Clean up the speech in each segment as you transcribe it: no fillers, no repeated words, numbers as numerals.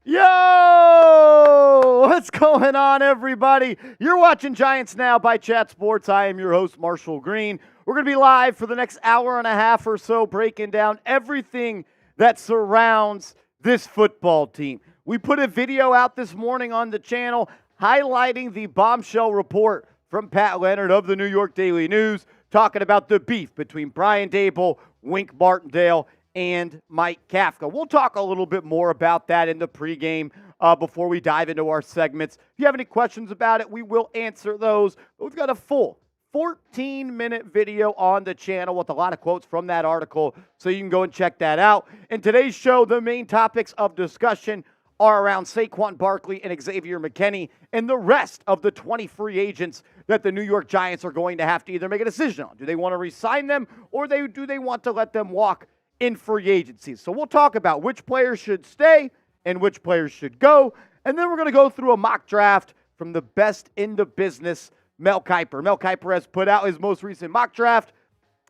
Yo! What's going on, everybody? You're watching Giants Now by Chat Sports. I am your host, Marshall Green. We're going to be live for the next hour and a half or so, breaking down everything that surrounds this football team. We put a video out this morning on the channel highlighting the bombshell report from Pat Leonard of the New York Daily News, talking about the beef between Brian Daboll, Wink Martindale, and Mike Kafka. We'll talk a little bit more about that in the pregame before we dive into our segments. If you have any questions about it, we will answer those. But we've got a full 14-minute video on the channel with a lot of quotes from that article, so you can go and check that out. In today's show, the main topics of discussion are around Saquon Barkley and Xavier McKinney and the rest of the 20 free agents that the New York Giants are going to have to either make a decision on. Do they want to re-sign them, or do they want to let them walk in free agency? So we'll talk about which players should stay and which players should go. And then we're going to go through a mock draft from the best in the business, Mel Kiper. Mel Kiper has put out his most recent mock draft,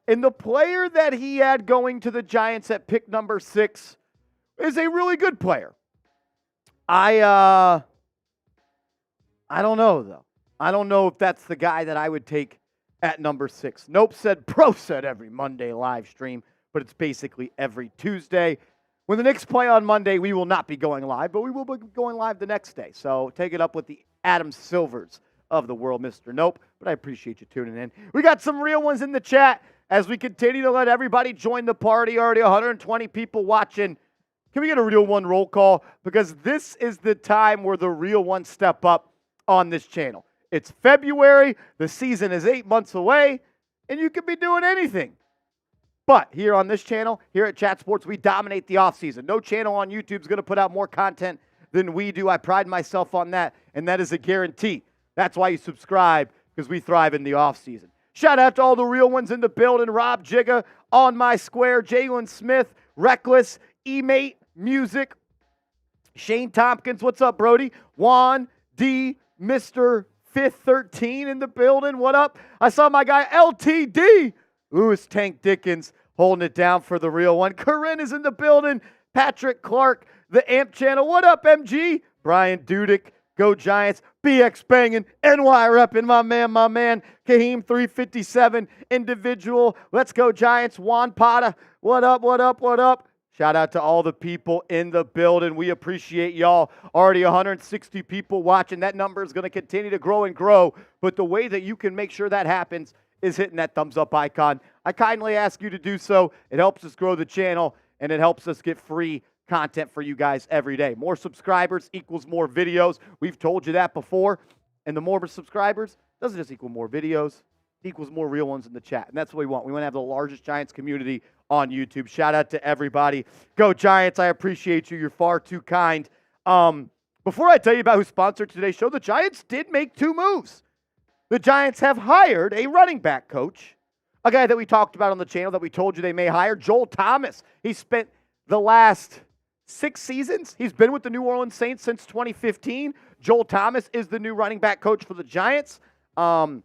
and the player that he had going to the Giants at pick number 6 is a really good player. I don't know, though. I don't know if that's the guy that I would take at number 6. Nope said, Pro said every Monday live stream, but it's basically every Tuesday. When the Knicks play on Monday, we will not be going live, but we will be going live the next day. So take it up with the Adam Silvers of the world, Mr. Nope. But I appreciate you tuning in. We got some real ones in the chat as we continue to let everybody join the party. Already 120 people watching. Can we get a real one roll call? Because this is the time where the real ones step up on this channel. It's February. The season is 8 months away, and you could be doing anything. But here on this channel, here at Chat Sports, we dominate the offseason. No channel on YouTube is going to put out more content than we do. I pride myself on that, and that is a guarantee. That's why you subscribe, because we thrive in the offseason. Shout out to all the real ones in the building. Rob Jigga, On My Square, Jalen Smith, Reckless, E-Mate, Music, Shane Tompkins, what's up, Brody? Juan D, Mr. 513 in the building, what up? I saw my guy LTD. Lewis Tank Dickens holding it down for the real one. Corinne is in the building. Patrick Clark, the AMP channel. What up, MG? Brian Dudick, Go Giants. BX banging. NY repping, my man. Kaheem 357, individual. Let's go Giants. Juan Pata, what up? Shout out to all the people in the building. We appreciate y'all. Already 160 people watching. That number is going to continue to grow and grow. But the way that you can make sure that happens is hitting that thumbs up icon. I kindly ask you to do so. It helps us grow the channel, and it helps us get free content for you guys every day. More subscribers equals more videos. We've told you that before. And the more subscribers doesn't just equal more videos. It equals more real ones in the chat. And that's what we want. We want to have the largest Giants community on YouTube. Shout out to everybody. Go Giants. I appreciate you. You're far too kind. Before I tell you about who sponsored today's show, the Giants did make 2 moves. The Giants have hired a running back coach, a guy that we talked about on the channel that we told you they may hire, Joel Thomas. He spent the last 6 seasons. He's been with the New Orleans Saints since 2015. Joel Thomas is the new running back coach for the Giants. When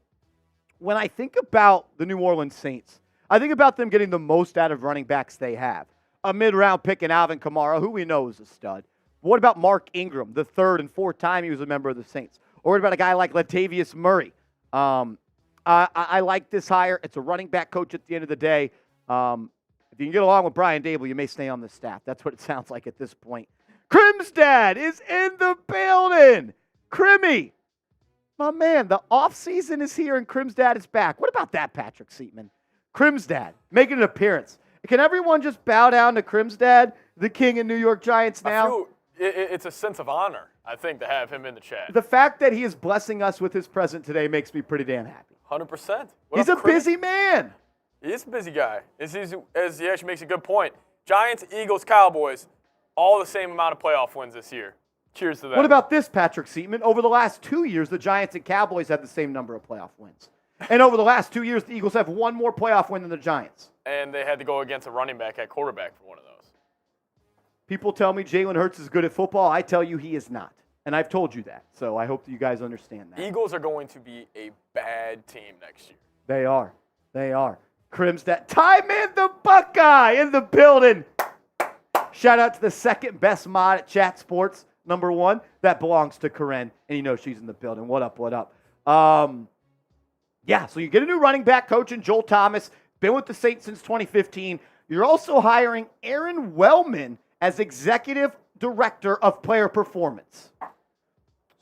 I think about the New Orleans Saints, I think about them getting the most out of running backs they have. A mid-round pick in Alvin Kamara, who we know is a stud. What about Mark Ingram, the 3rd and 4th time he was a member of the Saints? Or what about a guy like Latavius Murray? I like this hire. It's a running back coach at the end of the day. If you can get along with Brian Daboll, you may stay on the staff. That's what it sounds like at this point. Crimsdad is in the building. Crimmy. My man, the offseason is here and Crimsdad is back. What about that, Patrick Seatman? Crimsdad making an appearance. Can everyone just bow down to Crimsdad, the king of New York Giants now? I feel it's a sense of honor, I think, to have him in the chat. The fact that he is blessing us with his present today makes me pretty damn happy. 100%. He's a busy man. He is a busy guy. As he actually makes a good point. Giants, Eagles, Cowboys, all the same amount of playoff wins this year. Cheers to that. What about this, Patrick Seatman? Over the last 2 years, the Giants and Cowboys have the same number of playoff wins. And over the last 2 years, the Eagles have 1 more playoff win than the Giants. And they had to go against a running back at quarterback for one of those. People tell me Jalen Hurts is good at football. I tell you he is not. And I've told you that. So I hope that you guys understand that. Eagles are going to be a bad team next year. They are. They are. Crimsdad. Tyman the Buckeye in the building. Shout out to the second best mod at Chat Sports, number one, that belongs to Corinne, and you know she's in the building. What up, what up? Yeah, so you get a new running back coach in Joel Thomas, been with the Saints since 2015. You're also hiring Aaron Wellman as executive director of player performance.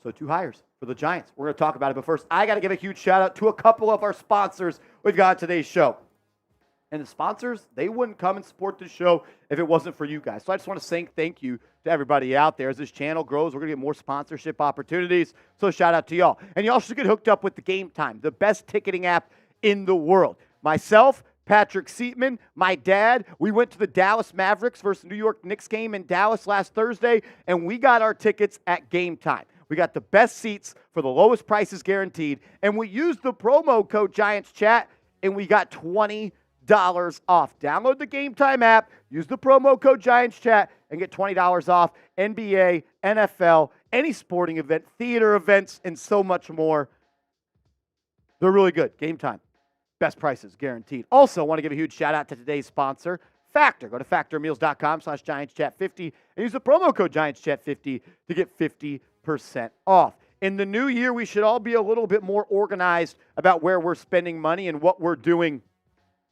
So 2 hires for the Giants. We're going to talk about it, but first, I got to give a huge shout out to a couple of our sponsors we've got on today's show. And the sponsors, they wouldn't come and support the show if it wasn't for you guys. So I just want to say thank you to everybody out there. As this channel grows, we're going to get more sponsorship opportunities. So shout out to y'all. And you also should get hooked up with the Game Time, the best ticketing app in the world. Myself, Patrick Seatman, my dad, we went to the Dallas Mavericks versus New York Knicks game in Dallas last Thursday, and we got our tickets at Game Time. We got the best seats for the lowest prices guaranteed, and we used the promo code GiantsChat, and we got $20 off. Download the Game Time app, use the promo code GiantsChat, and get $20 off NBA, NFL, any sporting event, theater events, and so much more. They're really good. Game Time. Best prices guaranteed. Also, want to give a huge shout out to today's sponsor, Factor. Go to factormeals.com/GiantsChat50 and use the promo code GiantsChat50 to get 50% off. In the new year, we should all be a little bit more organized about where we're spending money and what we're doing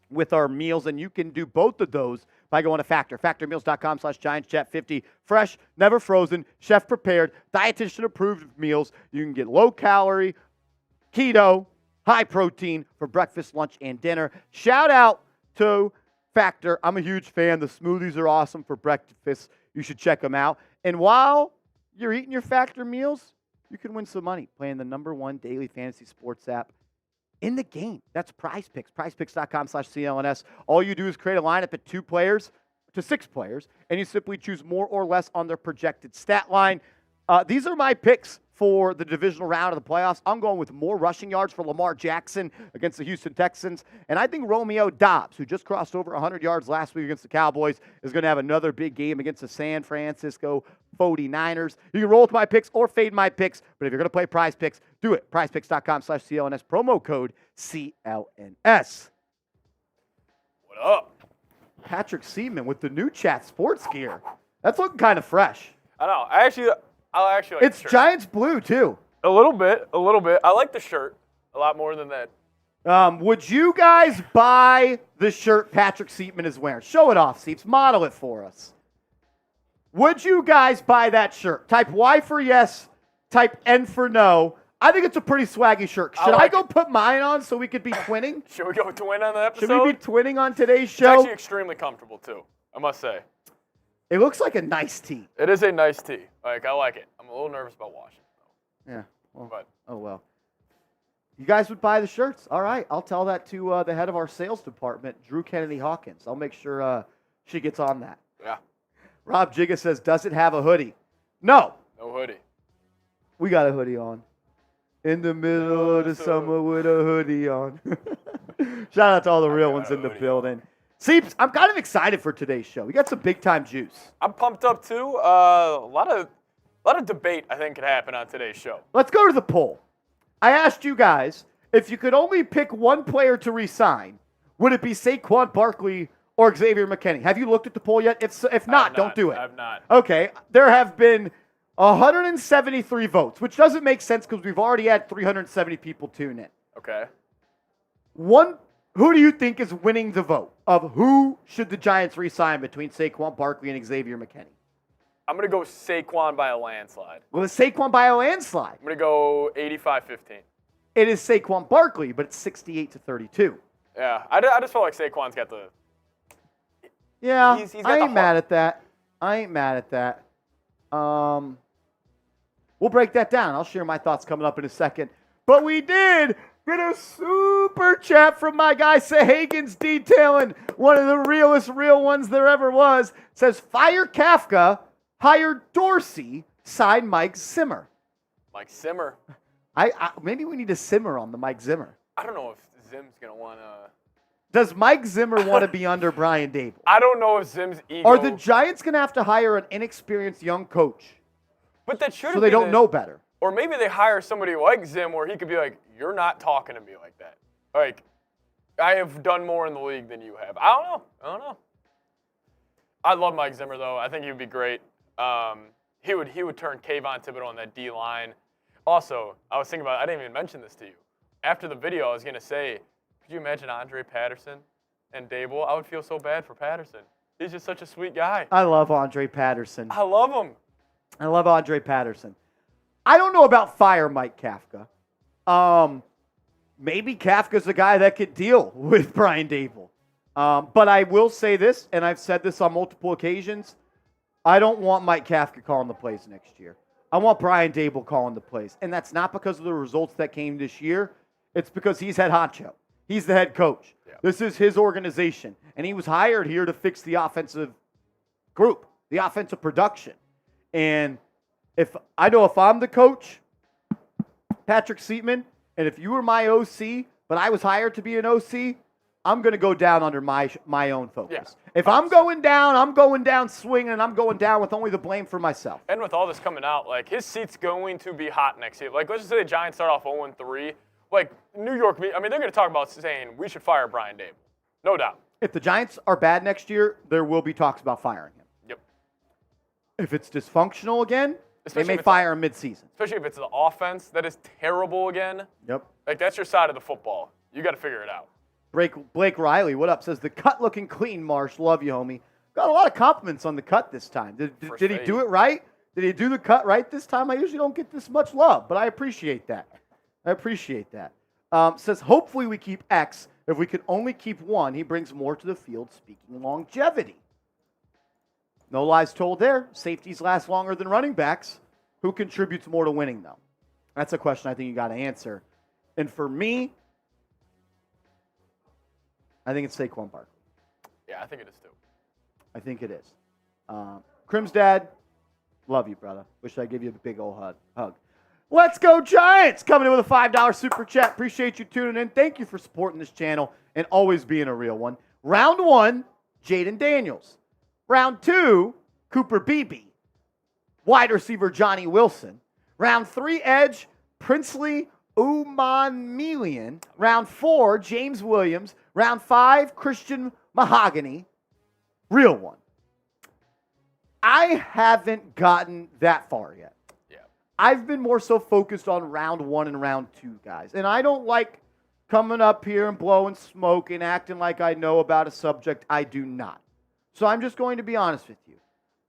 with our meals, and you can do both of those by going to Factor. Factormeals.com/GiantsChat50. Fresh, never frozen, chef prepared, dietitian approved meals. You can get low calorie, keto, high protein for breakfast, lunch, and dinner. Shout out to Factor. I'm a huge fan. The smoothies are awesome for breakfast. You should check them out. And while you're eating your Factor meals, you can win some money playing the #1 daily fantasy sports app in the game. That's Prize Picks. PrizePicks.com/CLNS. All you do is create a lineup at 2 players to 6 players, and you simply choose more or less on their projected stat line. These are my picks for the divisional round of the playoffs. I'm going with more rushing yards for Lamar Jackson against the Houston Texans. And I think Romeo Doubs, who just crossed over 100 yards last week against the Cowboys, is going to have another big game against the San Francisco 49ers. You can roll with my picks or fade my picks, but if you're going to play Prize Picks, do it. PrizePicks.com/CLNS, promo code CLNS. What up? Patrick Seaman with the new Chat Sports gear. That's looking kind of fresh. I know. I actually like it's the shirt. Giants blue, too. A little bit. I like the shirt a lot more than that. Would you guys buy the shirt Patrick Seatman is wearing? Show it off, Seeps. Model it for us. Would you guys buy that shirt? Type Y for yes, type N for no. I think it's a pretty swaggy shirt. Should I go put mine on so we could be twinning? Should we go twin on the episode? Should we be twinning on today's show? It's actually extremely comfortable, too, I must say. It looks like a nice tee. It is a nice tee. I like it. I'm a little nervous about washing it, though. Yeah. Well, but. Oh, well. You guys would buy the shirts. All right. I'll tell that to the head of our sales department, Drew Kennedy Hawkins. I'll make sure she gets on that. Yeah. Rob Jigga says, does it have a hoodie? No. No hoodie. We got a hoodie on. In the middle of the summer with a hoodie on. Shout out to all the real ones in the building. Seeps, I'm kind of excited for today's show. We got some big-time juice. I'm pumped up, too. A lot of debate, I think, could happen on today's show. Let's go to the poll. I asked you guys, if you could only pick one player to re-sign, would it be Saquon Barkley or Xavier McKinney? Have you looked at the poll yet? If not, don't do it. I have not. Okay. There have been 173 votes, which doesn't make sense because we've already had 370 people tune in. Okay. Who do you think is winning the vote of who should the Giants re-sign between Saquon Barkley and Xavier McKinney? I'm going to go Saquon by a landslide. Well, it's Saquon by a landslide. I'm going to go 85-15. It is Saquon Barkley, but it's 68-32. Yeah, I just feel like Saquon's got the... Yeah, he's got I the ain't mad at that. We'll break that down. I'll share my thoughts coming up in a second. But we did get a super chat from my guy Sahagins detailing one of the realest real ones there ever was. Says, fire Kafka, hire Dorsey, sign Mike Zimmer. Mike Zimmer. Maybe we need to simmer on the Mike Zimmer. I don't know if Zim's going to want to... Does Mike Zimmer want to be under Brian Daboll? I don't know if Zim's ego... Are the Giants going to have to hire an inexperienced young coach? But that should so they don't know better. Or maybe they hire somebody like Zim where he could be like, you're not talking to me like that. Like, I have done more in the league than you have. I don't know. I love Mike Zimmer, though. I think he would be great. he would turn Kayvon Thibodeau on that D-line. Also, I was thinking about, I didn't even mention this to you. After the video, I was going to say, could you imagine Andre Patterson and Daboll? I would feel so bad for Patterson. He's just such a sweet guy. I love Andre Patterson. I love him. I love Andre Patterson. I don't know about fire Mike Kafka. Maybe Kafka's the guy that could deal with Brian Daboll. But I will say this, and I've said this on multiple occasions, I don't want Mike Kafka calling the plays next year. I want Brian Daboll calling the plays. And that's not because of the results that came this year. It's because he's head honcho. He's the head coach. Yeah. This is his organization. And he was hired here to fix the offensive group, the offensive production. And if I'm the coach, Patrick Seatman, and if you were my OC, but I was hired to be an OC, I'm going to go down under my own focus. Yeah. If I'm going down swinging, and I'm going down with only the blame for myself. And with all this coming out, like, his seat's going to be hot next year. Like, let's just say the Giants start off 0-3. Like, New York, I mean, they're going to talk about saying we should fire Brian Daboll. No doubt. If the Giants are bad next year, there will be talks about firing him. Yep. If it's dysfunctional again, they may fire him midseason. Especially if it's the offense that is terrible again. Yep. Like, that's your side of the football. You got to figure it out. Blake Riley, what up? Says, the cut looking clean, Marsh. Love you, homie. Got a lot of compliments on the cut this time. Did he do it right? Did he do the cut right this time? I usually don't get this much love, but I appreciate that. Says, hopefully we keep X. If we could only keep one, he brings more to the field, speaking longevity. No lies told there. Safeties last longer than running backs. Who contributes more to winning, though? That's a question I think you got to answer. And for me, I think it's Saquon Barkley. Yeah, I think it is too. I think it is. Crim's dad, love you, brother. Wish I'd give you a big old hug. Let's go Giants! Coming in with a $5 super chat. Appreciate you tuning in. Thank you for supporting this channel and always being a real one. Round 1, Jayden Daniels. Round 2, Cooper Beebe. Wide receiver, Johnny Wilson. Round 3, edge, Princely Umanmian. Round 4, James Williams. Round 5, Christian Mahogany. Real one. I haven't gotten that far yet. Yeah. I've been more so focused on round 1 and round 2, guys. And I don't like coming up here and blowing smoke and acting like I know about a subject I do not. So I'm just going to be honest with you.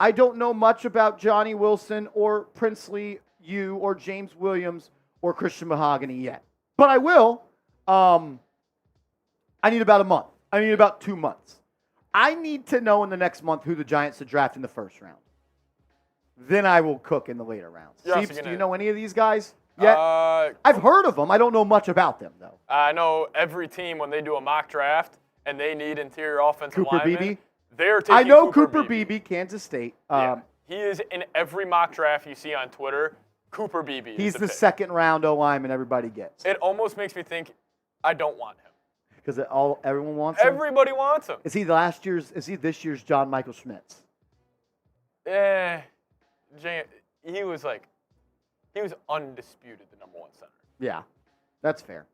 I don't know much about Johnny Wilson or Princely U or James Williams or Christian Mahogany yet. But I will. I need about a month. I need about 2 months. I need to know in the next month who the Giants should draft in the first round. Then I will cook in the later rounds. Seeps, do you know any of these guys yet? I've heard of them. I don't know much about them, though. I know every team, when they do a mock draft and they need interior offensive linemen, Beebe? They're taking I know Cooper Beebe, Kansas State. Yeah. He is in every mock draft you see on Twitter. Cooper Beebe. He's the second round O-lineman everybody gets. It almost makes me think I don't want him. Because everyone wants him? Everybody wants him. Is he this year's John Michael Schmitz? He was undisputed the number 1 center. Yeah, that's fair.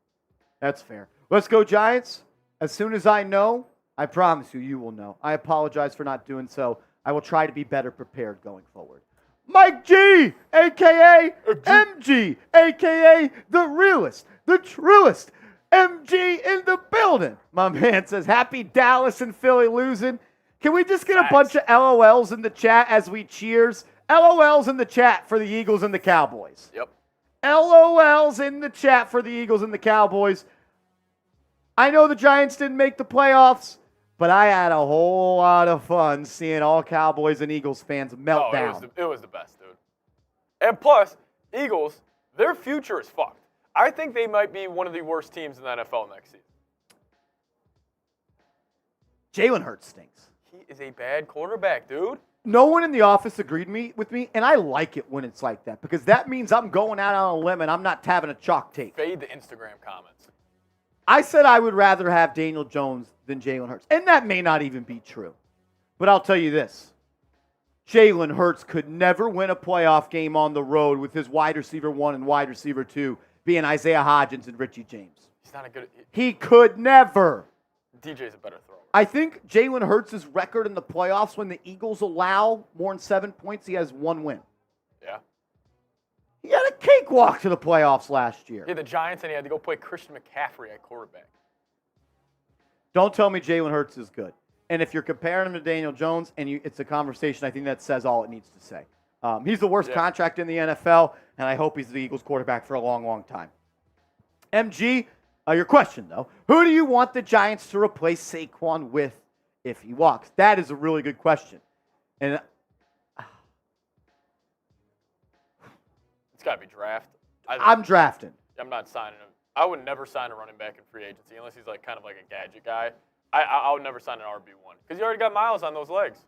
Let's go Giants. As soon as I know, I promise you will know. I apologize for not doing so. I will try to be better prepared going forward. Mike G, a.k.a. MG, a.k.a. the realest, the truest MG in the building. My man says, happy Dallas and Philly losing. Can we just get a bunch of LOLs in the chat as we cheers? LOLs in the chat for the Eagles and the Cowboys. Yep. LOLs in the chat for the Eagles and the Cowboys. I know the Giants didn't make the playoffs, but I had a whole lot of fun seeing all Cowboys and Eagles fans melt down. It was the best, dude. And plus, Eagles, their future is fucked. I think they might be one of the worst teams in the NFL next season. Jalen Hurts stinks. He is a bad quarterback, dude. No one in the office agreed with me, and I like it when it's like that because that means I'm going out on a limb and I'm not having a chalk tape. Fade the Instagram comments. I said I would rather have Daniel Jones than Jalen Hurts, and that may not even be true. But I'll tell you this. Jalen Hurts could never win a playoff game on the road with his wide receiver 1 and wide receiver 2 being Isaiah Hodgins and Richie James. He's not a good... He could never. DJ's a better thrower. I think Jalen Hurts' record in the playoffs when the Eagles allow more than 7 points, he has 1 win. cakewalk to the playoffs last year. Yeah, the Giants, and he had to go play Christian McCaffrey at quarterback. Don't tell me Jalen Hurts is good. And if you're comparing him to Daniel Jones, and it's a conversation, I think that says all it needs to say. He's the worst contract in the NFL, and I hope he's the Eagles quarterback for a long, long time. MG, your question, though. Who do you want the Giants to replace Saquon with if he walks? That is a really good question. And it's got to be draft. I'm drafting. I'm not signing him. I would never sign a running back in free agency unless he's like kind of like a gadget guy. I would never sign an RB1 because you already got miles on those legs.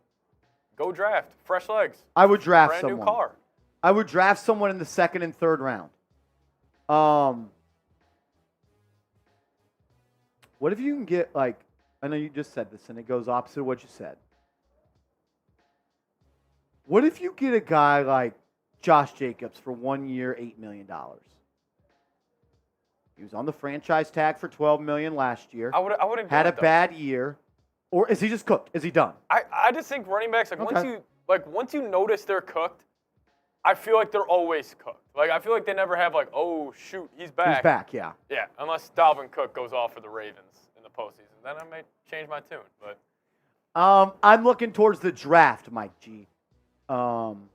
Go draft. Fresh legs. I would draft Brand someone. new car. I would draft someone in the second and third round. What if you can get, like, I know you just said this, and it goes opposite of what you said. What if you get a guy like Josh Jacobs for 1 year, $8 million? He was on the franchise tag for $12 million last year. I wouldn't had a bad year. Or is he just cooked? Is he done? I just think running backs, once you notice they're cooked, I feel like they're always cooked. Like, I feel like they never have, like, oh, shoot, he's back. He's back, yeah. Yeah, unless Dalvin Cook goes off for the Ravens in the postseason. Then I may change my tune. But I'm looking towards the draft, Mike G. I'm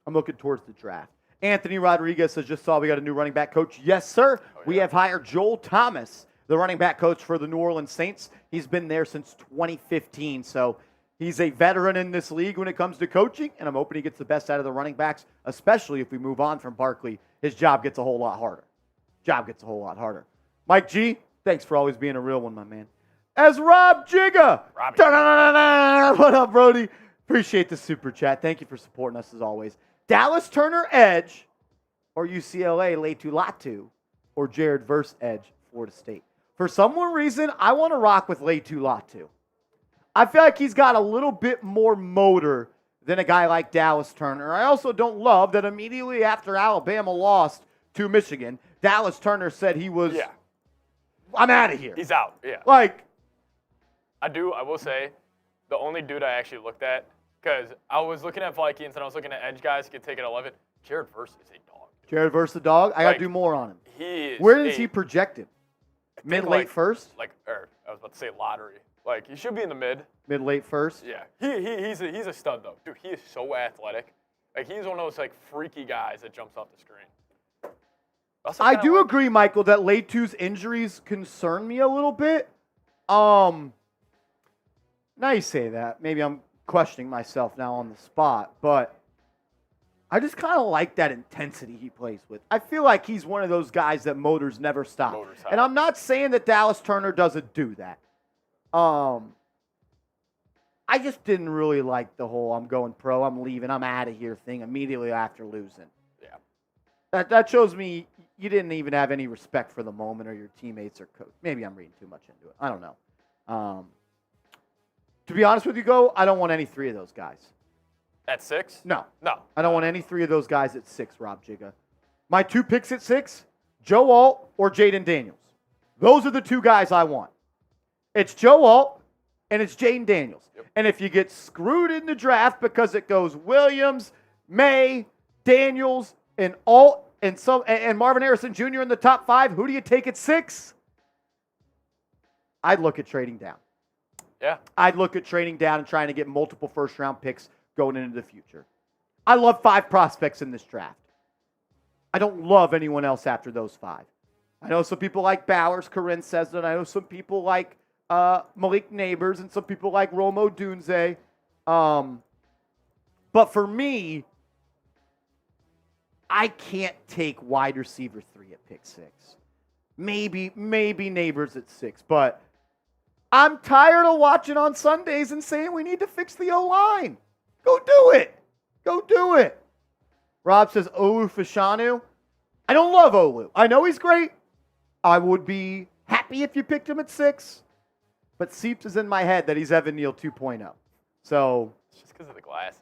looking towards the draft. Anthony Rodriguez says, just saw we got a new running back coach. Yes, sir. Oh, yeah. We have hired Joel Thomas, the running back coach for the New Orleans Saints. He's been there since 2015, so he's a veteran in this league when it comes to coaching, and I'm hoping he gets the best out of the running backs, especially if we move on from Barkley. His job gets a whole lot harder. Mike G, thanks for always being a real one, my man. As Rob Jigga. What up, Brody? Appreciate the super chat. Thank you for supporting us as always. Dallas Turner edge or UCLA Leitu Latu or Jared Verse edge Florida State. For some reason, I want to rock with Leitu Latu. I feel like he's got a little bit more motor than a guy like Dallas Turner. I also don't love that immediately after Alabama lost to Michigan, Dallas Turner said he was, I'm out of here. He's out, yeah. Like, I will say, the only dude I actually looked at, because I was looking at Vikings and I was looking at edge guys who could take it at 11. Jared Verse is a dog. Jared Verse the dog? I got to do more on him. He is. Where is he projected? Mid-late first? I was about to say lottery. Like, he should be in the mid-late first? Yeah. He's a stud, though. Dude, he is so athletic. Like, he's one of those, like, freaky guys that jumps off the screen. I do agree, Michael, that Leitu's injuries concern me a little bit. Now you say that. Maybe I'm questioning myself now on the spot, but I just kind of like that intensity he plays with. I feel like he's one of those guys that motors never stop. And I'm not saying that Dallas Turner doesn't do that. I just didn't really like the whole I'm going pro, I'm leaving, I'm out of here thing immediately after losing. Yeah. That shows me you didn't even have any respect for the moment or your teammates or coach. Maybe I'm reading too much into it. I don't know. To be honest with you, I don't want any three of those guys. At 6? No. No. I don't want any three of those guys at 6, Rob Jigga. My 2 picks at 6, Joe Alt or Jayden Daniels. Those are the 2 guys I want. It's Joe Alt and it's Jayden Daniels. Yep. And if you get screwed in the draft because it goes Williams, Maye, Daniels, and Alt, and Marvin Harrison Jr. in the top 5, who do you take at 6? I'd look at trading down. Yeah. I'd look at trading down and trying to get multiple first-round picks going into the future. I love 5 prospects in this draft. I don't love anyone else after those 5. I know some people like Bowers, Corinne says that. I know some people like Malik Nabers and some people like Rome Odunze. But for me, I can't take wide receiver 3 at pick 6. Maybe Nabers at 6, but I'm tired of watching on Sundays and saying we need to fix the O-line. Go do it. Rob says Olu Fashanu. I don't love Olu. I know he's great. I would be happy if you picked him at 6. But Seeps is in my head that he's Evan Neal 2.0. So it's just because of the glasses.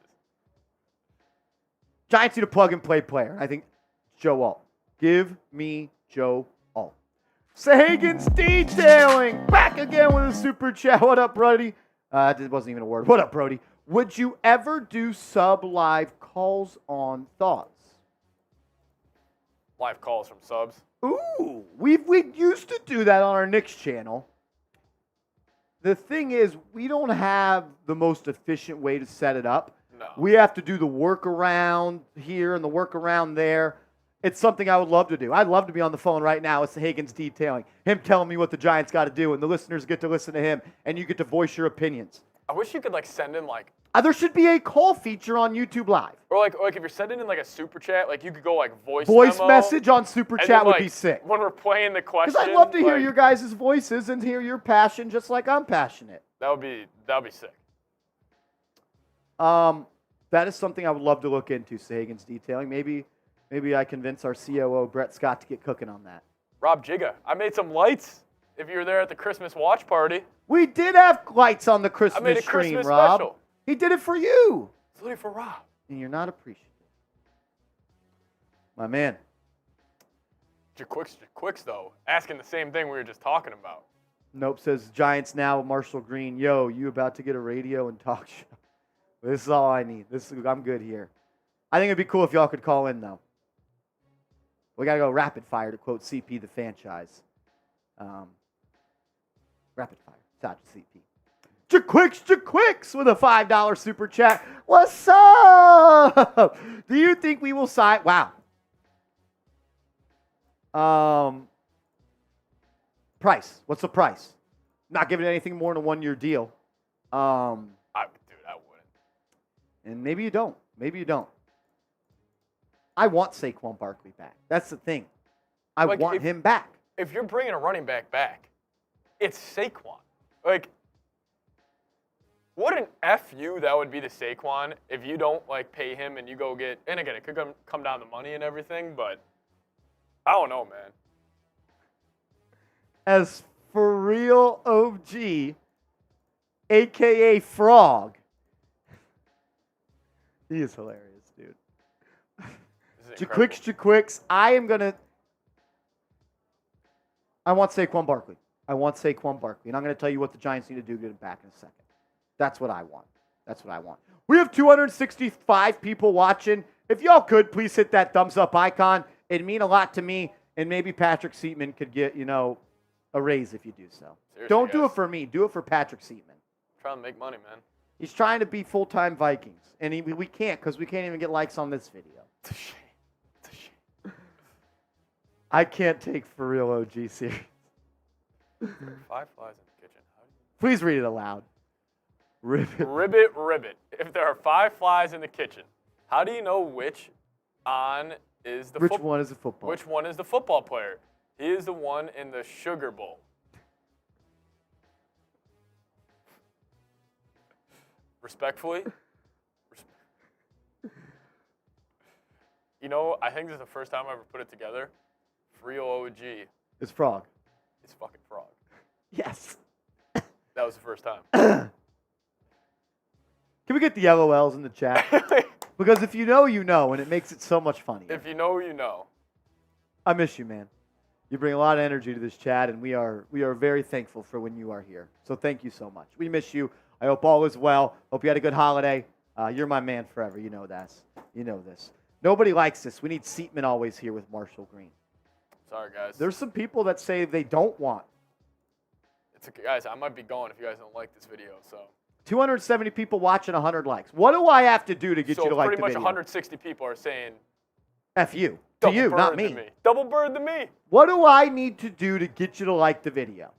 Giants need a plug-and-play player. I think Joe Alt. Give me Joe Alt. Sagan's Detailing. Back again with a super chat. What up, Brody? It wasn't even a word. What up, Brody? Would you ever do sub-live calls on thoughts? live calls from subs. Ooh, we used to do that on our Knicks channel. The thing is, we don't have the most efficient way to set it up. No. We have to do the workaround here and the workaround there. It's something I would love to do. I'd love to be on the phone right now with Higgins detailing, him telling me what the Giants got to do, and the listeners get to listen to him, and you get to voice your opinions. I wish you could like send in like. There should be a call feature on YouTube Live. Or like if you're sending in like a super chat, like you could go like voice memo, message on super and chat then, would like, be sick. When we're playing the question, Because I'd love to hear like, your guys' voices and hear your passion just like I'm passionate. That would be sick. That is something I would love to look into, Sagan's detailing. Maybe I convince our COO, Brett Scott, to get cooking on that. Rob Jigga, I made some lights if you were there at the Christmas watch party. We did have lights on the Christmas I made a stream, Christmas Rob. special. He did it for you. It's literally for Rob. And you're not appreciative. My man. Quicks, though, asking the same thing we were just talking about. Nope says Giants now, Marshall Green. Yo, you about to get a radio and talk show. This is all I need. I'm good here. I think it'd be cool if y'all could call in, though. We got to go rapid fire, to quote CP the franchise. Rapid fire. Dodge CP. Jaquicks with a $5 super chat. What's up? Do you think we will sign? Wow. Price. What's the price? Not giving anything more than a 1-year deal. I wouldn't. And maybe you don't. Maybe you don't. I want Saquon Barkley back. That's the thing. I want him back. If you're bringing a running back back, it's Saquon. Like, what an FU that would be to Saquon if you don't, like, pay him and you go get – and again, it could come down to money and everything, but I don't know, man. As for real OG, a.k.a. Frog. He is hilarious, dude. Jaquicks. I want Saquon Barkley. And I'm going to tell you what the Giants need to do to get him back in a second. That's what I want. We have 265 people watching. If y'all could, please hit that thumbs up icon. It'd mean a lot to me, and maybe Patrick Seatman could get, a raise if you do so. Seriously, Don't do it for me. Do it for Patrick Seatman. Trying to make money, man. He's trying to be full-time Vikings, and we can't because we can't even get likes on this video. It's a shame. I can't take for real OG serious. 5 flies in the kitchen. Please read it aloud. Ribbit. If there are 5 flies in the kitchen, how do you know which one is the one is the football? Which one is the football player? He is the one in the Sugar Bowl. Respectfully. I think this is the first time I ever put it together. Real OG. It's Frog. It's fucking Frog. Yes. That was the first time. Can we get the LOLs in the chat? Because if you know, you know, and it makes it so much funnier. If you know, you know. I miss you, man. You bring a lot of energy to this chat, and we are very thankful for when you are here. So thank you so much. We miss you. I hope all is well. Hope you had a good holiday. You're my man forever. You know this. Nobody likes this. We need Seatman always here with Marshall Green. Sorry, guys. There's some people that say they don't want. It's okay, guys. I might be going if you guys don't like this video. So 270 people watching, 100 likes. What do I have to do to get you to like the video? So pretty much 160 people are saying, F you. To you, not me. Double bird to me. What do I need to do to get you to like the video?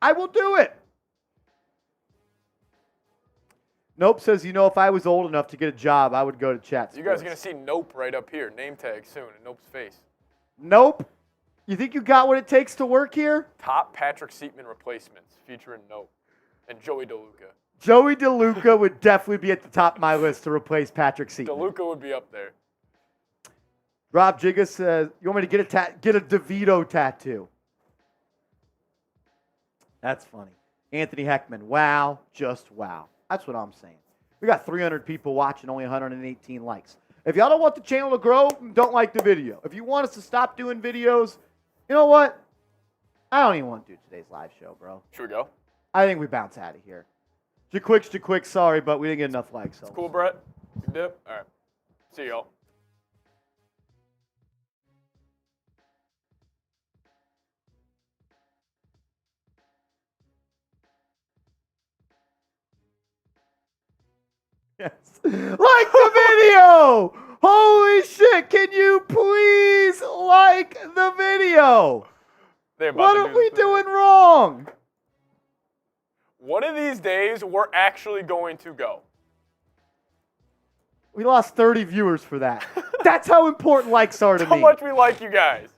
I will do it. Nope says, if I was old enough to get a job, I would go to chat sports. You guys are going to see Nope right up here. Name tag soon in Nope's face. Nope. You think you got what it takes to work here? Top Patrick Seatman replacements featuring Nope and Joey DeLuca. Joey DeLuca would definitely be at the top of my list to replace Patrick Seatman. DeLuca would be up there. Rob Jigga says, you want me to get a DeVito tattoo? That's funny. Anthony Heckman, wow, just wow. That's what I'm saying. We got 300 people watching, only 118 likes. If y'all don't want the channel to grow, don't like the video. If you want us to stop doing videos, you know what? I don't even want to do today's live show, bro. Should we go? I think we bounce out of here. Jaquicks, sorry, but we didn't get enough likes. So. It's cool, Brett. Good dip. All right. See y'all. Yes. Like the video! Holy shit, can you please like the video? What are we doing wrong? One of these days, we're actually going to go. We lost 30 viewers for that. That's how important likes are to me. How much we like you guys.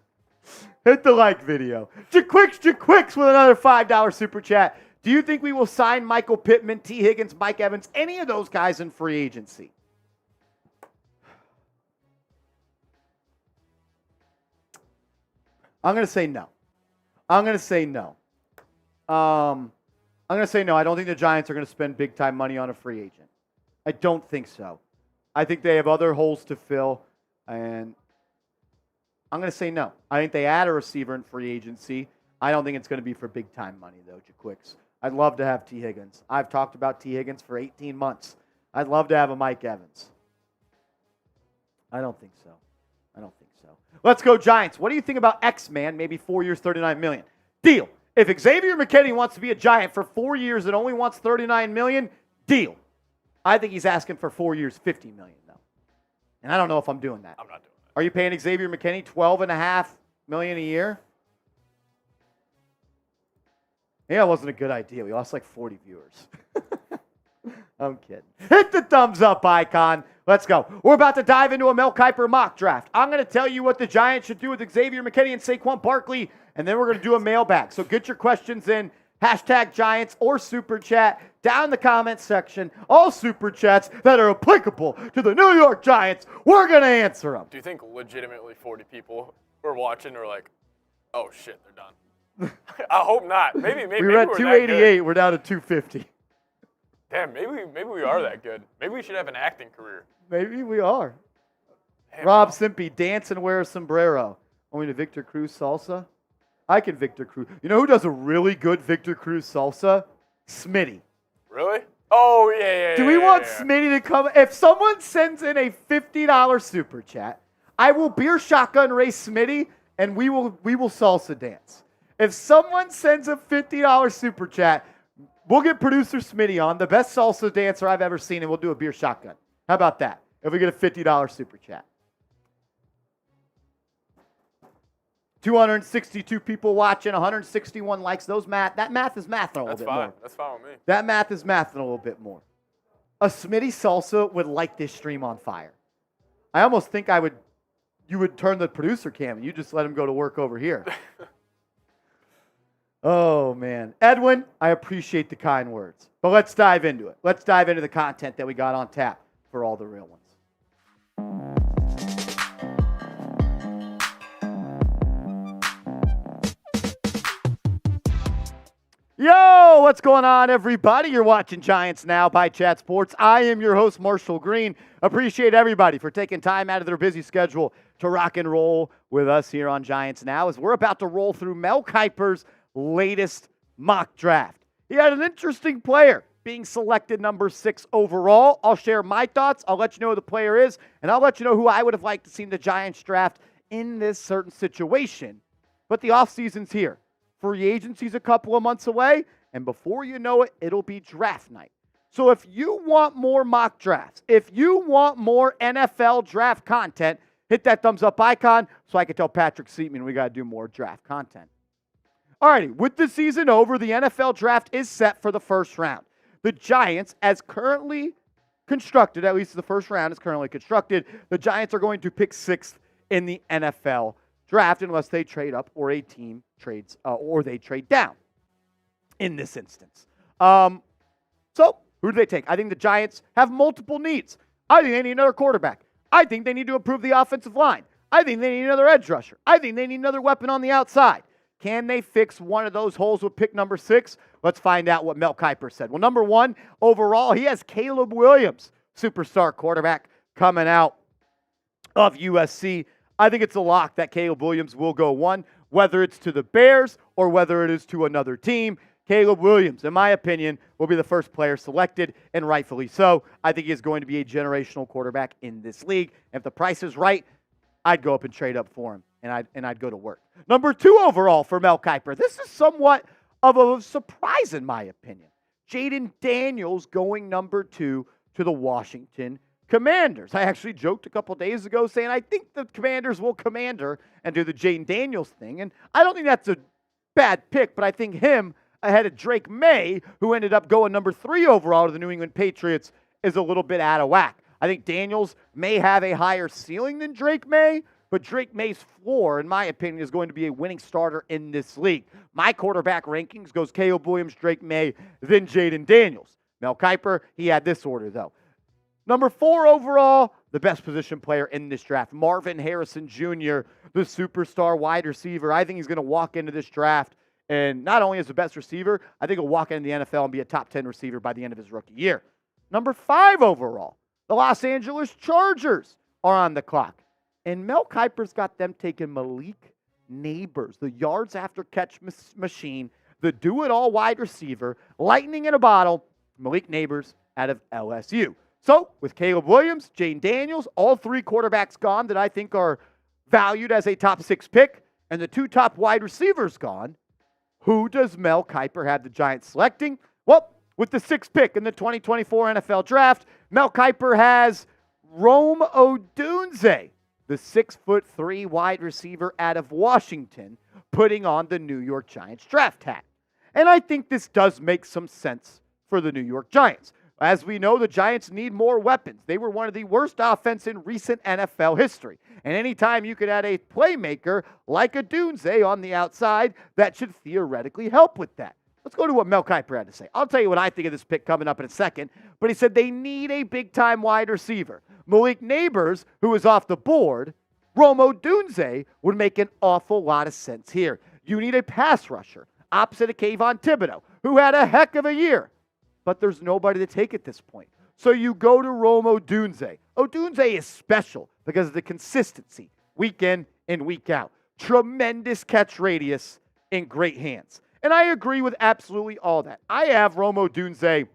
Hit the like video. Jaquicks with another $5 super chat. Do you think we will sign Michael Pittman, T. Higgins, Mike Evans, any of those guys in free agency? I'm going to say no. I'm going to say no. I don't think the Giants are going to spend big-time money on a free agent. I don't think so. I think they have other holes to fill, and I'm going to say no. I think they add a receiver in free agency. I don't think it's going to be for big-time money, though, Jaquicks. I'd love to have T. Higgins. I've talked about T. Higgins for 18 months. I'd love to have a Mike Evans. I don't think so. Let's go Giants. What do you think about X-Man? Maybe 4 years, $39 million. Deal. If Xavier McKinney wants to be a Giant for 4 years and only wants $39 million, deal. I think he's asking for 4 years, $50 million, though. And I don't know if I'm doing that. I'm not doing that. Are you paying Xavier McKinney $12.5 million a year? Yeah, it wasn't a good idea. We lost like 40 viewers. I'm kidding. Hit the thumbs up icon. Let's go. We're about to dive into a Mel Kiper mock draft. I'm going to tell you what the Giants should do with Xavier McKinney and Saquon Barkley, and then we're going to do a mailbag. So get your questions in. Hashtag Giants or Super Chat down in the comments section. All Super Chats that are applicable to the New York Giants, we're going to answer them. Do you think legitimately 40 people were watching or like, oh, shit, they're done? I hope not. Maybe we were at 288. We're down to 250. Damn, maybe we are that good. Maybe we should have an acting career. Maybe we are. Damn, Rob Simpy, dance and wear a sombrero. Only to Victor Cruz salsa? I can Victor Cruz. You know who does a really good Victor Cruz salsa? Smitty. Really? Oh, yeah. Do we want Smitty to come? If someone sends in a $50 super chat, I will beer shotgun race Smitty, and we will salsa dance. If someone sends a $50 super chat, we'll get producer Smitty on, the best salsa dancer I've ever seen, and we'll do a beer shotgun. How about that? If we get a $50 super chat. 262 people watching, 161 likes. That math is mathing a little bit more. That's fine with me. That math is mathing a little bit more. A Smitty salsa would light this stream on fire. I almost think you would turn the producer cam and you just let him go to work over here. Oh, man. Edwin, I appreciate the kind words. But let's dive into it. Let's dive into the content that we got on tap for all the real ones. Yo, what's going on, everybody? You're watching Giants Now by Chat Sports. I am your host, Marshall Green. Appreciate everybody for taking time out of their busy schedule to rock and roll with us here on Giants Now as we're about to roll through Mel Kiper's latest mock draft. He had an interesting player being selected number 6 overall. I'll share my thoughts. I'll let you know who the player is, and I'll let you know who I would have liked to see the Giants draft in this certain situation. But the offseason's here. Free agency's a couple of months away, and before you know it, it'll be draft night. So if you want more mock drafts, if you want more NFL draft content, hit that thumbs up icon so I can tell Patrick Seatman we got to do more draft content. Alrighty, with the season over, the NFL draft is set for the first round. The Giants, as currently constructed, at least the first round is currently constructed, the Giants are going to pick 6th in the NFL draft unless they trade up or a team trades or they trade down in this instance. So who do they take? I think the Giants have multiple needs. I think they need another quarterback. I think they need to improve the offensive line. I think they need another edge rusher. I think they need another weapon on the outside. Can they fix one of those holes with pick number 6? Let's find out what Mel Kiper said. Well, number 1 overall, he has Caleb Williams, superstar quarterback coming out of USC. I think it's a lock that Caleb Williams will go 1, whether it's to the Bears or whether it is to another team. Caleb Williams, in my opinion, will be the first player selected, and rightfully so. I think he is going to be a generational quarterback in this league. If the price is right, I'd go up and trade up for him, and I'd go to work. Number 2 overall for Mel Kiper. This is somewhat of a surprise in my opinion. Jayden Daniels going number 2 to the Washington Commanders. I actually joked a couple days ago saying I think the Commanders will commander and do the Jayden Daniels thing. And I don't think that's a bad pick, but I think him ahead of Drake Maye, who ended up going number 3 overall to the New England Patriots, is a little bit out of whack. I think Daniels may have a higher ceiling than Drake Maye, but Drake May's floor, in my opinion, is going to be a winning starter in this league. My quarterback rankings goes Caleb Williams, Drake Maye, then Jayden Daniels. Mel Kiper, he had this order, though. Number 4 overall, the best position player in this draft, Marvin Harrison Jr., the superstar wide receiver. I think he's going to walk into this draft and not only as the best receiver, I think he'll walk into the NFL and be a top 10 receiver by the end of his rookie year. Number 5 overall, the Los Angeles Chargers are on the clock. And Mel Kiper's got them taking Malik Nabers, the yards after catch machine, the do-it-all wide receiver, lightning in a bottle, Malik Nabers out of LSU. So, with Caleb Williams, Jayden Daniels, all 3 quarterbacks gone that I think are valued as a top 6 pick, and the 2 top wide receivers gone, who does Mel Kiper have the Giants selecting? Well, with the 6th pick in the 2024 NFL Draft, Mel Kiper has Rome Odunze, the 6'3" wide receiver out of Washington, putting on the New York Giants draft hat. And I think this does make some sense for the New York Giants. As we know, the Giants need more weapons. They were one of the worst offense in recent NFL history. And anytime you could add a playmaker like Odunze on the outside, that should theoretically help with that. Let's go to what Mel Kiper had to say. I'll tell you what I think of this pick coming up in a second, but he said they need a big-time wide receiver. Malik Nabers, who is off the board, Rome Odunze would make an awful lot of sense here. You need a pass rusher, opposite of Kayvon Thibodeau, who had a heck of a year. But there's nobody to take at this point. So you go to Rome Odunze. Odunze is special because of the consistency, week in and week out. Tremendous catch radius in great hands. And I agree with absolutely all that. I have Rome Odunze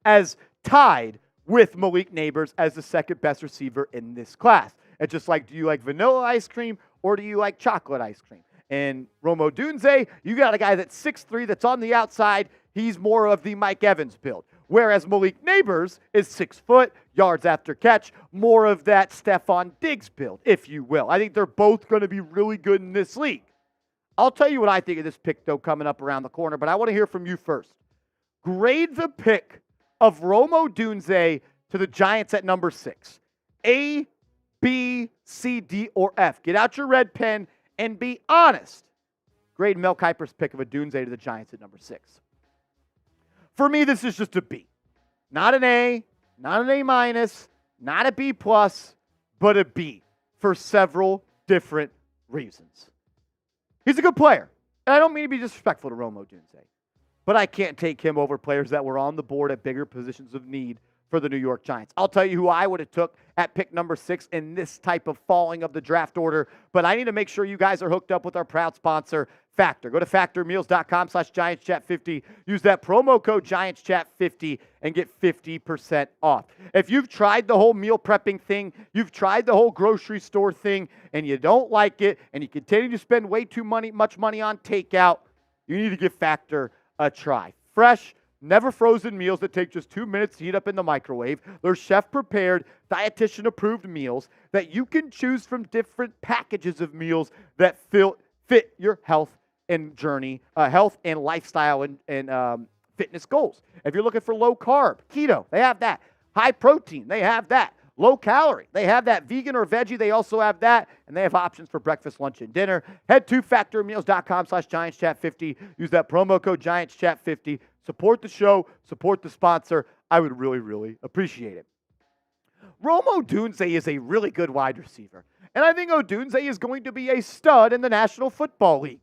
as tied with Malik Nabers as the second best receiver in this class. It's just like, do you like vanilla ice cream or do you like chocolate ice cream? And Rome Odunze, you got a guy that's 6'3", that's on the outside. He's more of the Mike Evans build. Whereas Malik Nabers is 6 foot, yards after catch, more of that Stephon Diggs build, if you will. I think they're both going to be really good in this league. I'll tell you what I think of this pick, though, coming up around the corner, but I want to hear from you first. Grade the pick of Rome Odunze to the Giants at number 6. A, B, C, D, or F. Get out your red pen and be honest. Grade Mel Kiper's pick of Odunze to the Giants at number 6. For me, this is just a B. Not an A, not an A minus, not a B plus, but a B for several different reasons. He's a good player. And I don't mean to be disrespectful to Rome Odunze, but I can't take him over players that were on the board at bigger positions of need for the New York Giants. I'll tell you who I would have took at pick number 6 in this type of falling of the draft order, but I need to make sure you guys are hooked up with our proud sponsor, Factor. Go to factormeals.com/GiantsChat50. Use that promo code GiantsChat50 and get 50% off. If you've tried the whole meal prepping thing, you've tried the whole grocery store thing, and you don't like it, and you continue to spend way too much money on takeout, you need to give Factor a try. Fresh, never frozen meals that take just 2 minutes to heat up in the microwave. They're chef-prepared, dietitian-approved meals that you can choose from different packages of meals that fit your health and journey, health and lifestyle and fitness goals. If you're looking for low carb, keto, they have that. High protein, they have that. Low calorie, they have that. Vegan or veggie, they also have that. And they have options for breakfast, lunch, and dinner. Head to factormeals.com/GiantsChat50. Use that promo code GiantsChat50. Support the show, support the sponsor. I would really, really appreciate it. Rome Odunze is a really good wide receiver. And I think Odunze is going to be a stud in the National Football League.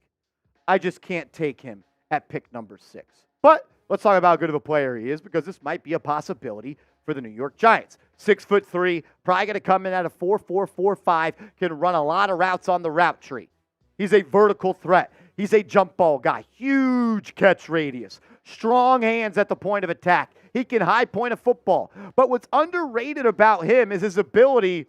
I just can't take him at pick number 6. But let's talk about how good of a player he is, because this might be a possibility for the New York Giants. 6'3", probably going to come in at a 4.4, 4.5, can run a lot of routes on the route tree. He's a vertical threat. He's a jump ball guy. Huge catch radius. Strong hands at the point of attack. He can high point a football. But what's underrated about him is his ability,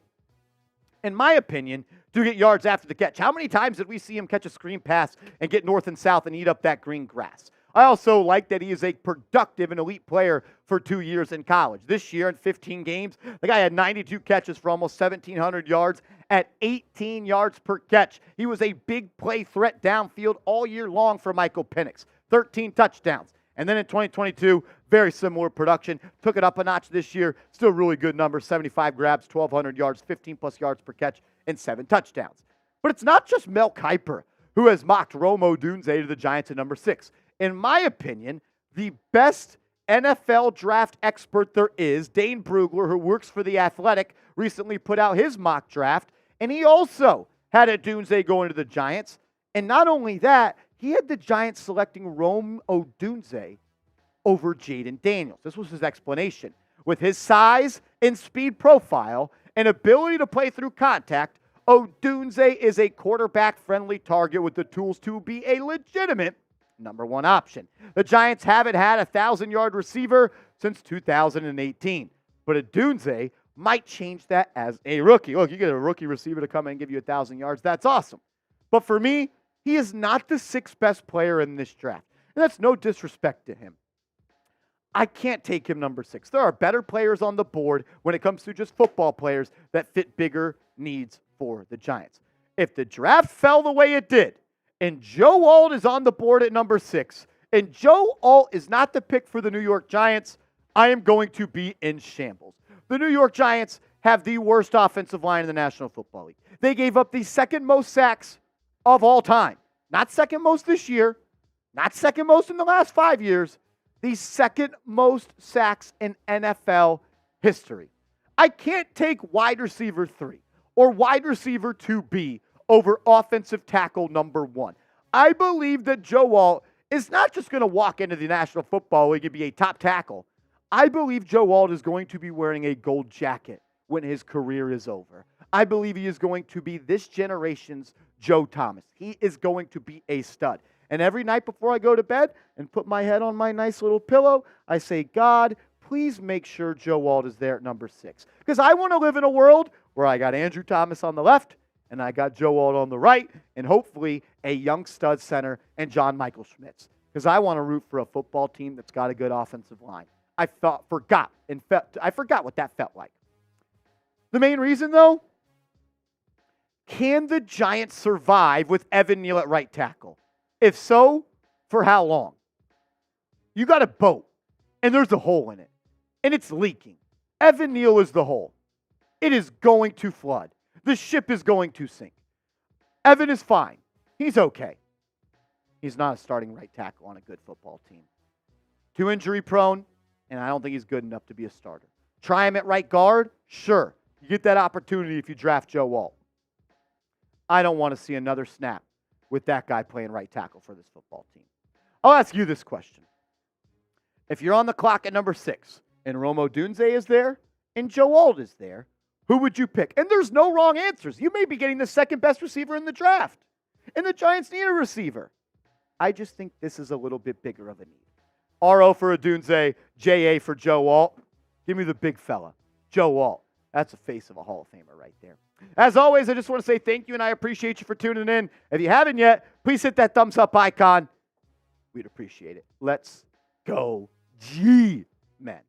in my opinion, to get yards after the catch. How many times did we see him catch a screen pass and get north and south and eat up that green grass? I also like that he is a productive and elite player for 2 years in college. This year in 15 games, the guy had 92 catches for almost 1,700 yards at 18 yards per catch. He was a big play threat downfield all year long for Michael Penix. 13 touchdowns. And then in 2022, very similar production. Took it up a notch this year. Still really good numbers. 75 grabs, 1,200 yards, 15-plus yards per catch, and 7 touchdowns. But it's not just Mel Kiper who has mocked Rome Odunze to the Giants at number 6. In my opinion, the best NFL draft expert there is, Dane Brugler, who works for The Athletic, recently put out his mock draft, and he also had Odunze going to the Giants. And not only that, he had the Giants selecting Rome Odunze over Jayden Daniels. This was his explanation. With his size and speed profile and ability to play through contact, Odunze is a quarterback-friendly target with the tools to be a legitimate number 1 option. The Giants haven't had a 1,000-yard receiver since 2018, but Odunze might change that as a rookie. Look, you get a rookie receiver to come in and give you 1,000 yards. That's awesome. But for me, he is not the 6th best player in this draft. And that's no disrespect to him. I can't take him number 6. There are better players on the board when it comes to just football players that fit bigger needs for the Giants. If the draft fell the way it did, and Joe Alt is on the board at number 6, and Joe Alt is not the pick for the New York Giants, I am going to be in shambles. The New York Giants have the worst offensive line in the National Football League. They gave up the 2nd most sacks of all time. Not 2nd most this year, not 2nd most in the last 5 years, the 2nd most sacks in NFL history. I can't take wide receiver 3 or wide receiver 2B over offensive tackle number 1. I believe that Joe Alt is not just going to walk into the National Football League and be a top tackle. I believe Joe Alt is going to be wearing a gold jacket when his career is over. I believe he is going to be this generation's Joe Thomas. He is going to be a stud. And every night before I go to bed and put my head on my nice little pillow, I say, God, please make sure Joe Alt is there at number 6. Because I want to live in a world where I got Andrew Thomas on the left and I got Joe Alt on the right, and hopefully a young stud center and John Michael Schmitz. Because I want to root for a football team that's got a good offensive line. I forgot what that felt like. The main reason, though, can the Giants survive with Evan Neal at right tackle? If so, for how long? You got a boat, and there's a hole in it, and it's leaking. Evan Neal is the hole. It is going to flood. The ship is going to sink. Evan is fine. He's okay. He's not a starting right tackle on a good football team. Too injury prone, and I don't think he's good enough to be a starter. Try him at right guard? Sure. You get that opportunity if you draft Joe Alt. I don't want to see another snap with that guy playing right tackle for this football team. I'll ask you this question. If you're on the clock at number 6 and Rome Odunze is there and Joe Alt is there, who would you pick? And there's no wrong answers. You may be getting the 2nd best receiver in the draft. And the Giants need a receiver. I just think this is a little bit bigger of a need. RO for Odunze, JA for Joe Alt. Give me the big fella, Joe Alt. That's the face of a Hall of Famer right there. As always, I just want to say thank you, and I appreciate you for tuning in. If you haven't yet, please hit that thumbs up icon. We'd appreciate it. Let's go, G-Men.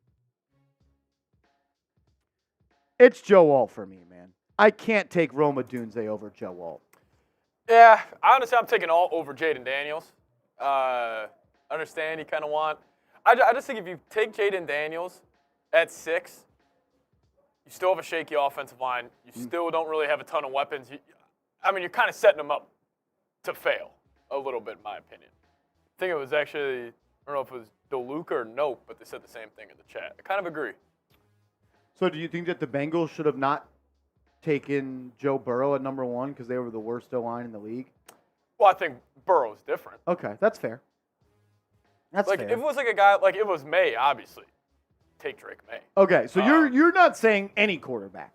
It's Joe Alt for me, man. I can't take Rome Odunze over Joe Alt. Yeah, honestly, I'm taking Alt over Jayden Daniels. Understand you kind of want. I just think if you take Jayden Daniels at 6, you still have a shaky offensive line. You still don't really have a ton of weapons. You're kind of setting them up to fail a little bit, in my opinion. I think it was actually, I don't know if it was DeLuca or Nope, but they said the same thing in the chat. I kind of agree. So do you think that the Bengals should have not taken Joe Burrow at number 1 because they were the worst O-line in the league? Well, I think Burrow's different. Okay, that's fair. That's fair. If it was like a guy, like it was Maye, obviously, take Drake Maye. Okay, so you're not saying any quarterback.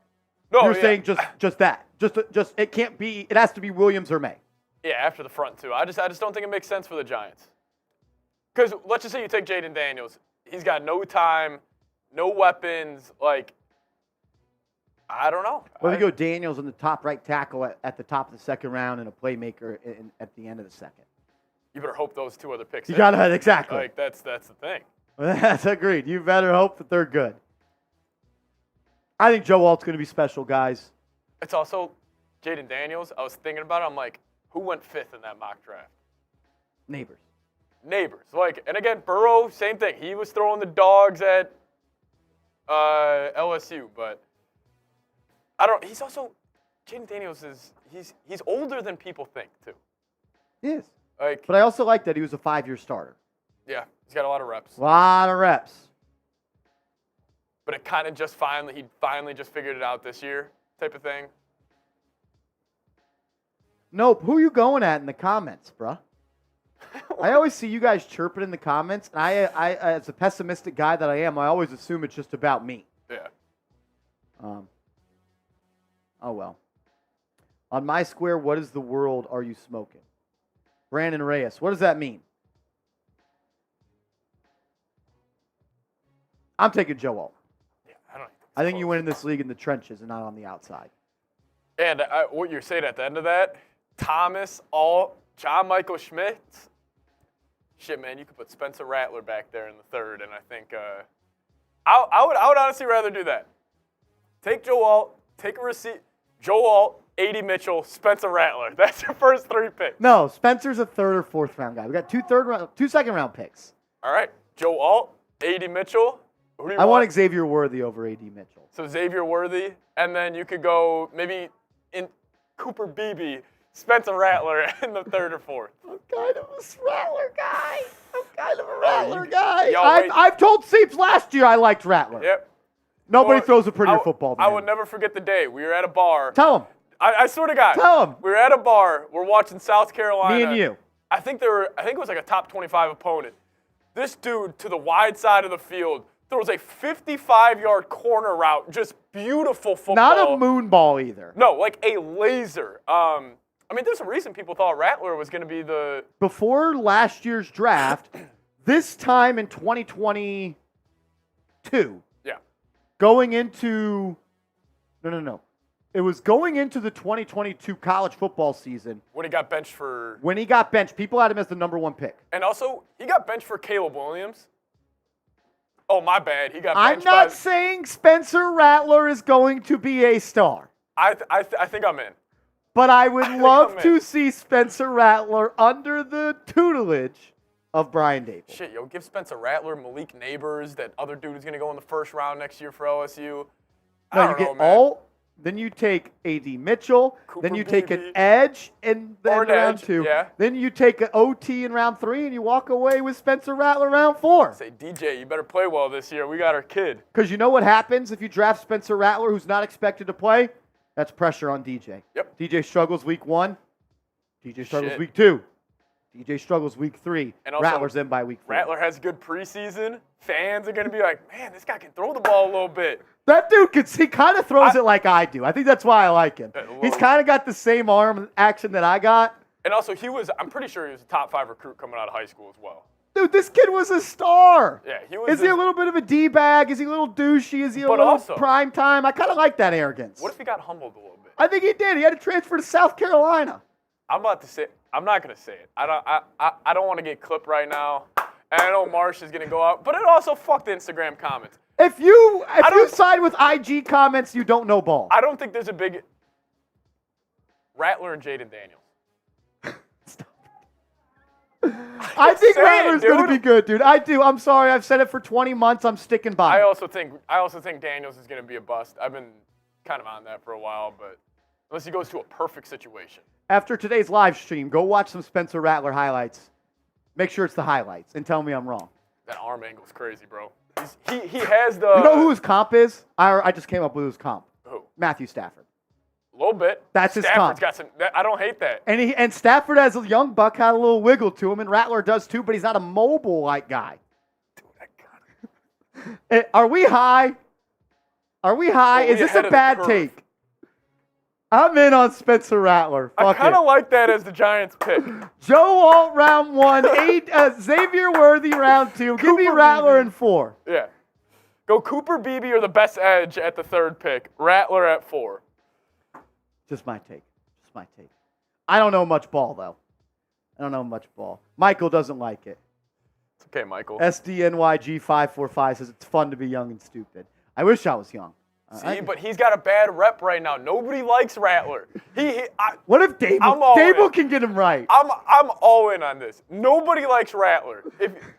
No, you're saying just that. Just it can't be. It has to be Williams or Maye. Yeah, after the front two. I just don't think it makes sense for the Giants. Because let's just say you take Jayden Daniels. He's got no time, no weapons. Like, I don't know. Well, you go Daniels in the top right tackle at the top of the 2nd round and a playmaker at the end of the 2nd. you better hope those 2 other picks. You got to exactly. Like that's the thing. That's agreed. You better hope that they're good. I think Joe Alt's going to be special, guys. It's also Jayden Daniels. I was thinking about it. I'm like, who went 5th in that mock draft? Nabers. Like, and again, Burrow, same thing. He was throwing the dogs at LSU, but he's also, Jayden Daniels he's older than people think, too. He is. Like, but I also like that he was a 5-year starter. Yeah, he's got a lot of reps. A lot of reps. But it kind of he finally just figured it out this year type of thing. Nope. Who are you going at in the comments, bruh? I always see you guys chirping in the comments, and I, as a pessimistic guy that I am, I always assume it's just about me. Yeah. Oh, well. On my square, what is the world are you smoking? Brandon Reyes, what does that mean? I'm taking Joe Alt. Yeah, I think you win in this league in the trenches and not on the outside. And what you're saying at the end of that, Thomas, Alt, John Michael Schmitz. Shit, man, you could put Spencer Rattler back there in the 3rd, and I think I would honestly rather do that. Take Joe Alt, take a receipt. Joe Alt, A.D. Mitchell, Spencer Rattler. That's your first 3 picks. No, Spencer's a 3rd or 4th round guy. We got 2 second-round picks. All right, Joe Alt, A.D. Mitchell. Who do you I want Xavier Worthy over A.D. Mitchell. So Xavier Worthy, and then you could go maybe in Cooper Beebe, Spencer Rattler in the 3rd or 4th. I'm kind of a Rattler guy. Rattler guy. Yo, I've told Seeps last year I liked Rattler. Yep. Nobody throws a prettier football than I him. will never forget the day. We were at a bar. Tell him. I swear to God. Tell him. We were at a bar. We're watching South Carolina. Me and you. I think it was like a top 25 opponent. This dude to the wide side of the field throws a 55-yard corner route. Just beautiful football. Not a moon ball either. No, like a laser. I mean, there's a reason people thought Rattler was going to be the... Before last year's draft, this time in 2022, yeah, going into... No. It was going into the 2022 college football season. When he got benched for... When he got benched, people had him as the number 1 pick. And also, he got benched for Caleb Williams. Oh, my bad. He got I'm benched not saying Spencer Rattler is going to be a star. I think I'm in. But I would love to see Spencer Rattler under the tutelage of Brian Daboll. Shit, yo, give Spencer Rattler, Malik Nabers, that other dude who's going to go in the 1st round next year for LSU. No, you get Alt, then you take A.D. Mitchell, then you take an edge in round 2. Yeah. Then you take an OT in round 3, and you walk away with Spencer Rattler round 4. Say, DJ, you better play well this year. We got our kid. Because you know what happens if you draft Spencer Rattler, who's not expected to play? That's pressure on DJ. Yep. DJ struggles week 1. DJ struggles week 2. DJ struggles week 3. And also, Rattler's in by week 4. Rattler has good preseason. Fans are going to be like, man, this guy can throw the ball a little bit. That dude he kind of throws it like I do. I think that's why I like him. He's kind of got the same arm action that I got. And also, I'm pretty sure he was a top 5 recruit coming out of high school as well. Dude, this kid was a star. Yeah, he was. Is he a little bit of a D-bag? Is he a little douchey? Is he a little prime time? I kind of like that arrogance. What if he got humbled a little bit? I think he did. He had to transfer to South Carolina. I'm not going to say it. I don't want to get clipped right now. And I know Marsh is going to go out. But it also fucked the Instagram comments. If you side with IG comments, you don't know ball. I don't think there's a big Rattler and Jayden Daniels. I think Rattler's going to be good, dude. I do. I'm sorry. I've said it for 20 months. I'm sticking by it. I also think Daniels is going to be a bust. I've been kind of on that for a while, but unless he goes to a perfect situation. After today's live stream, go watch some Spencer Rattler highlights. Make sure it's the highlights and tell me I'm wrong. That arm angle is crazy, bro. He has the... You know who his comp is? I just came up with his comp. Who? Matthew Stafford. A little bit. That's his comp. Got some... I don't hate that. And Stafford, as a young buck, had a little wiggle to him, and Rattler does too, but he's not a mobile-like guy. Dude, I got it. Are we high? Are we high? Is this a bad take? I'm in on Spencer Rattler. I kind of like that as the Giants pick. Joe Alt round 1, Xavier Worthy round 2. Give me Rattler in 4. Yeah. Go Cooper Beebe or the best edge at the 3rd pick. Rattler at 4. Just my take. I don't know much ball, though. I don't know much ball. Michael doesn't like it. It's okay, Michael. SDNYG545 says it's fun to be young and stupid. I wish I was young. See, but he's got a bad rep right now. Nobody likes Rattler. What if Daboll can get him right? I'm all in on this. Nobody likes Rattler.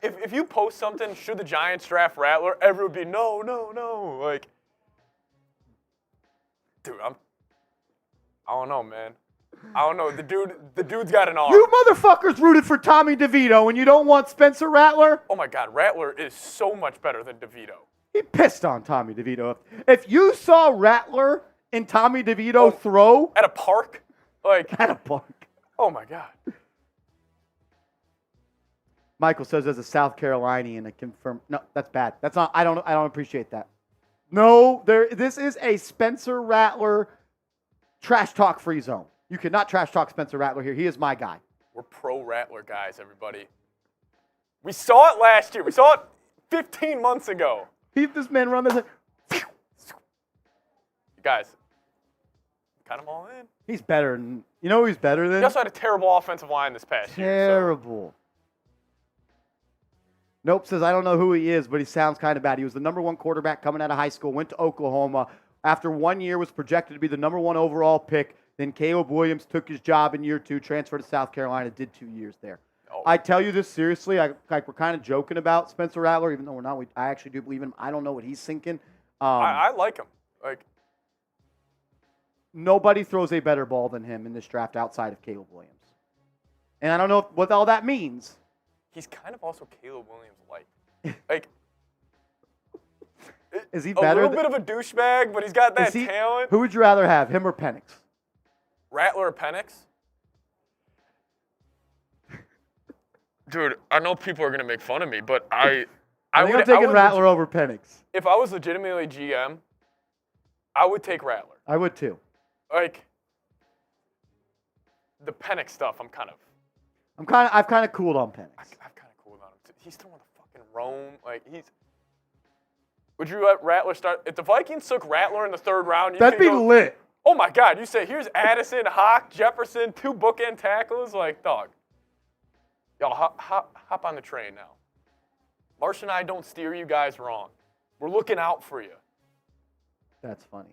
If you post something, should the Giants draft Rattler? Everyone would be no. Like, dude, I don't know, man. I don't know. The dude's got an arm. You motherfuckers rooted for Tommy DeVito and you don't want Spencer Rattler? Oh my God, Rattler is so much better than DeVito. He pissed on Tommy DeVito. If you saw Rattler and Tommy DeVito throw at a park, at a park. Oh my God. Michael says as a South Carolinian, I confirm. No, that's bad. That's not. I don't appreciate that. No, this is a Spencer Rattler trash talk free zone. You cannot trash talk Spencer Rattler here. He is my guy. We're pro Rattler guys, everybody. We saw it last year. We saw it 15 months ago. Keep this man run this. Guys, kind of all in. He's better than. You know who he's better than? He also had a terrible offensive line this past year. Terrible. Nope says, I don't know who he is, but he sounds kind of bad. He was the number 1 quarterback coming out of high school, went to Oklahoma. After 1 year, was projected to be the number 1 overall pick. Then Caleb Williams took his job in year 2, transferred to South Carolina, did 2 years there. Oh. I tell you this seriously, we're kind of joking about Spencer Rattler, even though we're not. I actually do believe in him. I don't know what he's thinking. I like him. Nobody throws a better ball than him in this draft outside of Caleb Williams. And I don't know what all that means. He's kind of also Caleb Williams-like. Is he better? A little bit of a douchebag, but he's got that talent. Who would you rather have, him or Penix? Rattler or Penix? Dude, I know people are going to make fun of me, but I think I'm taking Rattler over Penix. If I was legitimately GM, I would take Rattler. I would too. The Penix stuff, I've kind of cooled on Penix. I've kind of cooled on him too. He's throwing the fucking Rome. Would you let Rattler start? If the Vikings took Rattler in the 3rd round, that'd be lit. Oh my God! You say here's Addison, Hawk, Jefferson, 2 bookend tackles. Dog. Y'all hop on the train now. Marsh and I don't steer you guys wrong. We're looking out for you. That's funny.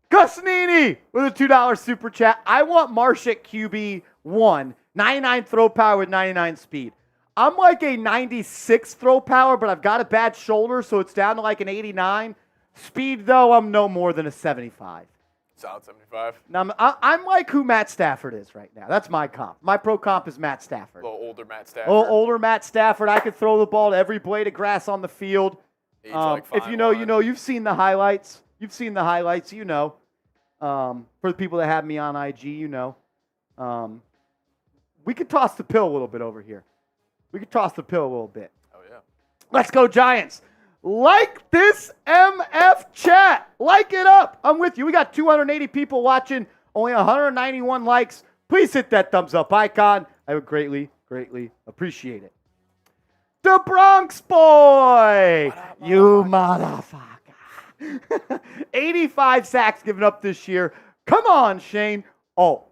Gus Nini with a $2 super chat. I want Marsh at QB1, 99 throw power with 99 speed. I'm like a 96 throw power, but I've got a bad shoulder, so it's down to like an 89. Speed, though, I'm no more than a 75. Solid 75. Now, I'm like who Matt Stafford is right now. That's my comp. My pro comp is Matt Stafford. A little older Matt Stafford. A little older Matt Stafford. I could throw the ball to every blade of grass on the field. If you know, you know. You've seen the highlights. You know. For the people that have me on IG, you know. We could toss the pill a little bit over here. Oh, yeah. Let's go, Giants. Like this MF chat. Like it up. I'm with you. We got 280 people watching, only 191 likes. Please hit that thumbs up icon. I would greatly, greatly appreciate it. The Bronx boy. You motherfucker. 85 sacks given up this year. Come on, Shane. Oh.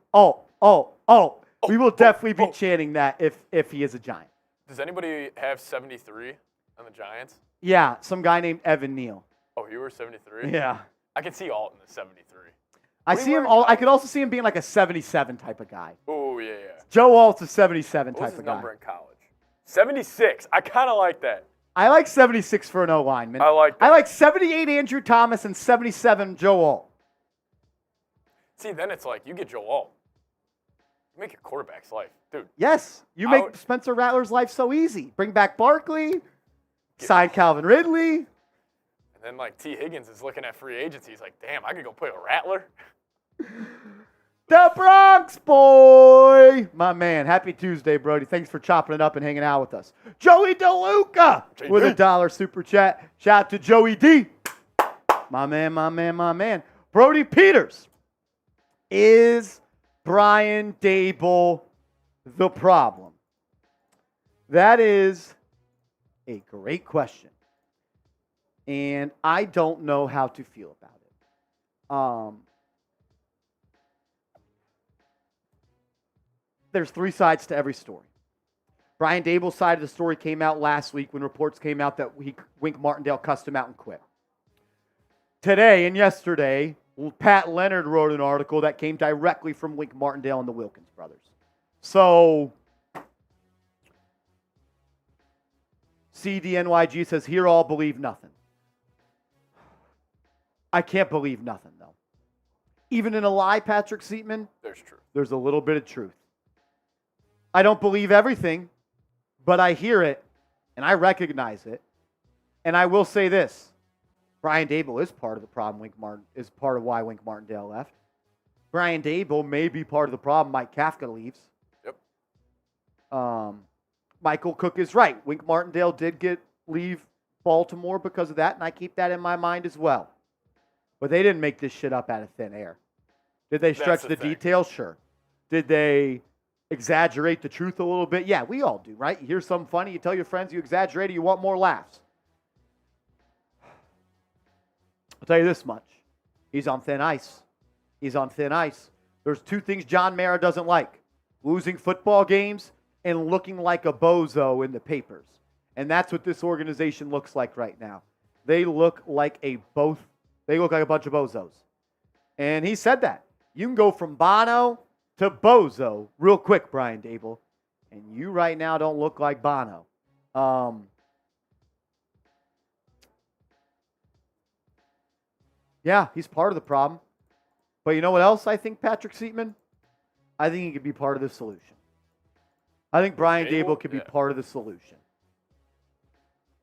We will definitely be chanting that if he is a Giant. Does anybody have 73 on the Giants? Yeah, some guy named Evan Neal. Oh, you were 73? Yeah. I could see Alton at 73. I could also see him being like a 77 type of guy. Oh, yeah. Joe Alt's a 77 type of guy. What was his number in college? 76. I kind of like that. I like 76 for an O-lineman. I like that. I like 78 Andrew Thomas and 77 Joe Alt. See, then it's like you get Joe Alt. You make your quarterback's life. Dude. Yes. You make Spencer Rattler's life so easy. Bring back Barkley. Sign Calvin Ridley. And then, T. Higgins is looking at free agency. He's like, damn, I could go play with Rattler. The Bronx boy. My man. Happy Tuesday, Brody. Thanks for chopping it up and hanging out with us. Joey DeLuca with a $1 super chat. Shout out to Joey D. My man. Brody Peters. Is Brian Daboll the problem? That is a great question. And I don't know how to feel about it. there's three sides to every story. Brian Daboll's side of the story came out last week when reports came out that Wink Martindale cussed him out and quit. Today and yesterday, Pat Leonard wrote an article that came directly from Wink Martindale and the Wilkins brothers. So, CDNYG says, "Here all believe nothing." I can't believe nothing, though. Even in a lie, Patrick Seatman, There's truth. there's a little bit of truth. I don't believe everything, but I hear it, and I recognize it. And I will say this. Brian Daboll is part of the problem. Is part of why Wink Martindale left. Brian Daboll may be part of the problem. Mike Kafka leaves. Yep. Michael Cook is right. Wink Martindale did leave Baltimore because of that, and I keep that in my mind as well. But they didn't make this shit up out of thin air. Did they stretch the details? Sure. Did they exaggerate the truth a little bit? Yeah, we all do, right? You hear something funny, you tell your friends you exaggerate it, you want more laughs. I'll tell you this much. He's on thin ice. He's on thin ice. There's two things John Mara doesn't like. Losing football games and looking like a bozo in the papers. And that's what this organization looks like right now. They look like a bunch of bozos. And he said that. You can go from Bono to bozo real quick, Brian Daboll. And you right now don't look like Bono. Yeah, he's part of the problem. But you know what else I think, Patrick Seatman? I think he could be part of the solution. I think Brian Daboll could be part of the solution.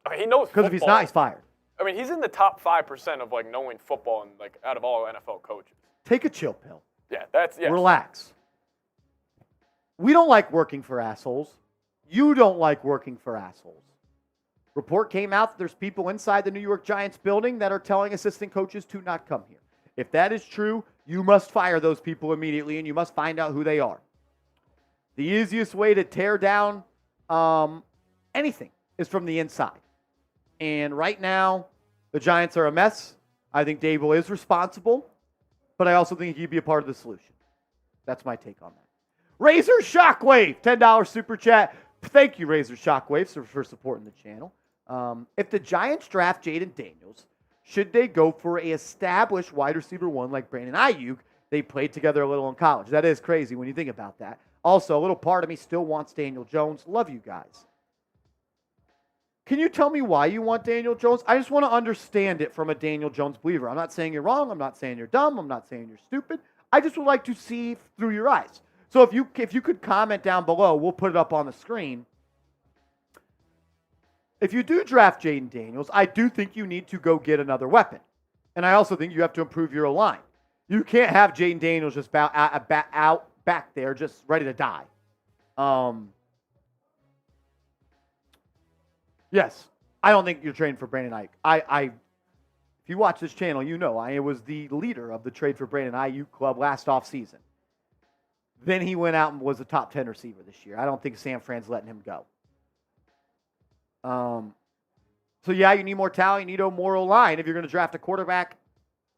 I mean, he knows because if he's not, he's fired. I mean, he's in the top 5% of like knowing football and like out of all NFL coaches. Take a chill pill. Yeah, Relax. We don't like working for assholes. You don't like working for assholes. Report came out that there's people inside the New York Giants building that are telling assistant coaches to not come here. If that is true, you must fire those people immediately, and you must find out who they are. The easiest way to tear down anything is from the inside. And right now, the Giants are a mess. I think Daboll is responsible, but I also think he could be a part of the solution. That's my take on that. Razor Shockwave, $10 super chat. Thank you, Razor Shockwave, for supporting the channel. If the Giants draft Jayden Daniels, should they go for a established wide receiver one like Brandon Ayuk? They played together a little in college. That is crazy when you think about that. Also, a little part of me still wants Daniel Jones. Love you guys. Can you tell me why you want Daniel Jones? I just want to understand it from a Daniel Jones believer. I'm not saying you're wrong. I'm not saying you're dumb. I'm not saying you're stupid. I just would like to see through your eyes. So if you could comment down below, we'll put it up on the screen. If you do draft Jayden Daniels, I do think you need to go get another weapon. And I also think you have to improve your line. You can't have Jayden Daniels just out back there just ready to die. Yes, I don't think you're trading for Brandon Ayuk. If you watch this channel, you know I was the leader of the trade for Brandon Ayuk club last offseason. Then he went out and was a top 10 receiver this year. I don't think San Fran's letting him go. So, yeah, you need more talent. You need a more line if you're going to draft a quarterback.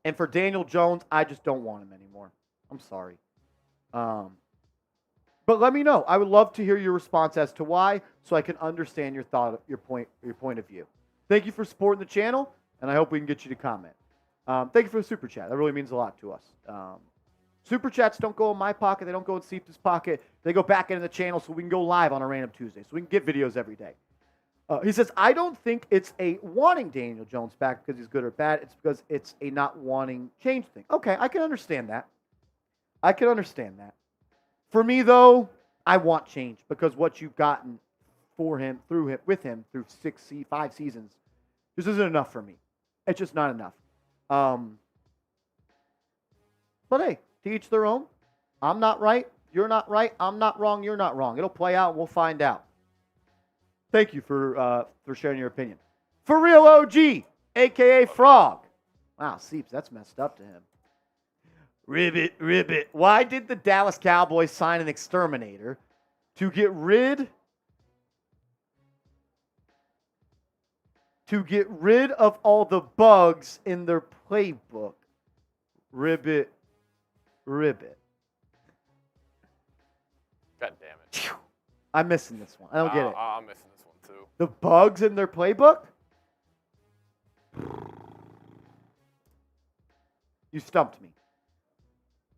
And for Daniel Jones, I just don't want him anymore. I'm sorry. But let me know. I would love to hear your response as to why, so I can understand your point of view. Thank you for supporting the channel, and I hope we can get you to comment. Thank you for the super chat. That really means a lot to us. Super chats don't go in my pocket. They don't go in Seep's pocket. They go back into the channel so we can go live on a random Tuesday, so we can get videos every day. He says, I don't think it's a wanting Daniel Jones back because he's good or bad. It's because it's a not wanting change thing. Okay, I can understand that. For me, though, I want change because what you've gotten with him through 5 seasons just isn't enough for me. It's just not enough. But hey, to each their own. I'm not right. You're not right. I'm not wrong. You're not wrong. It'll play out. We'll find out. Thank you for sharing your opinion. For Real OG, a.k.a. Frog. Wow, Seeps, that's messed up to him. Ribbit. Why did the Dallas Cowboys sign an exterminator to get rid of all the bugs in their playbook? Ribbit. God damn I'm missing this one. I don't get it. I'm missing this one too. The bugs in their playbook? You stumped me.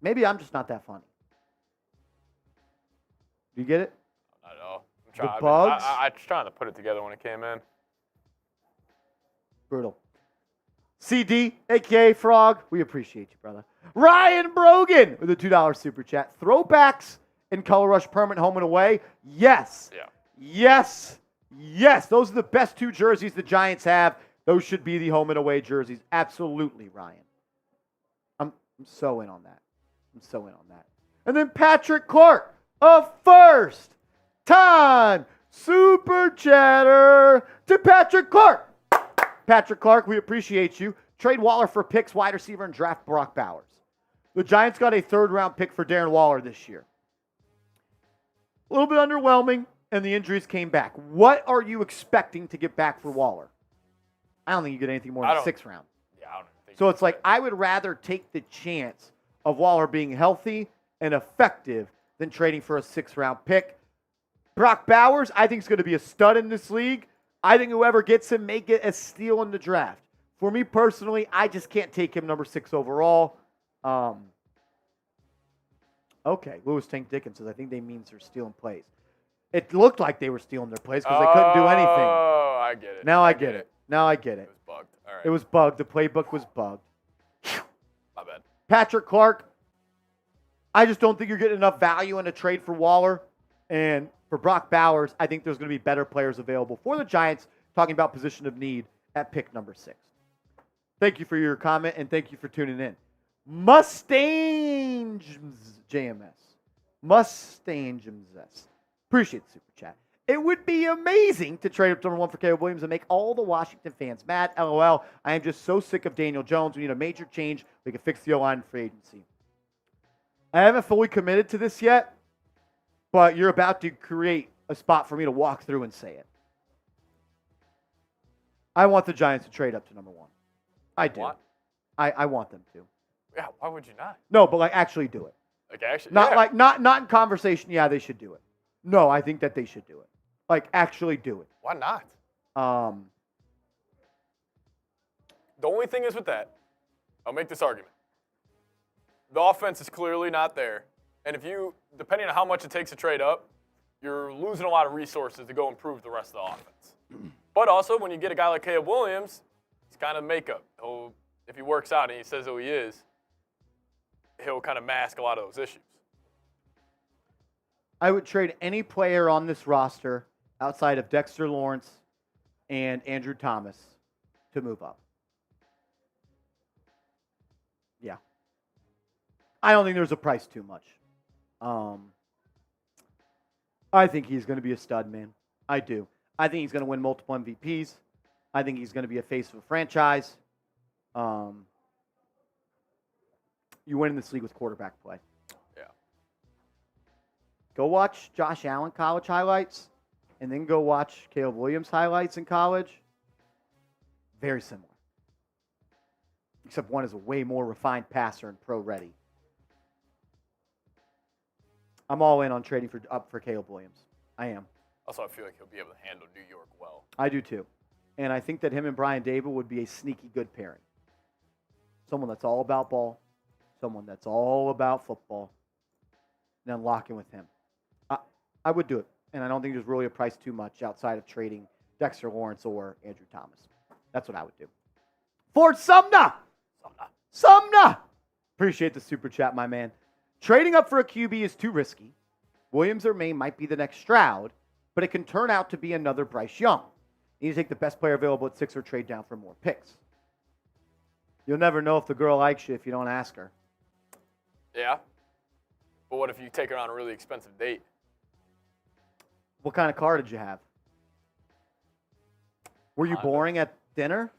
Maybe I'm just not that funny. Do you get it? I know. The bugs? I was trying to put it together when it came in. Brutal. CD, a.k.a. Frog, we appreciate you, brother. Ryan Brogan with a $2 super chat. Throwbacks in Color Rush permanent home and away? Yes. Yeah. Yes. Yes. Those are the best 2 jerseys the Giants have. Those should be the home and away jerseys. Absolutely, Ryan. I'm so in on that. I'm so in on that. And then Patrick Clark, a first-time super chatter to Patrick Clark. Patrick Clark, we appreciate you. Trade Waller for picks, wide receiver, and draft Brock Bowers. The Giants got a 3rd-round pick for Darren Waller this year. A little bit underwhelming, and the injuries came back. What are you expecting to get back for Waller? I don't think you get anything more than 6th round. Yeah, I don't think so it's like I would rather take the chance of Waller being healthy and effective than trading for a 6th-round pick. Brock Bowers, I think, is going to be a stud in this league. I think whoever gets him may get a steal in the draft. For me personally, I just can't take him number 6 overall. Okay, Lewis Tank Dickens says, I think they mean they're stealing plays. It looked like they were stealing their plays because they couldn't do anything. Oh, I get it. Now I get it. Now I get it. It was bugged. All right. It was bugged. The playbook was bugged. My bad. Patrick Clark, I just don't think you're getting enough value in a trade for Waller. And for Brock Bowers, I think there's going to be better players available for the Giants, talking about position of need at pick number 6. Thank you for your comment, and thank you for tuning in. Mustangs JMS. Mustangs. Appreciate the super chat. It would be amazing to trade up to number 1 for Caleb Williams and make all the Washington fans mad. LOL. I am just so sick of Daniel Jones. We need a major change. We can fix the O-line in free agency. I haven't fully committed to this yet, but you're about to create a spot for me to walk through and say it. I want the Giants to trade up to number 1. I do. What? I want them to. Yeah, why would you not? No, but actually do it. Actually, Not in conversation. Yeah, they should do it. No, I think that they should do it. Actually do it. Why not? The only thing is with that, I'll make this argument. The offense is clearly not there. And if you, depending on how much it takes to trade up, you're losing a lot of resources to go improve the rest of the offense. But also, when you get a guy like Caleb Williams, it's kind of makeup. If he works out and he says who he is, he'll kind of mask a lot of those issues. I would trade any player on this roster outside of Dexter Lawrence and Andrew Thomas to move up. Yeah. I don't think there's a price too much. I think he's going to be a stud, man. I do. I think he's going to win multiple MVPs. I think he's going to be a face of a franchise. You win in this league with quarterback play. Yeah. Go watch Josh Allen college highlights, and then go watch Caleb Williams highlights in college. Very similar. Except one is a way more refined passer and pro-ready. I'm all in on trading up for Caleb Williams. I am. Also, I feel like he'll be able to handle New York well. I do too. And I think that him and Brian Daboll would be a sneaky good pairing. Someone that's all about ball, someone that's all about football, and then locking with him. I would do it. And I don't think there's really a price too much outside of trading Dexter Lawrence or Andrew Thomas. That's what I would do. Fort Sumner! Sumner! Appreciate the super chat, my man. Trading up for a QB is too risky. Williams or Maye might be the next Stroud, but it can turn out to be another Bryce Young. You need to take the best player available at 6 or trade down for more picks. You'll never know if the girl likes you if you don't ask her. Yeah. But what if you take her on a really expensive date? What kind of car did you have? Were you boring at dinner?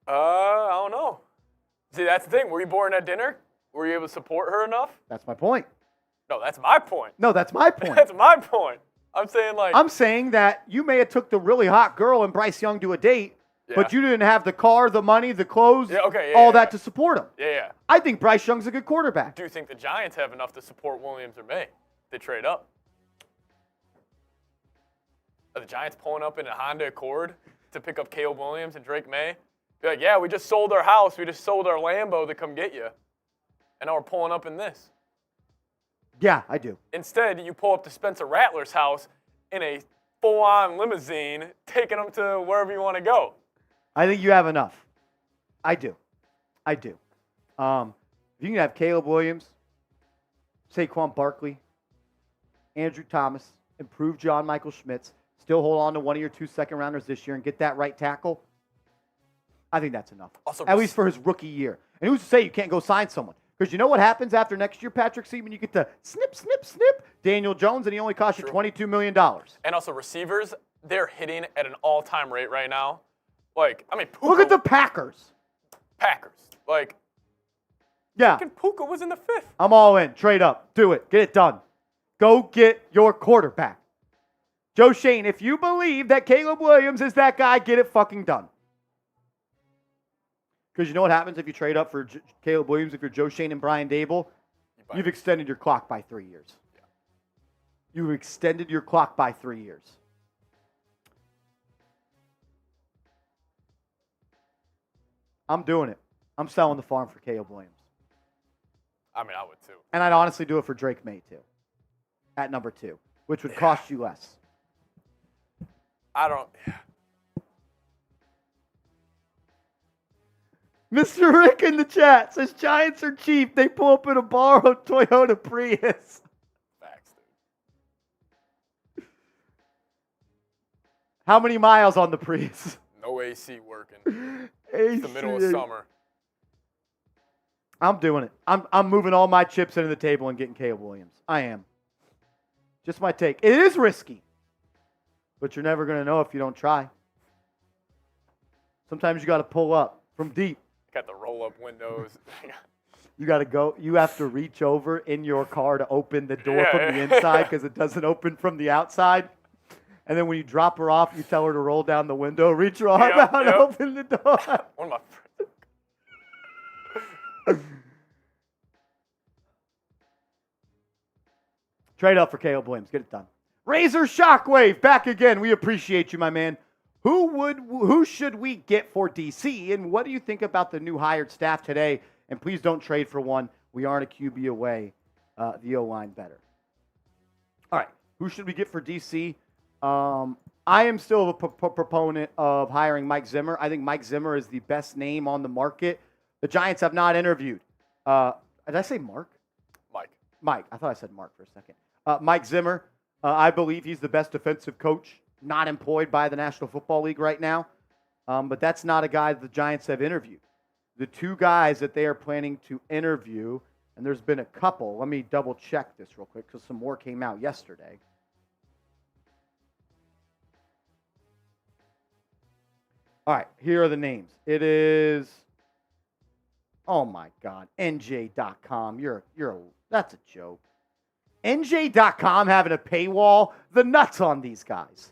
I don't know. See, that's the thing. Were you boring at dinner? Were you able to support her enough? That's my point. No, that's my point. No, that's my point. That's my point. I'm saying that you may have took the really hot girl and Bryce Young to a date, but you didn't have the car, the money, the clothes, all that to support him. Yeah. I think Bryce Young's a good quarterback. Do you think the Giants have enough to support Williams or Maye? They trade up. Are the Giants pulling up in a Honda Accord to pick up Caleb Williams and Drake Maye? Be like, yeah, we just sold our house. We just sold our Lambo to come get you. And now we're pulling up in this. Yeah, I do. Instead, you pull up to Spencer Rattler's house in a full-on limousine, taking them to wherever you want to go. I think you have enough. I do. If you can have Caleb Williams, Saquon Barkley, Andrew Thomas, improve John Michael Schmitz, still hold on to one of your 2 second-rounders this year and get that right tackle, I think that's enough. Also, at least for his rookie year. And who's to say you can't go sign someone? Because you know what happens after next year, Patrick Seaman? You get to snip Daniel Jones, and he only cost you $22 million. And also receivers, they're hitting at an all-time rate right now. Like, I mean, Puka, look at the Packers. Like, yeah. Puka was in the 5th. I'm all in. Trade up. Do it. Get it done. Go get your quarterback. Joe Schoen, if you believe that Caleb Williams is that guy, get it fucking done. Because you know what happens if you trade up for Caleb Williams, if you're Joe Schoen and Brian Daboll? You've extended your clock by 3 years. Yeah. You've extended your clock by 3 years. I'm doing it. I'm selling the farm for Caleb Williams. I mean, I would too. And I'd honestly do it for Drake Maye too. At number 2, which would cost you less. I don't. Mr. Rick in the chat says Giants are cheap. They pull up in a borrowed Toyota Prius. Facts, dude. How many miles on the Prius? No AC working. It's the middle of summer. I'm doing it. I'm moving all my chips into the table and getting Caleb Williams. I am. Just my take. It is risky, but you're never going to know if you don't try. Sometimes you got to pull up from deep. Got the roll-up windows. You got to go. You have to reach over in your car to open the door from the inside because it doesn't open from the outside. And then when you drop her off, you tell her to roll down the window, reach her arm out, and open the door. One of my friends. Trade up for Caleb Williams. Get it done. Razor Shockwave back again. We appreciate you, my man. Who should we get for DC? And what do you think about the new hired staff today? And please don't trade for one. We aren't a QB away. The O-line better. All right. Who should we get for DC? I am still a proponent of hiring Mike Zimmer. I think Mike Zimmer is the best name on the market. The Giants have not interviewed. Did I say Mark? Mike. I thought I said Mark for a second. Mike Zimmer. I believe he's the best defensive coach not employed by the National Football League right now. But that's not a guy that the Giants have interviewed. The 2 guys that they are planning to interview, and there's been a couple. Let me double check this real quick because some more came out yesterday. All right, here are the names. It is, oh my God, NJ.com. That's a joke. NJ.com having a paywall. The nuts on these guys.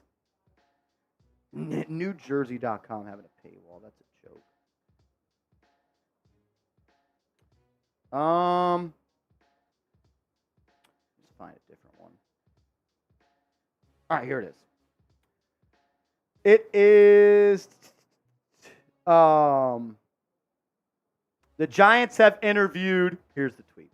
NewJersey.com having a paywall. That's a joke. Let's find a different one. All right, here it is. It is the Giants have interviewed, here's the tweet.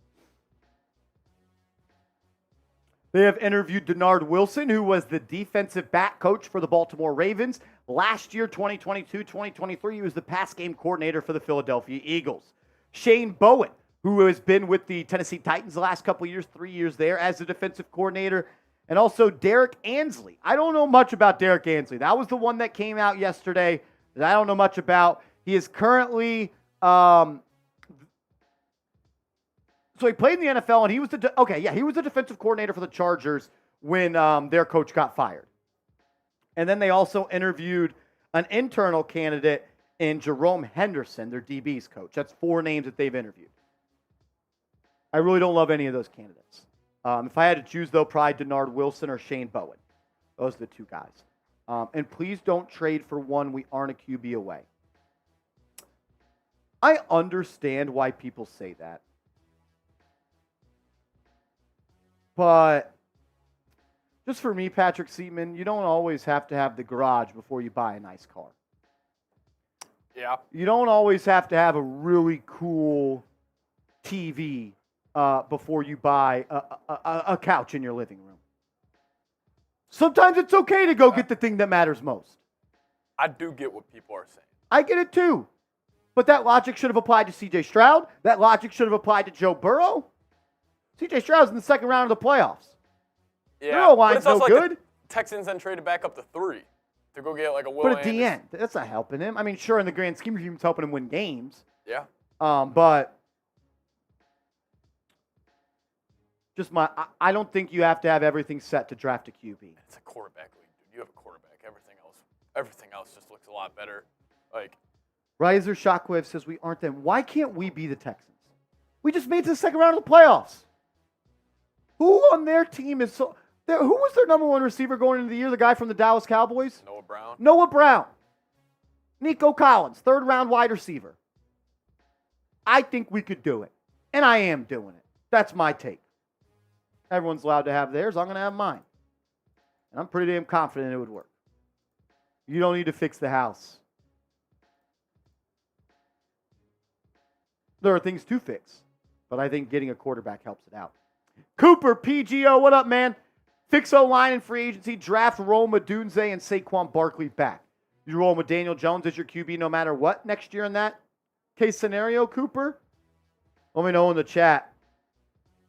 They have interviewed Denard Wilson, who was the defensive back coach for the Baltimore Ravens. Last year, 2022-2023, he was the pass game coordinator for the Philadelphia Eagles. Shane Bowen, who has been with the Tennessee Titans the last couple of years, 3 years there as the defensive coordinator. And also Derek Ansley. I don't know much about Derek Ansley. That was the one that came out yesterday that I don't know much about. He is currently... So he played in the NFL, and he was he was the defensive coordinator for the Chargers when their coach got fired. And then they also interviewed an internal candidate in Jerome Henderson, their DB's coach. That's 4 names that they've interviewed. I really don't love any of those candidates. If I had to choose, though, probably Denard Wilson or Shane Bowen. Those are the 2 guys. And please don't trade for one. We aren't a QB away. I understand why people say that. But Just for me, Patrick Seaman, you don't always have to have the garage before you buy a nice car. Yeah. You don't always have to have a really cool TV before you buy a couch in your living room. Sometimes it's okay to go get the thing that matters most. I do get what people are saying. I get it too. But that logic should have applied to C.J. Stroud. That logic should have applied to Joe Burrow. C.J. Stroud's in the second round of the playoffs. Yeah, Their O-line's no good. The Texans then traded back up to 3 to go get like a Will But at Anderson. the end, that's not helping him. I mean, sure, in the grand scheme of things, it's helping him win games. Yeah. But just I don't think you have to have everything set to draft a QB. It's a quarterback league, dude. You have a quarterback. Everything else just looks a lot better. Like, Riser Shockwave says we aren't them. Why can't we be the Texans? We just made it to the second round of the playoffs. Who on their team is so? Who was their number one receiver going into the year? The guy from the Dallas Cowboys? Noah Brown. Nico Collins, third round wide receiver. I think we could do it. And I am doing it. That's my take. Everyone's allowed to have theirs. I'm going to have mine. And I'm pretty damn confident it would work. You don't need to fix the house. There are things to fix. But I think getting a quarterback helps it out. Cooper, PGO, what up, man? Fix O-line in free agency. Draft Rome Odunze and Saquon Barkley back. You roll with Daniel Jones as your QB no matter what next year in that case scenario, Cooper? Let me know in the chat.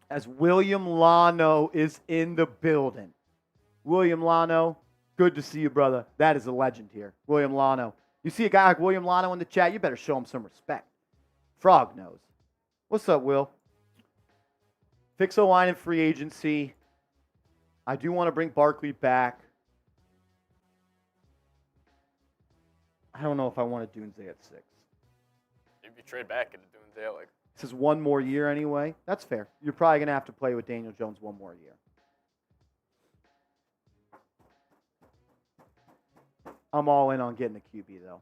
As William Lano is in the building. William Lano, good to see you, brother. That is a legend here. William Lano. You see a guy like William Lano in the chat, you better show him some respect. Frog knows. What's up, Will? Fix O-line in free agency. I do want to bring Barkley back. I don't know if I want Odunze at 6. if you trade back into Dunze, like. This is one more year anyway. That's fair. You're probably going to have to play with Daniel Jones one more year. I'm all in on getting a QB, though.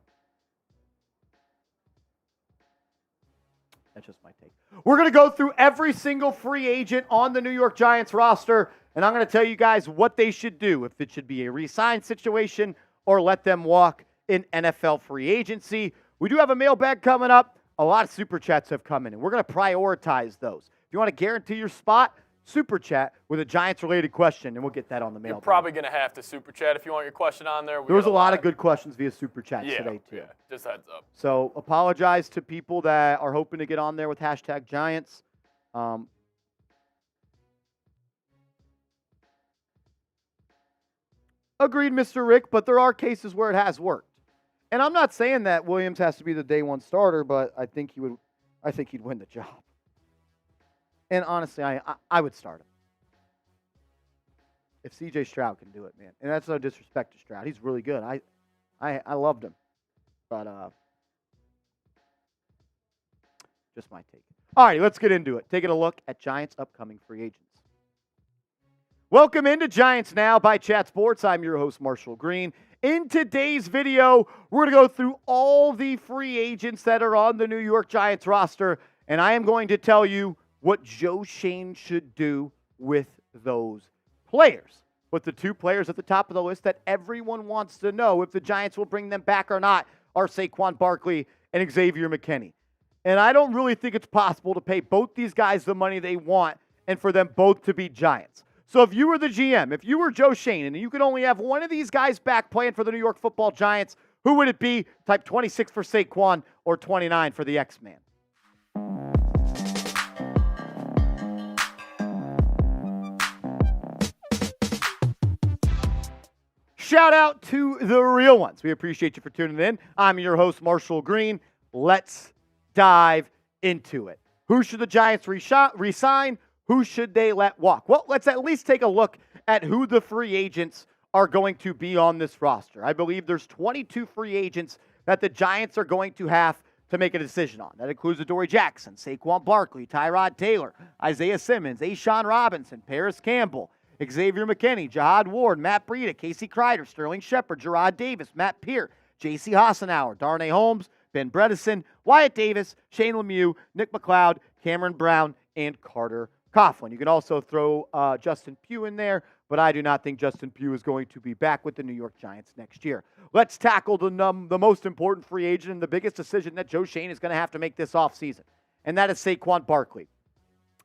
That's just my take. We're going to go through every single free agent on the New York Giants roster, and I'm going to tell you guys what they should do, if it should be a re-sign situation or let them walk in NFL free agency. We do have a mailbag coming up. A lot of super chats have come in, and we're going to prioritize those. If you want to guarantee your spot, super chat with a Giants-related question, and we'll get that on the mailbag. You're probably going to have to super chat if you want your question on there. There was a lot of good questions via super chat today, too. Yeah, just heads up. So apologize to people that are hoping to get on there with hashtag Giants. Agreed, Mr. Rick, but there are cases where it has worked. And I'm not saying that Williams has to be the day one starter, but I think he would. I think he'd win the job. And honestly, I would start him. If C.J. Stroud can do it, man. And that's no disrespect to Stroud. He's really good. I loved him. But just my take. All right, let's get into it. Taking a look at Giants' upcoming free agents. Welcome into Giants Now by Chat Sports. I'm your host, Marshall Green. In today's video, we're going to go through all the free agents that are on the New York Giants roster, and I am going to tell you what Joe Schoen should do with those players. But the two players at the top of the list that everyone wants to know if the Giants will bring them back or not are Saquon Barkley and Xavier McKinney. And I don't really think it's possible to pay both these guys the money they want and for them both to be Giants. So if you were the GM, if you were Joe Schoen, and you could only have one of these guys back playing for the New York Football Giants, who would it be? Type 26 for Saquon or 29 for the X-Man. Shout out to the real ones. We appreciate you for tuning in. I'm your host, Marshall Green. Let's dive into it. Who should the Giants re-sign? Who should they let walk? Well, let's at least take a look at who the free agents are going to be on this roster. I believe there's 22 free agents that the Giants are going to have to make a decision on. That includes Adoree Jackson, Saquon Barkley, Tyrod Taylor, Isaiah Simmons, A'Shawn Robinson, Paris Campbell, Xavier McKinney, Jahad Ward, Matt Breida, Casey Kreider, Sterling Shepard, Gerard Davis, Matt Peart, J.C. Hassenauer, Darnay Holmes, Ben Bredesen, Wyatt Davis, Shane Lemieux, Nick McLeod, Cameron Brown, and Carter Coughlin. You can also throw Justin Pugh in there, but I do not think Justin Pugh is going to be back with the New York Giants next year. Let's tackle the most important free agent and the biggest decision that Joe Schoen is going to have to make this offseason, and that is Saquon Barkley.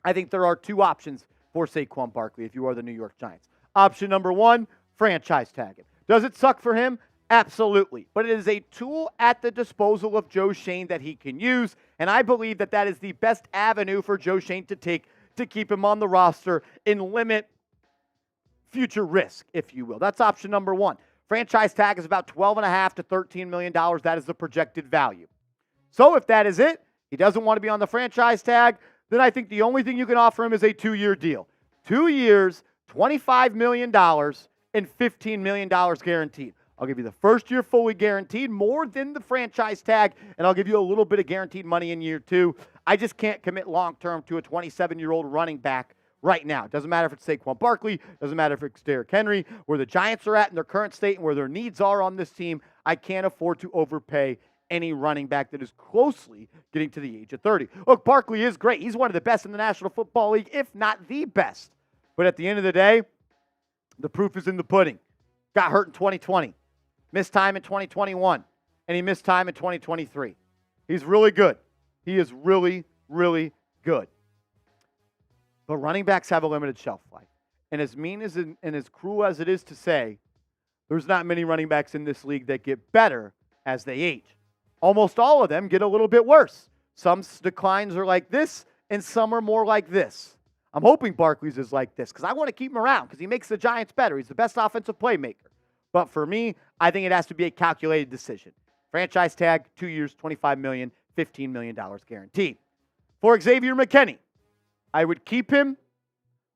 I think there are two options for Saquon Barkley if you are the New York Giants. Option number one, franchise tag him. Does it suck for him? Absolutely. But it is a tool at the disposal of Joe Schoen that he can use, and I believe that that is the best avenue for Joe Schoen to take to keep him on the roster and limit future risk, if you will. That's option number one. Franchise tag is about $12.5 to $13 million. That is the projected value. So if that is it, he doesn't want to be on the franchise tag, then I think the only thing you can offer him is a 2-year deal. 2 years, $25 million, and $15 million guaranteed. I'll give you the first year fully guaranteed, more than the franchise tag, and I'll give you a little bit of guaranteed money in year 2. I just can't commit long-term to a 27-year-old running back right now. It doesn't matter if it's Saquon Barkley, doesn't matter if it's Derrick Henry, where the Giants are at in their current state and where their needs are on this team. I can't afford to overpay any running back that is closely getting to the age of 30. Look, Barkley is great. He's one of the best in the National Football League, if not the best. But at the end of the day, the proof is in the pudding. Got hurt in 2020. Missed time in 2021, and he missed time in 2023. He's really good. He is really, really good. But running backs have a limited shelf life. And as mean as and as cruel as it is to say, there's not many running backs in this league that get better as they age. Almost all of them get a little bit worse. Some declines are like this, and some are more like this. I'm hoping Barkley's is like this because I want to keep him around because he makes the Giants better. He's the best offensive playmaker. But for me, I think it has to be a calculated decision. Franchise tag, 2 years, $25 million, $15 million guaranteed. For Xavier McKinney, I would keep him,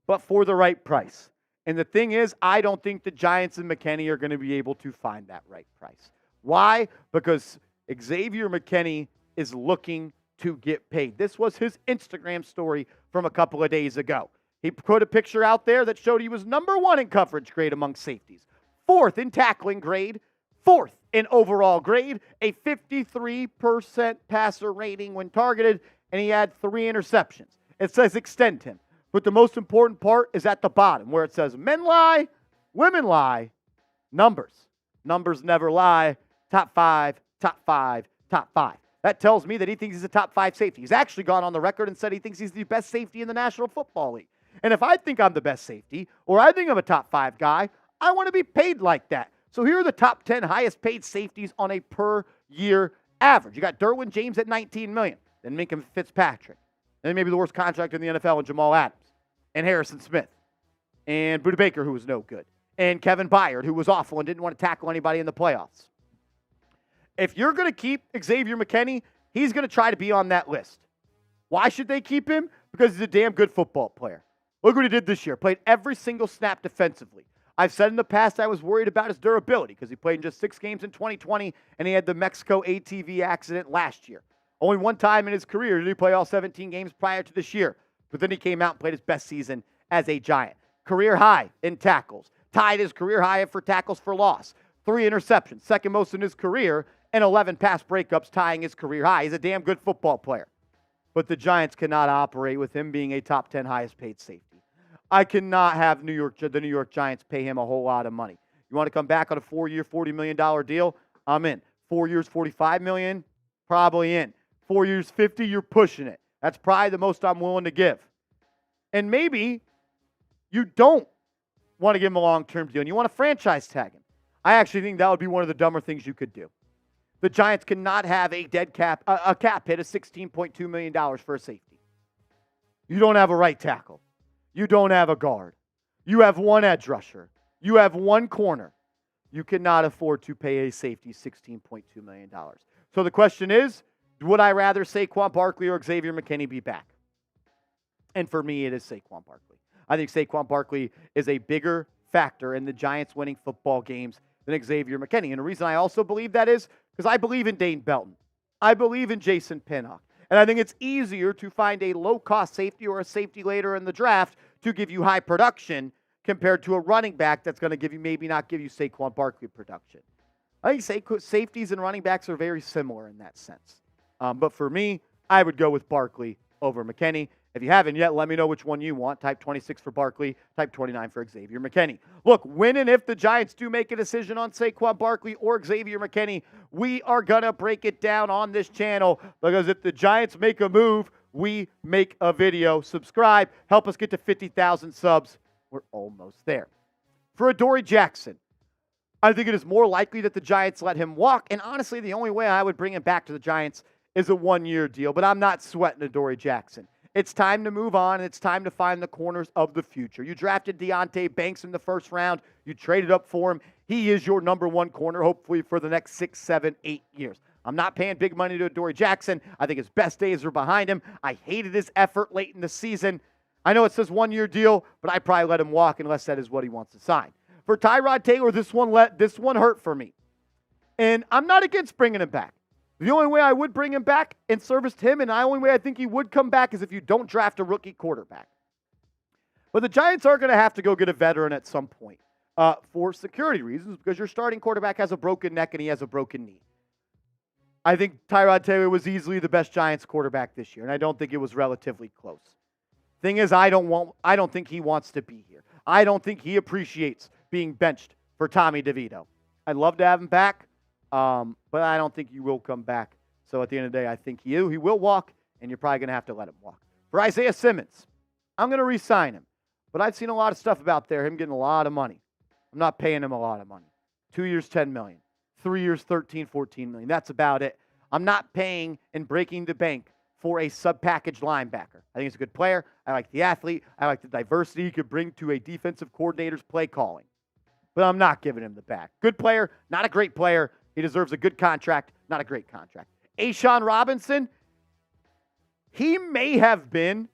but for the right price. And the thing is, I don't think the Giants and McKinney are going to be able to find that right price. Why? Because Xavier McKinney is looking to get paid. This was his Instagram story from a couple of days ago. He put a picture out there that showed he was number 1 in coverage grade among safeties. 4th in tackling grade, 4th in overall grade, a 53% passer rating when targeted, and he had 3 interceptions. It says extend him. But the most important part is at the bottom where it says men lie, women lie, numbers. Numbers never lie. Top 5, top 5, top 5. That tells me that he thinks he's a top 5 safety. He's actually gone on the record and said he thinks he's the best safety in the National Football League. And if I think I'm the best safety, or I think I'm a top 5 guy, I want to be paid like that. So here are the top 10 highest paid safeties on a per year average. You got Derwin James at $19 million. Then Minka Fitzpatrick. Then maybe the worst contract in the NFL, and Jamal Adams. And Harrison Smith. And Budda Baker, who was no good. And Kevin Byard, who was awful and didn't want to tackle anybody in the playoffs. If you're going to keep Xavier McKinney, he's going to try to be on that list. Why should they keep him? Because he's a damn good football player. Look what he did this year. Played every single snap defensively. I've said in the past I was worried about his durability because he played in just 6 games in 2020, and he had the Mexico ATV accident last year. Only one time in his career did he play all 17 games prior to this year. But then he came out and played his best season as a Giant. Career high in tackles. Tied his career high for tackles for loss. 3 interceptions, second most in his career, and 11 pass breakups, tying his career high. He's a damn good football player. But the Giants cannot operate with him being a top 10 highest paid safety. I cannot have the New York Giants pay him a whole lot of money. You want to come back on a 4-year, $40 million deal? I'm in. 4 years, $45 million? Probably in. 4 years, $50, you're pushing it. That's probably the most I'm willing to give. And maybe you don't want to give him a long-term deal and you want to franchise tag him. I actually think that would be one of the dumber things you could do. The Giants cannot have a cap hit of $16.2 million for a safety. You don't have a right tackle. You don't have a guard. You have 1 edge rusher. You have 1 corner. You cannot afford to pay a safety $16.2 million. So the question is, would I rather Saquon Barkley or Xavier McKinney be back? And for me, it is Saquon Barkley. I think Saquon Barkley is a bigger factor in the Giants winning football games than Xavier McKinney. And the reason I also believe that is because I believe in Dane Belton. I believe in Jason Pinnock. And I think it's easier to find a low-cost safety or a safety later in the draft to give you high production compared to a running back that's going to give you maybe not give you Saquon Barkley production. I think safeties and running backs are very similar in that sense. But for me, I would go with Barkley over McKinney. If you haven't yet, let me know which one you want. Type 26 for Barkley, type 29 for Xavier McKinney. Look, when and if the Giants do make a decision on Saquon Barkley or Xavier McKinney, we are going to break it down on this channel, because if the Giants make a move, we make a video. Subscribe. Help us get to 50,000 subs. We're almost there. For Adoree Jackson, I think it is more likely that the Giants let him walk. And honestly, the only way I would bring him back to the Giants is a one-year deal. But I'm not sweating Adoree Jackson. It's time to move on, and it's time to find the corners of the future. You drafted Deonte Banks in the first round. You traded up for him. He is your number one corner, hopefully, for the next 6, 7, 8 years. I'm not paying big money to Adoree Jackson. I think his best days are behind him. I hated his effort late in the season. I know it says one-year deal, but I'd probably let him walk unless that is what he wants to sign. For Tyrod Taylor, this one hurt for me. And I'm not against bringing him back. The only way I would bring him back and service him, and the only way I think he would come back, is if you don't draft a rookie quarterback. But the Giants are going to have to go get a veteran at some point for security reasons, because your starting quarterback has a broken neck and he has a broken knee. I think Tyrod Taylor was easily the best Giants quarterback this year, and I don't think it was relatively close. Thing is, I don't think he wants to be here. I don't think he appreciates being benched for Tommy DeVito. I'd love to have him back. But I don't think he will come back. So at the end of the day, I think he will walk, and you're probably going to have to let him walk. For Isaiah Simmons, I'm going to re-sign him. But I've seen a lot of stuff about him getting a lot of money. I'm not paying him a lot of money. 2 years, $10 million. 3 years, $13, $14 million. That's about it. I'm not paying and breaking the bank for a sub-package linebacker. I think he's a good player. I like the athlete. I like the diversity he could bring to a defensive coordinator's play calling. But I'm not giving him the bag. Good player, not a great player. He deserves a good contract, not a great contract. A'Shawn Robinson, he may have been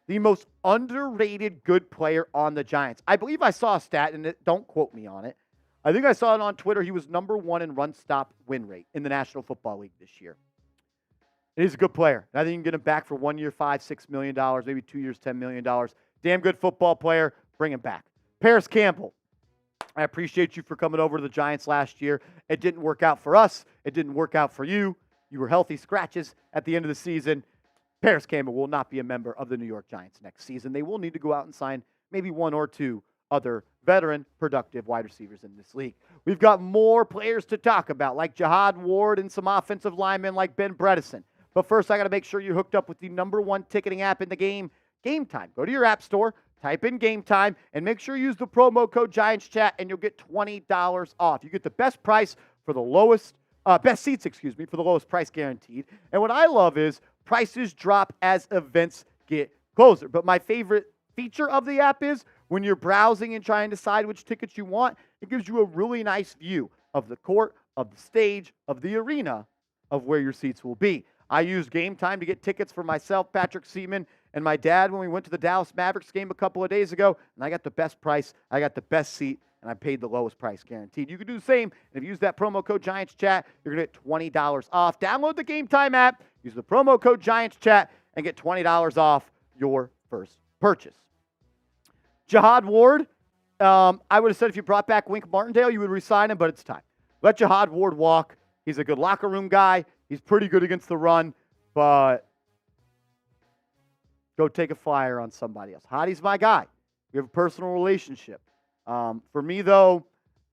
the most underrated good player on the Giants. I believe I saw a stat, and don't quote me on it. I think I saw it on Twitter. He was number 1 in run-stop win rate in the National Football League this year. And he's a good player. I think you can get him back for 1 year, $5-6 million, maybe 2 years, $10 million. Damn good football player. Bring him back. Paris Campbell. I appreciate you for coming over to the Giants last year. It didn't work out for us. It didn't work out for you. You were healthy scratches at the end of the season. Paris Campbell will not be a member of the New York Giants next season. They will need to go out and sign maybe 1 or 2 other veteran, productive wide receivers in this league. We've got more players to talk about, like Jihad Ward and some offensive linemen like Ben Bredesen. But first, I got to make sure you're hooked up with the number 1 ticketing app in the game, Game Time. Go to your app store. Type in Game Time, and make sure you use the promo code GiantsChat, and you'll get $20 off. You get the best price for the lowest, best seats, for the lowest price guaranteed. And what I love is prices drop as events get closer. But my favorite feature of the app is when you're browsing and trying to decide which tickets you want, it gives you a really nice view of the court, of the stage, of the arena, of where your seats will be. I used Game Time to get tickets for myself, Patrick Seaman, and my dad when we went to the Dallas Mavericks game a couple of days ago, and I got the best price, I got the best seat, and I paid the lowest price guaranteed. You can do the same, and if you use that promo code GiantsChat, you're going to get $20 off. Download the Game Time app, use the promo code GiantsChat, and get $20 off your first purchase. Jihad Ward, I would have said if you brought back Wink Martindale, you would re-sign him, but it's time. Let Jihad Ward walk. He's a good locker room guy. He's pretty good against the run, but go take a flyer on somebody else. Hottie's my guy. We have a personal relationship. For me, though,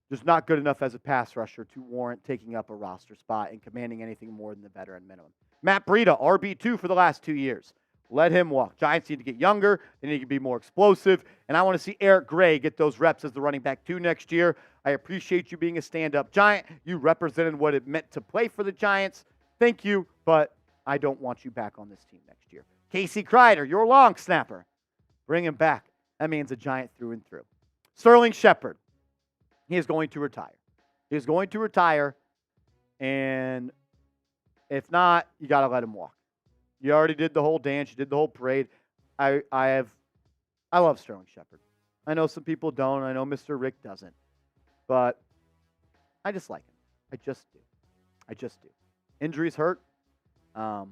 just not good enough as a pass rusher to warrant taking up a roster spot and commanding anything more than the veteran minimum. Matt Breida, RB2 for the last 2 years. Let him walk. Giants need to get younger. They need to be more explosive. And I want to see Eric Gray get those reps as the running back 2 next year. I appreciate you being a stand-up Giant. You represented what it meant to play for the Giants. Thank you, but I don't want you back on this team next year. Casey Kreider, your long snapper. Bring him back. That means a Giant through and through. Sterling Shepard. He is going to retire. He is going to retire, and if not, you got to let him walk. You already did the whole dance. You did the whole parade. I love Sterling Shepard. I know some people don't. I know Mr. Rick doesn't. But I just like him. I just do. I just do. Injuries hurt. I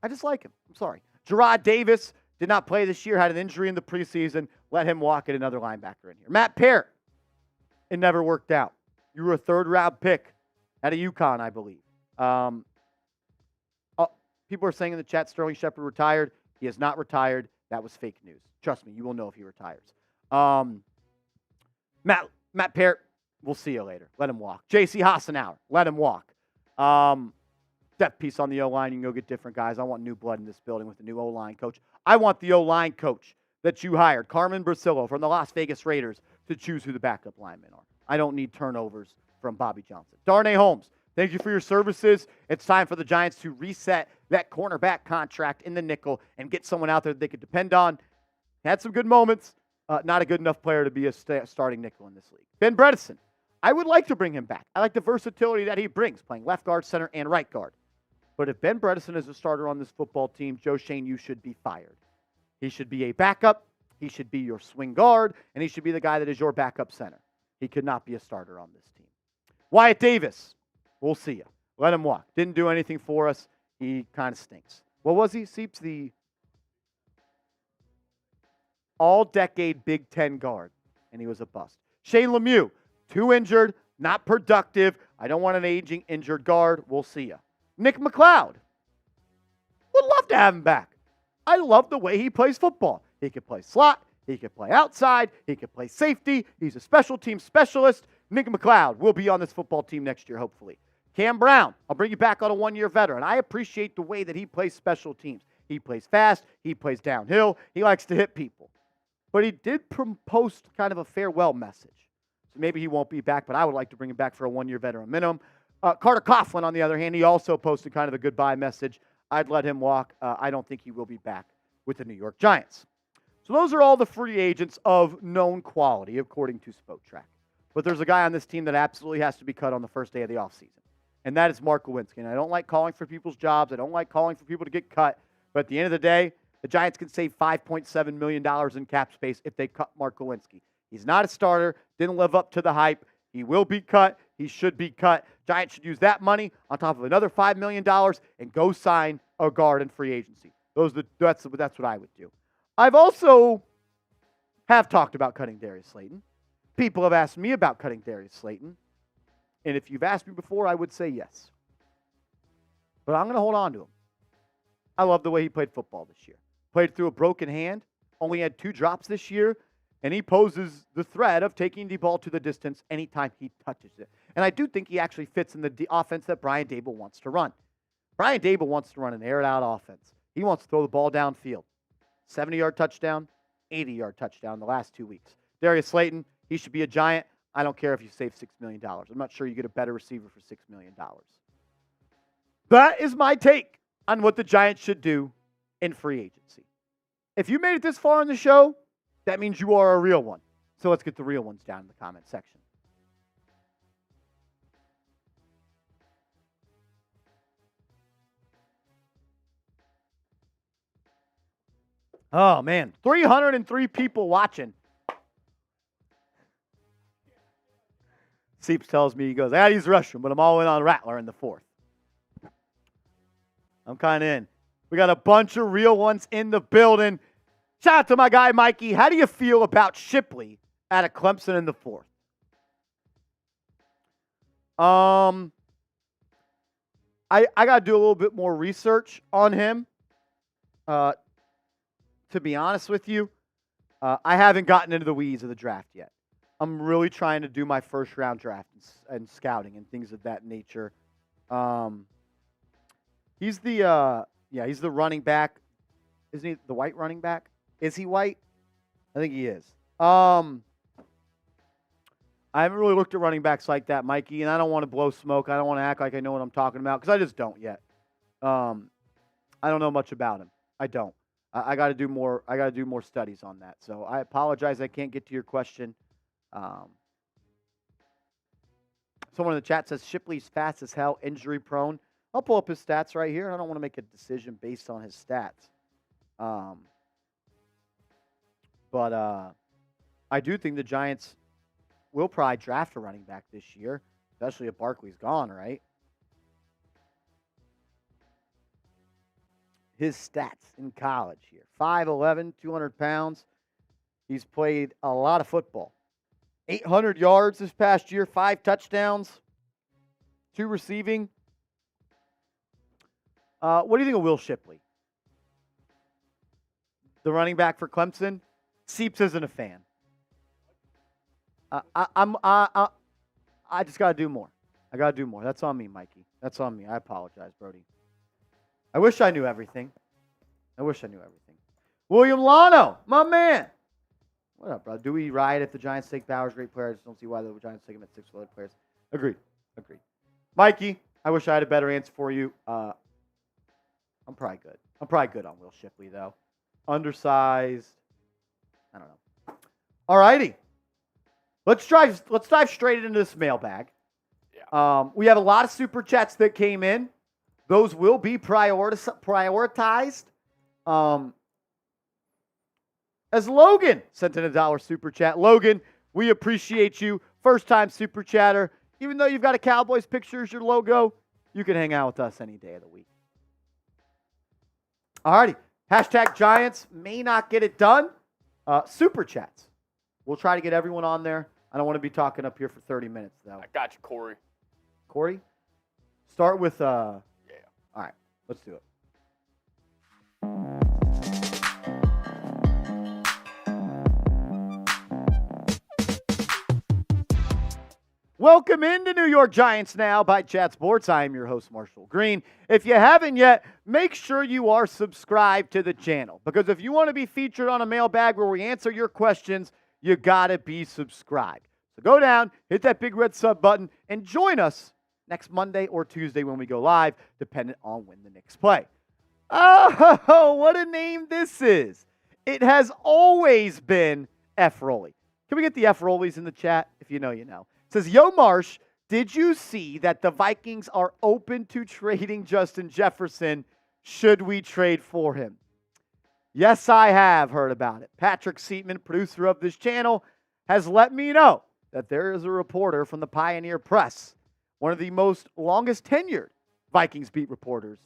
just like him. I'm sorry. Gerard Davis did not play this year, had an injury in the preseason. Let him walk at another linebacker in here. Matt Parrott. It never worked out. You were a 3rd-round pick out of UConn, I believe. People are saying in the chat Sterling Shepard retired. He has not retired. That was fake news. Trust me, you will know if he retires. Matt Peart, we'll see you later. Let him walk. J.C. Hassenauer, let him walk. Depth piece on the O-line. You can go get different guys. I want new blood in this building with a new O-line coach. I want the O-line coach that you hired, Carmen Brasillo from the Las Vegas Raiders, to choose who the backup linemen are. I don't need turnovers from Bobby Johnson. Darnay Holmes, thank you for your services. It's time for the Giants to reset that cornerback contract in the nickel and get someone out there that they could depend on. Had some good moments. Not a good enough player to be a starting nickel in this league. Ben Bredeson, I would like to bring him back. I like the versatility that he brings, playing left guard, center, and right guard. But if Ben Bredeson is a starter on this football team, Joe Schoen, you should be fired. He should be a backup. He should be your swing guard, and he should be the guy that is your backup center. He could not be a starter on this team. Wyatt Davis, we'll see you. Let him walk. Didn't do anything for us. He kind of stinks. What was he? Seeps the all-decade Big Ten guard, and he was a bust. Shane Lemieux, too injured, not productive. I don't want an aging injured guard. We'll see you. Nick McLeod, would love to have him back. I love the way he plays football. He could play slot. He could play outside. He could play safety. He's a special team specialist. Nick McLeod will be on this football team next year, hopefully. Cam Brown, I'll bring you back on a one-year veteran. I appreciate the way that he plays special teams. He plays fast. He plays downhill. He likes to hit people. But he did post kind of a farewell message. So maybe he won't be back, but I would like to bring him back for a one-year veteran minimum. Carter Coughlin, on the other hand, he also posted kind of a goodbye message. I'd let him walk. I don't think he will be back with the New York Giants. So those are all the free agents of known quality, according to Spotrac. But there's a guy on this team that absolutely has to be cut on the first day of the offseason, and that is Mark Lewinsky. And I don't like calling for people's jobs. I don't like calling for people to get cut. But at the end of the day, the Giants can save $5.7 million in cap space if they cut Mark Lewinsky. He's not a starter, didn't live up to the hype. He will be cut. He should be cut. Giants should use that money on top of another $5 million and go sign a guard in free agency. That's what I would do. I've also have talked about cutting Darius Slayton. People have asked me about cutting Darius Slayton. And if you've asked me before, I would say yes. But I'm going to hold on to him. I love the way he played football this year. Played through a broken hand, only had 2 drops this year, and he poses the threat of taking the ball to the distance anytime he touches it. And I do think he actually fits in the offense that Brian Daboll wants to run. Brian Daboll wants to run an air-it-out offense. He wants to throw the ball downfield. 70-yard touchdown, 80-yard touchdown the last 2 weeks. Darius Slayton, he should be a Giant. I don't care if you save $6 million. I'm not sure you get a better receiver for $6 million. That is my take on what the Giants should do in free agency. If you made it this far in the show, that means you are a real one. So let's get the real ones down in the comment section. Oh, man. 303 people watching. Seeps tells me, he goes, I got to use the restroom, but I'm all in on Rattler in the 4th. I'm kind of in. We got a bunch of real ones in the building. Shout out to my guy, Mikey. How do you feel about Shipley out of Clemson in the 4th? I got to do a little bit more research on him. To be honest with you, I haven't gotten into the weeds of the draft yet. I'm really trying to do my first round draft and scouting and things of that nature. He's the running back. Isn't he the white running back? Is he white? I think he is. I haven't really looked at running backs like that, Mikey, and I don't want to blow smoke. I don't want to act like I know what I'm talking about because I just don't yet. I don't know much about him. I don't. I got to do more. I got to do more studies on that. So I apologize. I can't get to your question. Someone in the chat says Shipley's fast as hell, injury prone. I'll pull up his stats right here. I don't want to make a decision based on his stats. But I do think the Giants will probably draft a running back this year, especially if Barkley's gone, right? His stats in college here. 5'11", 200 pounds. He's played a lot of football. 800 yards this past year, 5 touchdowns, 2 receiving. What do you think of Will Shipley? the running back for Clemson, Seeps isn't a fan. I just got to do more. I got to do more. That's on me, Mikey. That's on me. I apologize, Brody. I wish I knew everything. William Lano, my man. What up, bro? Do we ride if the Giants take Bowers? Great player. I just don't see why the Giants take him at 6 other players. Agreed. Mikey, I wish I had a better answer for you. I'm probably good. I'm probably good on Will Shipley, though. Undersized. I don't know. All righty. Let's dive straight into this mailbag. Yeah. We have a lot of super chats that came in. Those will be prioritized. As Logan sent in a $1 super chat. Logan, we appreciate you. First time super chatter. Even though you've got a Cowboys picture as your logo, you can hang out with us any day of the week. Alrighty. Hashtag Giants may not get it done. Super chats. We'll try to get everyone on there. I don't want to be talking up here for 30 minutes, though. I got you, Corey. Corey? Start with, Yeah. All right. Let's do it. Welcome into New York Giants Now by Chat Sports. I am your host, Marshall Green. If you haven't yet, make sure you are subscribed to the channel, because if you want to be featured on a mailbag where we answer your questions, you got to be subscribed. So go down, hit that big red sub button, and join us next Monday or Tuesday when we go live, depending on when the Knicks play. Oh, what a name this is. It has always been F. Rolly. Can we get the F. Rollies in the chat? If you know, you know. It says, Yo, Marsh, did you see that the Vikings are open to trading Justin Jefferson? Should we trade for him? Yes, I have heard about it. Patrick Seatman, producer of this channel, has let me know that there is a reporter from the Pioneer Press, one of the most longest tenured Vikings beat reporters,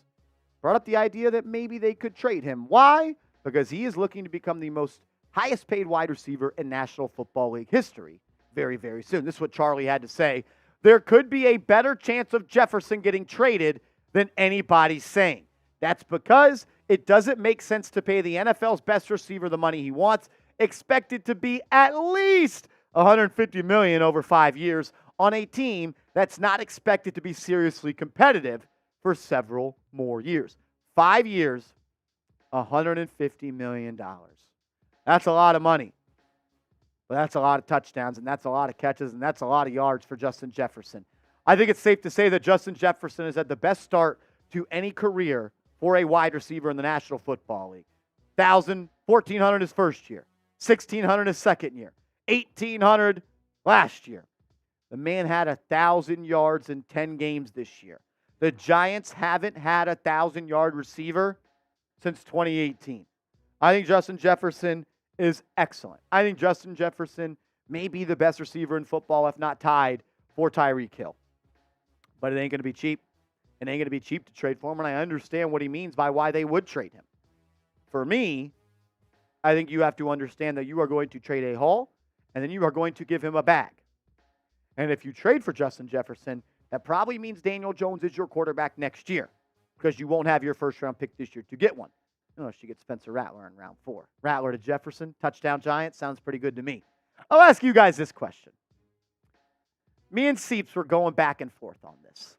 brought up the idea that maybe they could trade him. Why? Because he is looking to become the most highest paid wide receiver in National Football League history very, very soon. This is what Charlie had to say. There could be a better chance of Jefferson getting traded than anybody's saying. That's because it doesn't make sense to pay the NFL's best receiver the money he wants, expected to be at least $150 million over 5 years on a team that's not expected to be seriously competitive for several more years. 5 years, $150 million. That's a lot of money. But that's a lot of touchdowns, and that's a lot of catches, and that's a lot of yards for Justin Jefferson. I think it's safe to say that Justin Jefferson has had the best start to any career for a wide receiver in the National Football League. 1,400 his first year, 1,600 his second year, 1,800 last year. The man had 1,000 yards in 10 games this year. The Giants haven't had a 1,000-yard receiver since 2018. I think Justin Jefferson is excellent. I think Justin Jefferson may be the best receiver in football, if not tied, for Tyreek Hill. But it ain't going to be cheap. It ain't going to be cheap to trade for him, and I understand what he means by why they would trade him. For me, I think you have to understand that you are going to trade a haul, and then you are going to give him a bag. And if you trade for Justin Jefferson, that probably means Daniel Jones is your quarterback next year, because you won't have your first-round pick this year to get one. Unless you get Spencer Rattler in round 4. Rattler to Jefferson, touchdown Giants, sounds pretty good to me. I'll ask you guys this question. Me and Seeps were going back and forth on this.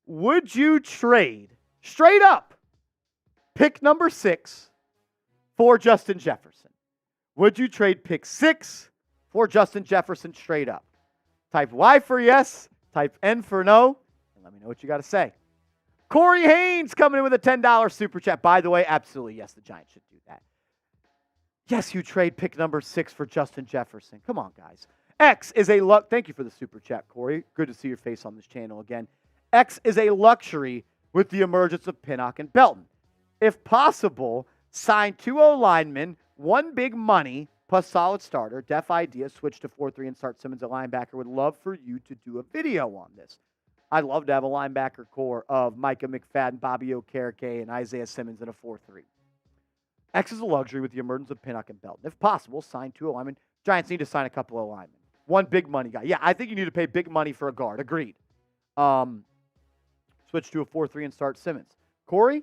Would you trade, straight up, pick number 6 for Justin Jefferson? Would you trade pick 6 for Justin Jefferson straight up? Type Y for yes, type N for no, and let me know what you got to say. Corey Haynes coming in with a $10 super chat. By the way, absolutely, yes, the Giants should do that. Yes, you trade pick number 6 for Justin Jefferson. Come on, guys. X is a luck. Thank you for the super chat, Corey. Good to see your face on this channel again. X is a luxury with the emergence of Pinnock and Belton. If possible, sign 2 O-linemen, 1 big money, plus solid starter. Def idea, switch to 4-3 and start Simmons at linebacker. Would love for you to do a video on this. I'd love to have a linebacker core of Micah McFadden, Bobby Okereke, and Isaiah Simmons in a 4-3. X is a luxury with the emergence of Pinnock and Belton. If possible, sign 2 linemen. Giants need to sign a couple of linemen. 1 big money guy. Yeah, I think you need to pay big money for a guard. Agreed. Switch to a 4-3 and start Simmons. Corey,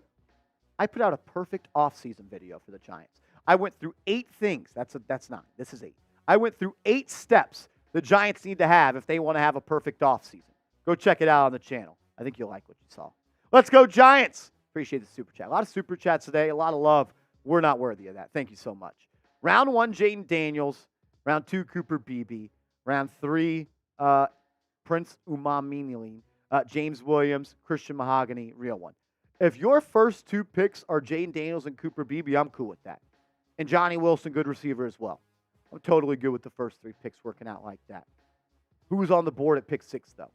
I put out a perfect offseason video for the Giants. I went through 8 things. That's 9. This is 8. I went through 8 steps the Giants need to have if they want to have a perfect offseason. Go check it out on the channel. I think you'll like what you saw. Let's go, Giants. Appreciate the super chat. A lot of super chats today. A lot of love. We're not worthy of that. Thank you so much. Round 1, Jayden Daniels. Round 2, Cooper Beebe. Round 3, Prince Umaminiline. James Williams, Christian Mahogany, real one. If your first 2 picks are Jayden Daniels and Cooper Beebe, I'm cool with that. And Johnny Wilson, good receiver as well. I'm totally good with the first 3 picks working out like that. Who's on the board at pick 6, though?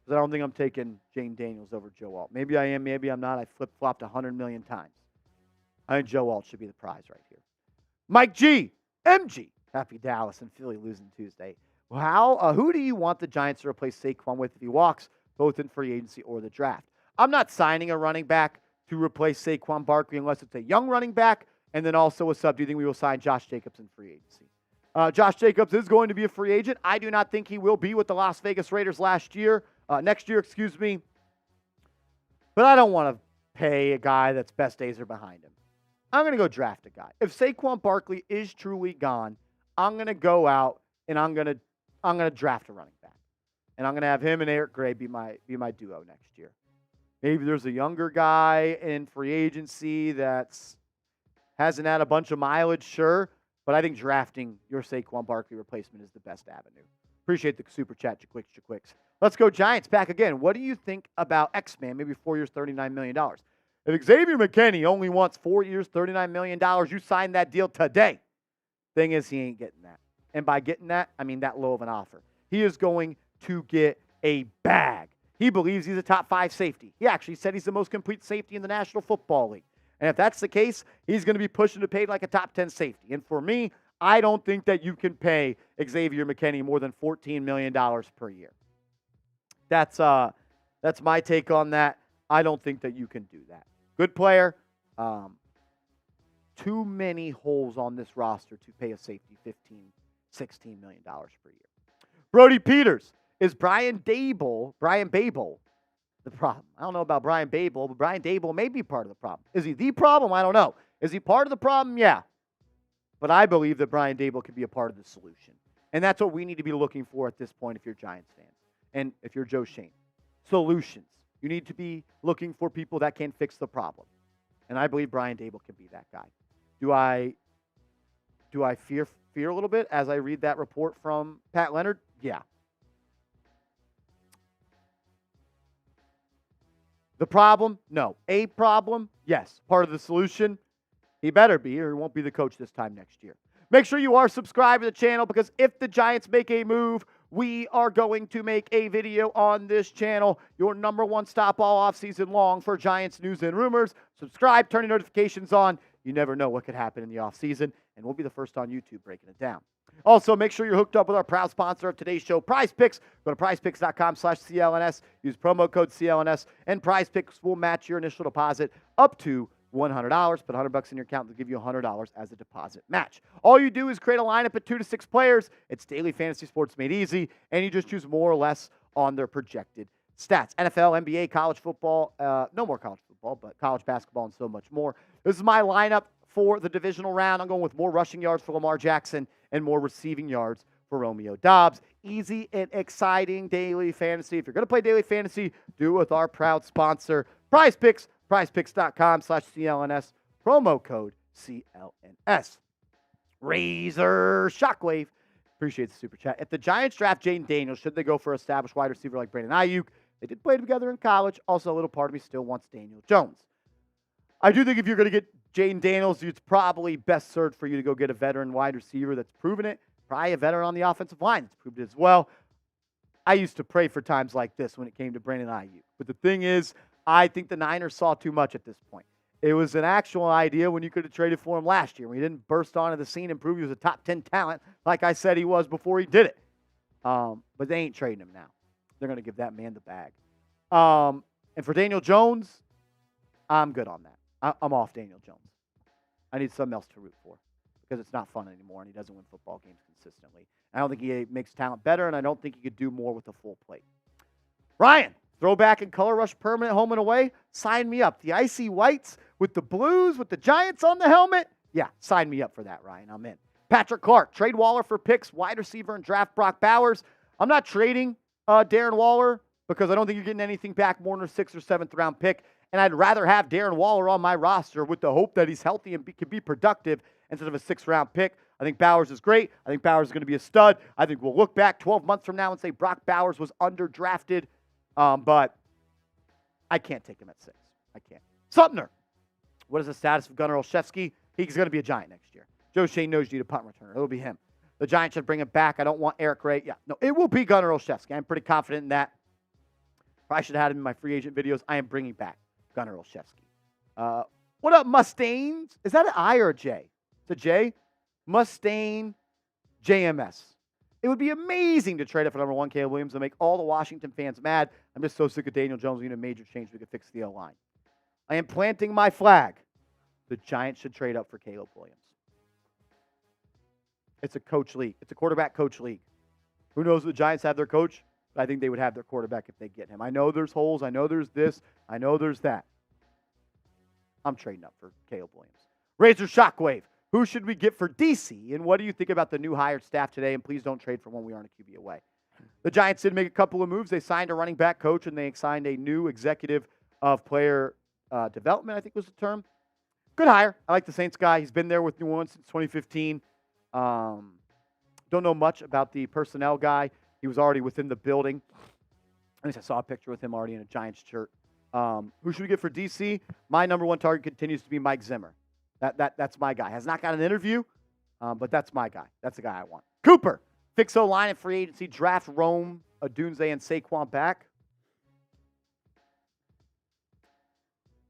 Because I don't think I'm taking Jayden Daniels over Joe Alt. Maybe I am, maybe I'm not. I flip-flopped 100 million times. I think Joe Alt should be the prize right here. Mike G, MG. Happy Dallas and Philly losing Tuesday. Who do you want the Giants to replace Saquon with if he walks, both in free agency or the draft? I'm not signing a running back to replace Saquon Barkley unless it's a young running back. And then also a sub. Do you think we will sign Josh Jacobs in free agency? Josh Jacobs is going to be a free agent. I do not think he will be with the Las Vegas Raiders next year, excuse me. But I don't want to pay a guy that's best days are behind him. I'm going to go draft a guy. If Saquon Barkley is truly gone, I'm going to go out and I'm going to draft a running back. And I'm going to have him and Eric Gray be my duo next year. Maybe there's a younger guy in free agency that's hasn't had a bunch of mileage, sure. But I think drafting your Saquon Barkley replacement is the best avenue. Appreciate the super chat, Jaquicks. Let's go Giants back again. What do you think about X-Man? Maybe 4 years, $39 million. If Xavier McKinney only wants 4 years, $39 million, you sign that deal today. Thing is, he ain't getting that. And by getting that, I mean that low of an offer. He is going to get a bag. He believes he's a top 5 safety. He actually said he's the most complete safety in the National Football League. And if that's the case, he's going to be pushing to pay like a top 10 safety. And for me, I don't think that you can pay Xavier McKinney more than $14 million per year. That's my take on that. I don't think that you can do that. Good player. Too many holes on this roster to pay a safety $15, $16 million per year. Brody Peters. Is Brian Babel the problem? I don't know about Brian Babel, but Brian Daboll may be part of the problem. Is he the problem? I don't know. Is he part of the problem? Yeah. But I believe that Brian Daboll could be a part of the solution. And that's what we need to be looking for at this point if you're Giants fans. And if you're Joe Schoen. Solutions. You need to be looking for people that can fix the problem. And I believe Brian Daboll can be that guy. Do I fear a little bit as I read that report from Pat Leonard? Yeah. The problem? No. A problem? Yes. Part of the solution? He better be, or he won't be the coach this time next year. Make sure you are subscribed to the channel because if the Giants make a move, we are going to make a video on this channel. Your number one stop all offseason long for Giants news and rumors. Subscribe, turn your notifications on. You never know what could happen in the offseason, and we'll be the first on YouTube breaking it down. Also, make sure you're hooked up with our proud sponsor of today's show, Prize Picks. Go to prizepicks.com/CLNS. Use promo code CLNS, and Prize Picks will match your initial deposit up to $100. Put $100 in your account. They'll give you $100 as a deposit match. All you do is create a lineup of 2 to 6 players. It's daily fantasy sports made easy, and you just choose more or less on their projected stats. NFL, NBA, college football, no more college football, but college basketball and so much more. This is my lineup for the divisional round. I'm going with more rushing yards for Lamar Jackson and more receiving yards for Romeo Doubs. Easy and exciting daily fantasy. If you're going to play daily fantasy, do it with our proud sponsor, Prize Picks. PrizePicks.com/CLNS. Promo code CLNS. Razor Shockwave. Appreciate the super chat. If the Giants draft Jayden Daniels, should they go for established wide receiver like Brandon Ayuk? They did play together in college. Also, a little part of me still wants Daniel Jones. I do think if you're going to get Jayden Daniels, it's probably best served for you to go get a veteran wide receiver that's proven it. Probably a veteran on the offensive line that's proved it as well. I used to pray for times like this when it came to Brandon Ayuk. But the thing is, I think the Niners saw too much at this point. It was an actual idea when you could have traded for him last year, when he didn't burst onto the scene and prove he was a top 10 talent like I said he was before he did it. But they ain't trading him now. They're going to give that man the bag. And for Daniel Jones, I'm good on that. I'm off Daniel Jones. I need something else to root for because it's not fun anymore and he doesn't win football games consistently. I don't think he makes talent better, and I don't think he could do more with a full plate. Ryan. Throwback and color rush permanent home and away? Sign me up. The icy whites with the Blues, with the Giants on the helmet. Yeah, sign me up for that, Ryan. I'm in. Patrick Clark, trade Waller for picks, wide receiver, and draft Brock Bowers. I'm not trading Darren Waller because I don't think you're getting anything back more than a 6th or 7th round pick. And I'd rather have Darren Waller on my roster with the hope that he's healthy and can be productive instead of a 6th round pick. I think Bowers is great. I think Bowers is going to be a stud. I think we'll look back 12 months from now and say Brock Bowers was underdrafted. But I can't take him at 6. I can't. Sumner. What is the status of Gunnar Olszewski? He's going to be a Giant next year. Joe Shane knows you need a punt returner. It'll be him. The Giants should bring him back. I don't want Eric Ray. Yeah, no, it will be Gunnar Olszewski. I'm pretty confident in that. Probably should have had him in my free agent videos. I am bringing back Gunnar Olszewski. What up, Mustaines? Is that an I or a J? It's a J? Mustaine JMS. It would be amazing to trade up for number 1, Caleb Williams, and make all the Washington fans mad. I'm just so sick of Daniel Jones. We need a major change. We could fix the O-line. I am planting my flag. The Giants should trade up for Caleb Williams. It's a coach league. It's a quarterback coach league. Who knows if the Giants have their coach? But I think they would have their quarterback if they get him. I know there's holes. I know there's this. I know there's that. I'm trading up for Caleb Williams. Razor Shockwave. Who should we get for DC? And what do you think about the new hired staff today? And please don't trade for one. We aren't a QB away. The Giants did make a couple of moves. They signed a running back coach, and they signed a new executive of player development, I think was the term. Good hire. I like the Saints guy. He's been there with New Orleans since 2015. Don't know much about the personnel guy. He was already within the building. At least I saw a picture with him already in a Giants shirt. Who should we get for DC? My number 1 target continues to be Mike Zimmer. That's my guy. Has not got an interview, but that's my guy. That's the guy I want. Cooper. Fix O-line and free agency. Draft Rome, Odunze, and Saquon back.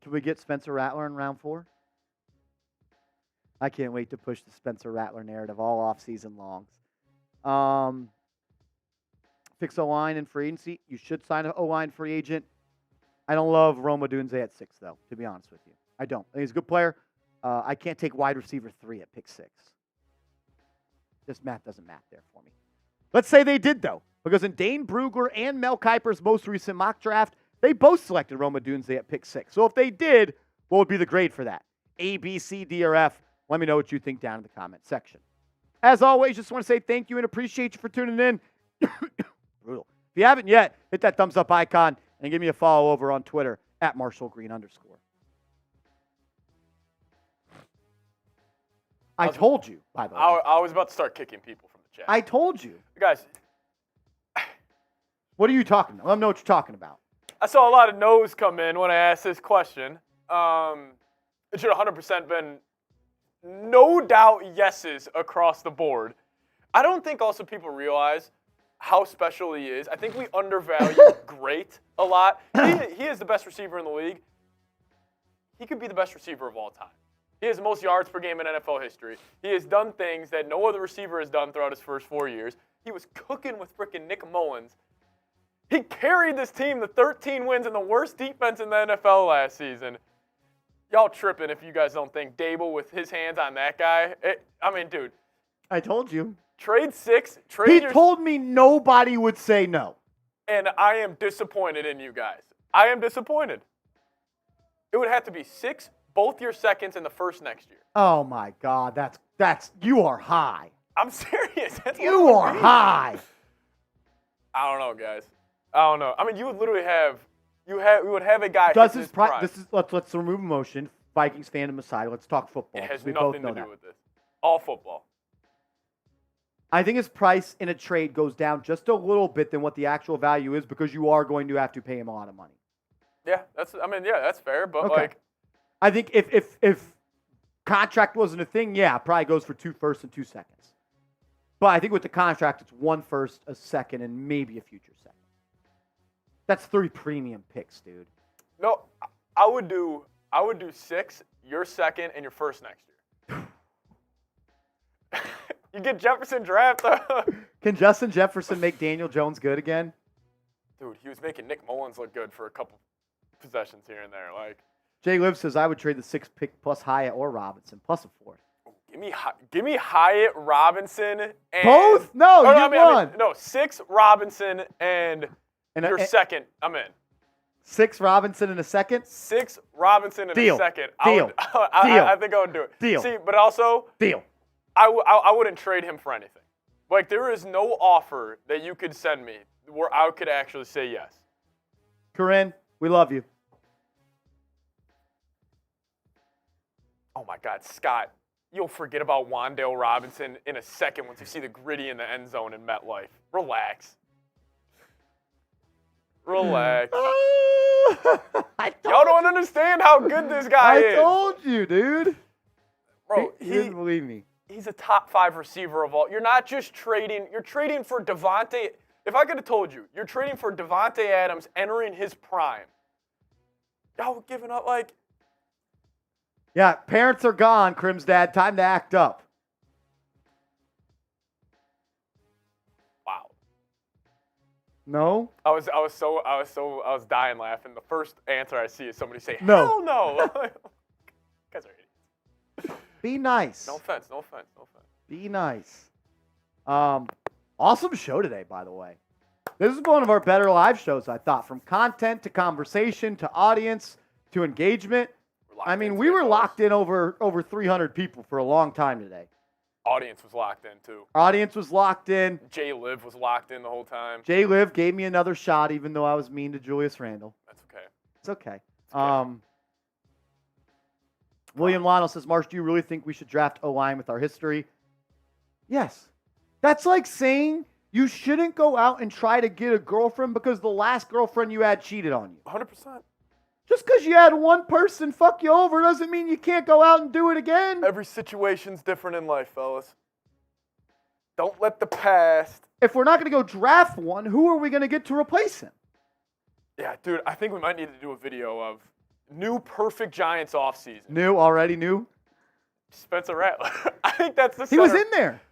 Can we get Spencer Rattler in round 4? I can't wait to push the Spencer Rattler narrative all offseason longs. Fix O-line and free agency. You should sign an O-line free agent. I don't love Rome Odunze at 6, though, to be honest with you. I don't. I think he's a good player. I can't take wide receiver 3 at pick 6. This math doesn't math there for me. Let's say they did, though, because in Dane Brugler and Mel Kiper's most recent mock draft, they both selected Rome Odunze at pick 6. So if they did, what would be the grade for that? A, B, C, D, or F? Let me know what you think down in the comment section. As always, just want to say thank you and appreciate you for tuning in. Brutal. If you haven't yet, hit that thumbs up icon and give me a follow over on Twitter at @MarshallGreen_. I told you, by the way. I was about to start kicking people from the chat. I told you. Guys. What are you talking about? Let me know what you're talking about. I saw a lot of no's come in when I asked this question. It should 100% been no doubt yeses across the board. I don't think also people realize how special he is. I think we undervalue great a lot. He is the best receiver in the league. He could be the best receiver of all time. He has the most yards per game in NFL history. He has done things that no other receiver has done throughout his first 4 years. He was cooking with frickin' Nick Mullins. He carried this team to 13 wins and the worst defense in the NFL last season. Y'all tripping if you guys don't think Daboll with his hands on that guy. Dude. I told you. Trade 6. He told me nobody would say no. And I am disappointed in you guys. I am disappointed. It would have to be 6, both your seconds, and the first next year. Oh my God, that's you are high. I'm serious. You are high. I don't know, guys. I don't know. I mean, you would literally have we would have a guy. Does his prime? Let's remove emotion. Vikings fandom aside, let's talk football. It has nothing to do with this. All football. I think his price in a trade goes down just a little bit than what the actual value is because you are going to have to pay him a lot of money. Yeah, that's fair. But okay. I think if contract wasn't a thing, yeah, it probably goes for 2 firsts and 2 seconds. But I think with the contract, it's 1 first, a second, and maybe a future second. That's 3 premium picks, dude. No, I would do 6, your second, and your first next year. You get Jefferson draft. Can Justin Jefferson make Daniel Jones good again? Dude, he was making Nick Mullins look good for a couple possessions here and there. Like Jay Liv says, I would trade the 6th pick plus Hyatt or Robinson plus a 4th. Give me Hyatt, Robinson, and both? No, you won. No, 6 Robinson and your second. I'm in. 6 Robinson in a second? 6 Robinson in a second. Deal. I think I would do it. Deal. See, but also, Deal. I wouldn't trade him for anything. Like, there is no offer that you could send me where I could actually say yes. Corinne, we love you. Oh, my God, Scott. You'll forget about Wan'Dale Robinson in a second once you see the gritty in the end zone in MetLife. Relax. Relax. Y'all don't understand how good this guy is. I told you, dude. Bro, he didn't believe me. He's a top 5 receiver of all. You're not just trading. You're trading for Devontae. If I could have told you, you're trading for Devontae Adams entering his prime. Y'all giving up like. Yeah, parents are gone, Crim's dad. Time to act up. Wow. No? I was dying laughing. The first answer I see is somebody say, No. "Hell no." Guys are idiots. Be nice. No offense. Be nice. Awesome show today, by the way. This is one of our better live shows, I thought. From content to conversation to audience to engagement. I mean, we were locked in over 300 people for a long time today. Audience was locked in, too. Audience was locked in. Jay Liv was locked in the whole time. Jay Liv gave me another shot, even though I was mean to Julius Randle. That's okay. It's okay. William Lionel says, Marsh, do you really think we should draft O-line with our history? Yes. That's like saying you shouldn't go out and try to get a girlfriend because the last girlfriend you had cheated on you. 100%. Just because you had one person fuck you over doesn't mean you can't go out and do it again. Every situation's different in life, fellas. Don't let the past. If we're not going to go draft one, who are we going to get to replace him? Yeah, dude, I think we might need to do a video of new perfect Giants offseason. Already new? Spencer Rattler. I think that's the center. He was in there.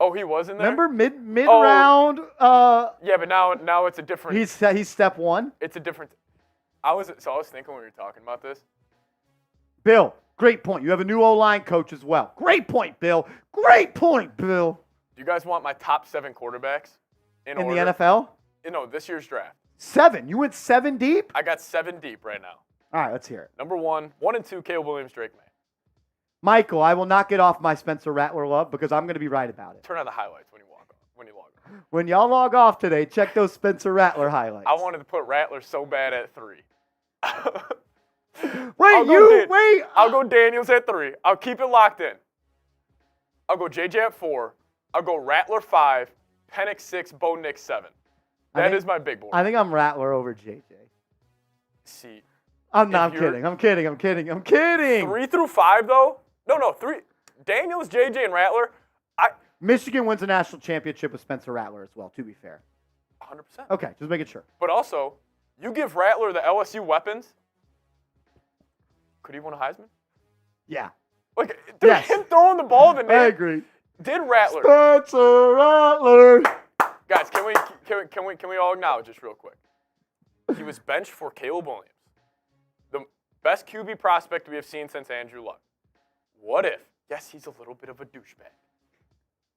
Oh, he was in there? Remember mid-round? Yeah, but now it's a different. He's step 1. It's a different. I was thinking when we were talking about this. Bill, great point. You have a new O-line coach as well. Great point, Bill. Great point, Bill. Do you guys want my top 7 quarterbacks in order? The NFL? No, this year's draft. 7. You went 7 deep? I got 7 deep right now. All right, let's hear it. Number 1 and 2, Caleb Williams, Drake Maye. Michael, I will not get off my Spencer Rattler love because I'm going to be right about it. Turn on the highlights when you log on. When y'all log off today, check those Spencer Rattler highlights. I wanted to put Rattler so bad at 3. Wait. I'll go Daniels at 3. I'll keep it locked in. I'll go JJ at 4. I'll go Rattler 5, Penix 6, Bo Nix 7. That is my big board. I think I'm Rattler over JJ. See. I'm kidding. 3 through 5, though? No, 3. Daniels, JJ, and Rattler. Michigan wins a national championship with Spencer Rattler as well, to be fair. 100%. Okay, just making sure. But also, you give Rattler the LSU weapons, could he win a Heisman? Yeah. Like, dude, him throwing the ball to the net. I agree. Did Rattler. Spencer Rattler. Guys, can we all acknowledge this real quick? He was benched for Caleb Williams, the best QB prospect we have seen since Andrew Luck. What if? Yes, he's a little bit of a douchebag.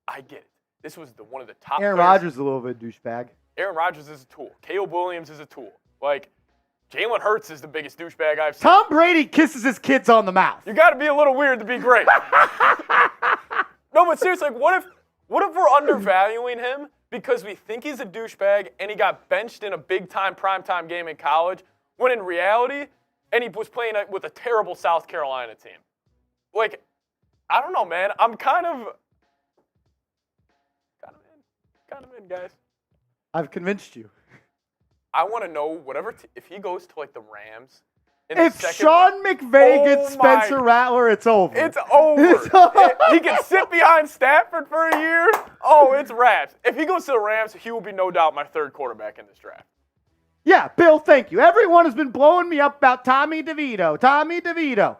I get it. This was one of the top. Aaron Rodgers is a little bit of a douchebag. Aaron Rodgers is a tool. Caleb Williams is a tool. Like, Jalen Hurts is the biggest douchebag I've seen. Tom Brady kisses his kids on the mouth. You got to be a little weird to be great. No, but seriously, like, what if we're undervaluing him because we think he's a douchebag and he got benched in a big-time primetime game in college, when in reality, and he was playing with a terrible South Carolina team. Like, I don't know, man. I'm kind of in, guys. I've convinced you. I want to know if he goes to like the Rams. If Sean McVay gets Spencer Rattler, it's over. It's over. He can sit behind Stafford for a year. Oh, it's wraps. If he goes to the Rams, he will be no doubt my 3rd quarterback in this draft. Yeah, Bill, thank you. Everyone has been blowing me up about Tommy DeVito.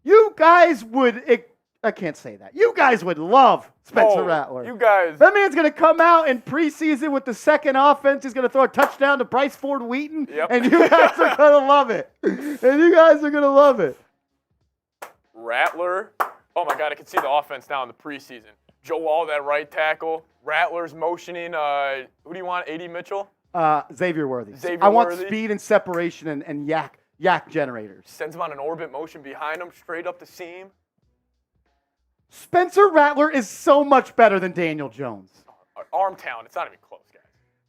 You guys would, I can't say that. You guys would love Spencer Rattler. You guys. That man's going to come out in preseason with the second offense. He's going to throw a touchdown to Bryce Ford Wheaton. Yep. And you guys are going to love it. Rattler. Oh, my God. I can see the offense now in the preseason. Joe Wall, that right tackle. Rattler's motioning. Who do you want? A.D. Mitchell? Xavier Worthy. Xavier I want Worthy. speed and separation and yak generators. Sends him on an orbit motion behind him, straight up the seam. Spencer Rattler is so much better than Daniel Jones. Arm talent, it's not even close, guys.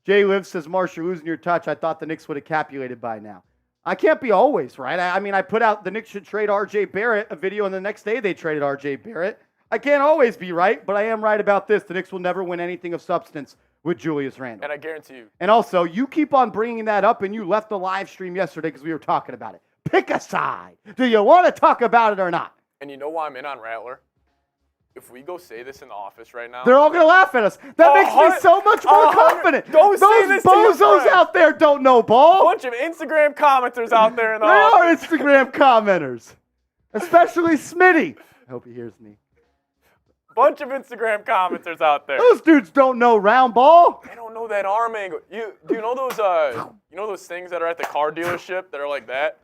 Jay Liv says, Marsh, you're losing your touch. I thought the Knicks would have capulated by now. I can't be always, right? I mean, I put out the Knicks should trade R.J. Barrett, a video, and the next day they traded R.J. Barrett. I can't always be right, but I am right about this. The Knicks will never win anything of substance with Julius Randle. And I guarantee you. And also, you keep on bringing that up, and you left the live stream yesterday because we were talking about it. Pick a side. Do you want to talk about it or not? And you know why I'm in on Rattler? If we go say this in the office right now, they're all going to laugh at us. That makes me so much more confident. Go say Those this to your bozos friends. out there don't know ball. A bunch of Instagram commenters out there in the They office. are Instagram commenters, especially Smitty. I hope he hears me. Bunch of Instagram commenters out there. Those dudes don't know round ball. They don't know that arm angle. Do you know those things that are at the car dealership that are like that?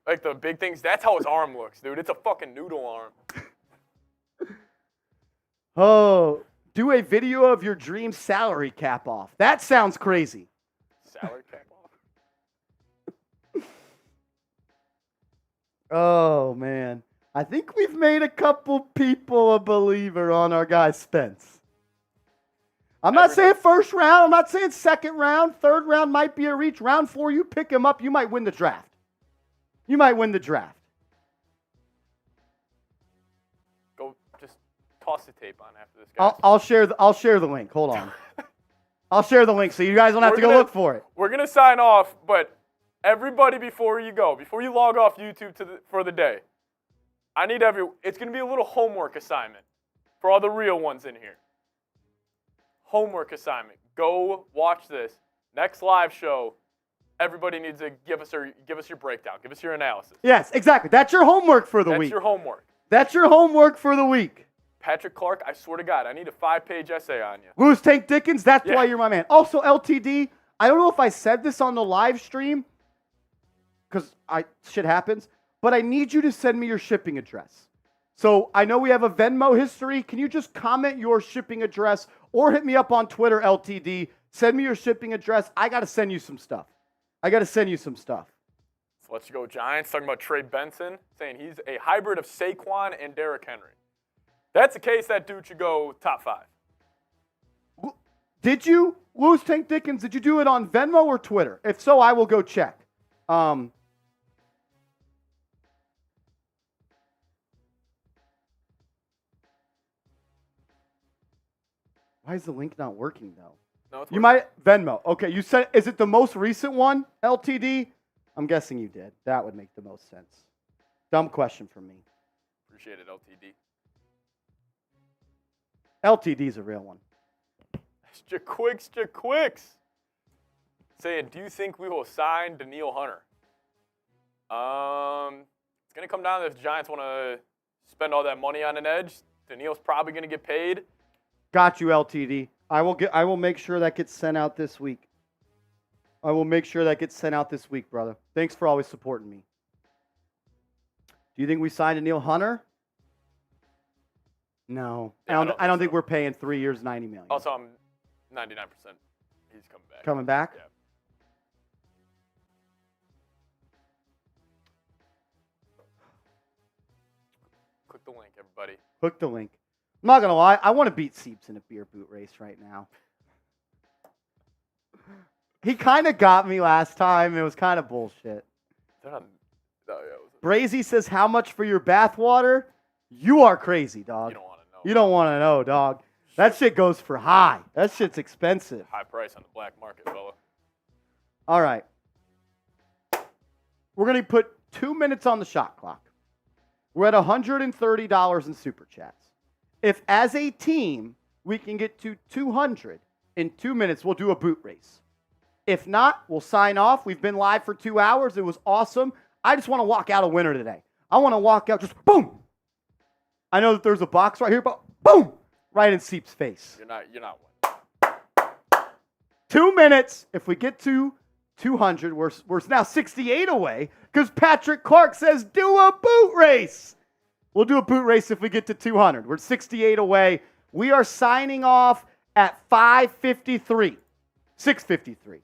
Like the big things? That's how his arm looks, dude. It's a fucking noodle arm. Oh, do a video of your dream salary cap off. That sounds crazy. Salary cap off? Oh, man. I think we've made a couple people a believer on our guy Spence. I'm not saying first round. I'm not saying second round. Third round might be a reach. Round 4, you pick him up, you might win the draft. You might win the draft. Go just toss the tape on after this, guys. I'll share the link. Hold on. I'll share the link so you guys don't have to go look for it. We're gonna sign off, but everybody, before you log off YouTube for the day, it's gonna be a little homework assignment for all the real ones in here. Homework assignment. Go watch this next live show. Everybody needs to give us your breakdown. Give us your analysis. Yes, exactly. That's your homework for the week. That's your homework. That's your homework for the week. Patrick Clark, I swear to God, I need a 5-page essay on you. Louis Tank Dickens, that's Yeah. why you're my man. Also, LTD, I don't know if I said this on the live stream, because shit happens, but I need you to send me your shipping address. So I know we have a Venmo history. Can you just comment your shipping address or hit me up on Twitter, LTD. Send me your shipping address. I got to send you some stuff. So let's go Giants, talking about Trey Benson, saying he's a hybrid of Saquon and Derrick Henry. That's the case, that dude should go top 5. Did you, Louis Tank Dickens, did you do it on Venmo or Twitter? If so, I will go check. Why is the link not working, though? No, it's You working. might, Venmo. Okay, you said, is it the most recent one, LTD? I'm guessing you did. That would make the most sense. Dumb question from me. Appreciate it, LTD. LTD's a real one. Jaquicks. Saying, do you think we will sign Daniil Hunter? It's going to come down to if the Giants want to spend all that money on an edge. Daniil's probably going to get paid. Got you, LTD. I will make sure that gets sent out this week. Brother. Thanks for always supporting me. Do you think we signed Daniil Hunter? No. Yeah, I don't think we're paying 3 years, $90 million. Also, I'm 99% he's coming back. Coming back? Yeah. Click the link, everybody. Hook the link. I'm not going to lie. I want to beat Seeps in a beer boot race right now. He kind of got me last time. It was kind of bullshit. Brazy says, how much for your bathwater? You are crazy, dog. You don't want to know. You don't want to know, dog. That shit goes for high. That shit's expensive. High price on the black market, fella. All right. We're going to put 2 minutes on the shot clock. We're at $130 in Super Chats. If, as a team, we can get to 200 in 2 minutes, we'll do a boot race. If not, we'll sign off. We've been live for 2 hours. It was awesome. I just want to walk out a winner today. I want to walk out just boom. I know that there's a box right here, but boom, right in Seep's face. You're not winning. 2 minutes. If we get to 200, we're now 68 away because Patrick Clark says do a boot race. We'll do a boot race if we get to 200. We're 68 away. We are signing off at 5:53, 6:53.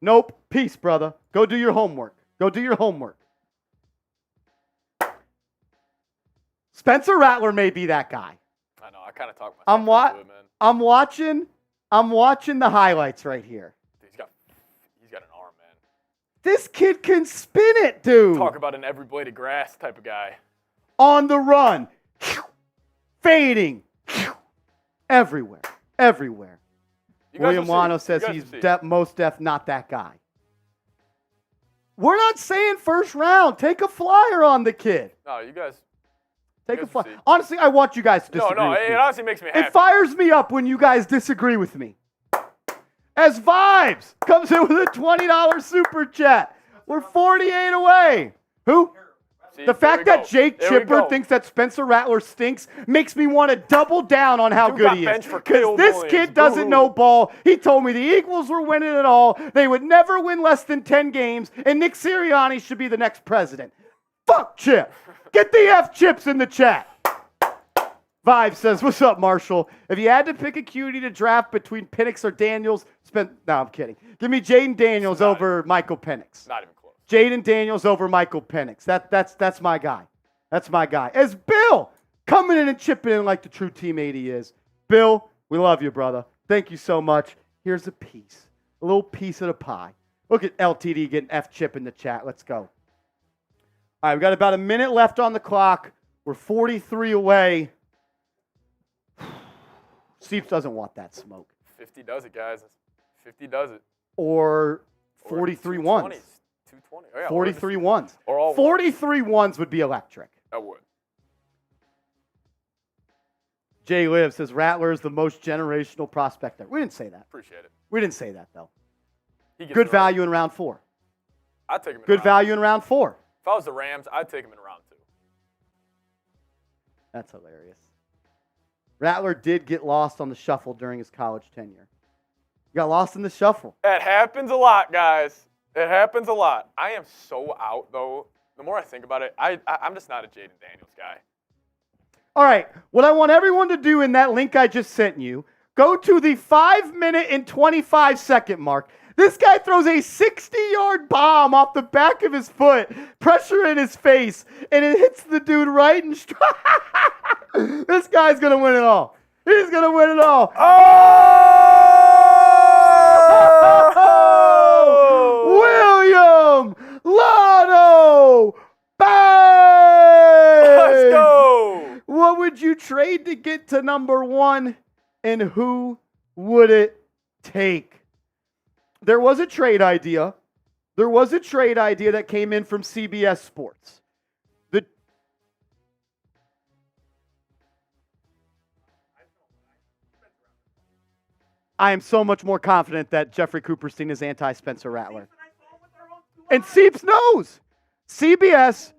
Nope. Peace, brother. Go do your homework. Go do your homework. Spencer Rattler may be that guy. I know. I kind of talked myself into it, man. I'm watching the highlights right here. Dude, he's got an arm, man. This kid can spin it, dude. Talk about an every blade of grass type of guy. On the run. Fading. Everywhere. Everywhere. William Wano says he's most def not that guy. We're not saying first round. Take a flyer on the kid. No, you guys. Take a flyer. Honestly, I want you guys to disagree with me. It honestly makes me happy. It fires me up when you guys disagree with me. As Vibes comes in with a $20 super chat. We're 48 away. Who? See, the fact that Jake Chipper thinks that Spencer Rattler stinks makes me want to double down on how good he is. Because this kid doesn't know ball. He told me the Eagles were winning it all. They would never win less than 10 games. And Nick Sirianni should be the next president. Fuck Chip. Get the F Chips in the chat. Vibe says, what's up, Marshall? If you had to pick a cutie to draft between Penix or Daniels, no, I'm kidding. Give me Jayden Daniels over Michael Penix. Not even close. Jayden Daniels over Michael Penix. That's my guy. That's my guy. As Bill coming in and chipping in like the true teammate he is. Bill, we love you, brother. Thank you so much. Here's a piece. A little piece of the pie. Look at LTD getting F chip in the chat. Let's go. All right, we got about a minute left on the clock. We're 43 away. Seeps doesn't want that smoke. 50 does it, guys. 50 does it. Or 43 ones. 220. Oh, yeah, 43 ones. Or all 43 ones would be electric. That would. Jay Liv says Rattler is the most generational prospect there. We didn't say that. Appreciate it. We didn't say that, though. Good value in round 4. I'd take him in Good value in round 4. If I was the Rams, I'd take him in round 2. That's hilarious. Rattler did get lost on the shuffle during his college tenure. He got lost in the shuffle. It happens a lot, guys. It happens a lot. I am so out, though. The more I think about it, I'm just not a Jayden Daniels guy. All right. What I want everyone to do in that link I just sent you, go to the 5-minute and 25-second mark. This guy throws a 60-yard bomb off the back of his foot, pressure in his face, and it hits the dude right in stride. This guy's going to win it all. He's going to win it all. William Lotto! Bang! Let's go! What would you trade to get to number 1, and who would it take? There was a trade idea. There was a trade idea that came in from CBS Sports. I am so much more confident that Jeffrey Cooperstein is anti-Spencer Rattler. And Seeps knows. CBS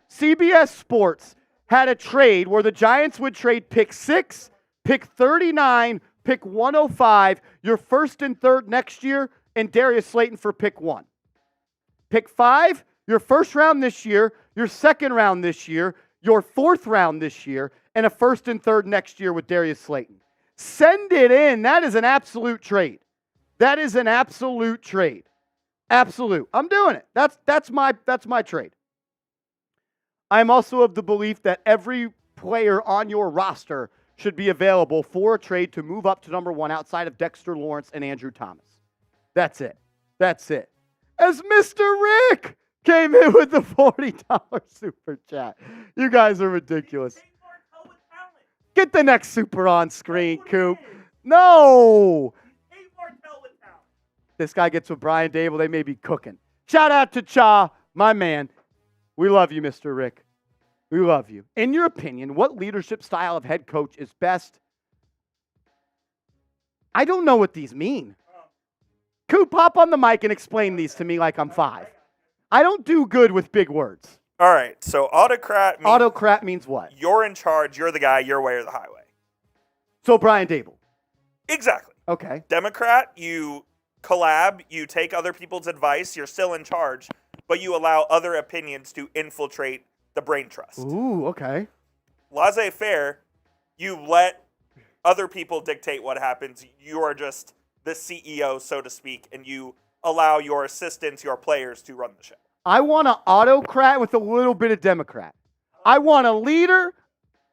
Sports had a trade where the Giants would trade pick 6, pick 39, pick 105, your first and third next year, and Darius Slayton for pick 1. Pick 5, your first round this year, your second round this year, your fourth round this year, and a first and third next year with Darius Slayton. Send it in. That is an absolute trade. That is an absolute trade. Absolute. I'm doing it. That's my trade. I'm also of the belief that every player on your roster should be available for a trade to move up to number 1 outside of Dexter Lawrence and Andrew Thomas. That's it. That's it. As Mr. Rick came in with the $40 super chat. You guys are ridiculous. Get the next super on screen, Coop. No. This guy gets with Brian Daboll. They may be cooking. Shout out to Cha, my man. We love you, Mr. Rick. We love you. In your opinion, what leadership style of head coach is best? I don't know what these mean. Coop, hop on the mic and explain these to me like I'm 5. I don't do good with big words. All right, so autocrat means what? You're in charge, you're the guy, your way or the highway. So Brian Daboll. Exactly. Okay. Democrat, you collab, you take other people's advice, you're still in charge, but you allow other opinions to infiltrate the brain trust. Ooh, okay. Laissez-faire, you let other people dictate what happens. You are just the CEO, so to speak, and you allow your assistants, your players to run the show. I want an autocrat with a little bit of Democrat. I want a leader.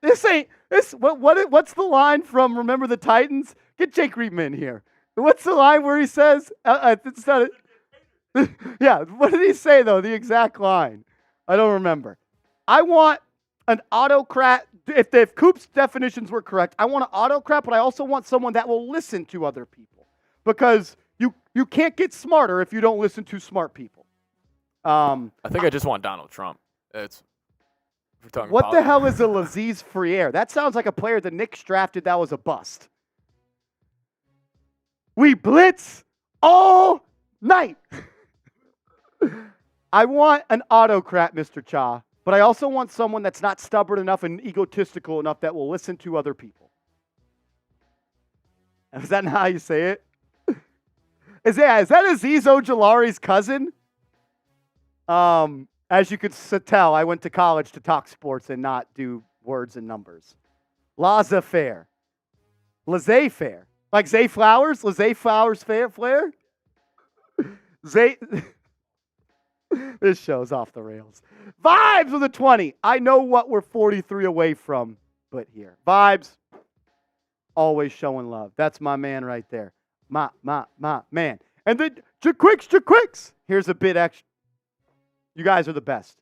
What's the line from Remember the Titans? Get Jake Reitman in here. What's the line where he says, it's not yeah, what did he say, though? The exact line. I don't remember. I want an autocrat. If Coop's definitions were correct, I want an autocrat, but I also want someone that will listen to other people. Because you can't get smarter if you don't listen to smart people. I think I just want Donald Trump. What the hell is a Laziz Friere? That sounds like a player the Knicks drafted that was a bust. We blitz all night. I want an autocrat, Mr. Cha, but I also want someone that's not stubborn enough and egotistical enough that will listen to other people. Is that not how you say it? Is that Aziz Ojolari's cousin? As you could tell, I went to college to talk sports and not do words and numbers. Laissez-faire. Laissez-faire. Like Zay Flowers? Laissez-Flowers Flair? Zay... This show's off the rails. Vibes with a 20. I know what we're 43 away from, but here. Vibes, always showing love. That's my man right there. My man. And then, Jaquicks. Here's a bit extra. You guys are the best.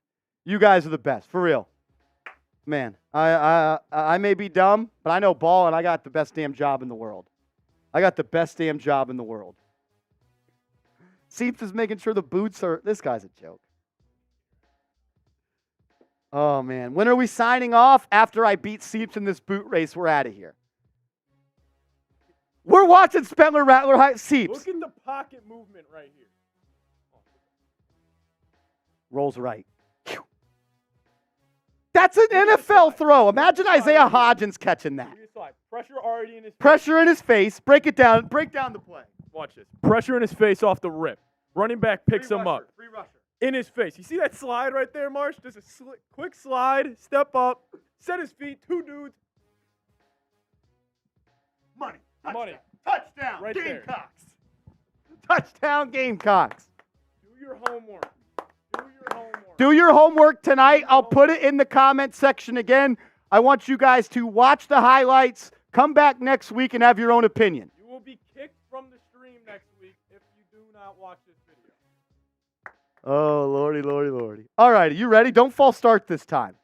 You guys are the best, for real. Man, I may be dumb, but I know ball, and I got the best damn job in the world. I got the best damn job in the world. Seeps is making sure the boots are... This guy's a joke. Oh, man. When are we signing off? After I beat Seeps in this boot race, we're out of here. We're watching Spentler Rattler Seeps. Look at the pocket movement right here. Rolls right. That's an NFL throw. Imagine Isaiah Hodgins catching that. Pressure already in his face. Pressure in his face. Break it down. Break down the play. Watch this. Pressure in his face off the rip. Running back picks him up. Free rusher. In his face. You see that slide right there, Marsh? Just a quick slide, step up, set his feet, two dudes. Money. Touchdown. Right Gamecocks. Touchdown, Gamecocks. Do your homework. Do your homework tonight. I'll put it in the comment section again. I want you guys to watch the highlights, come back next week, and have your own opinion. You will be kicked from the stream next week if you do not watch this video. Oh, lordy. All right, are you ready? Don't false start this time.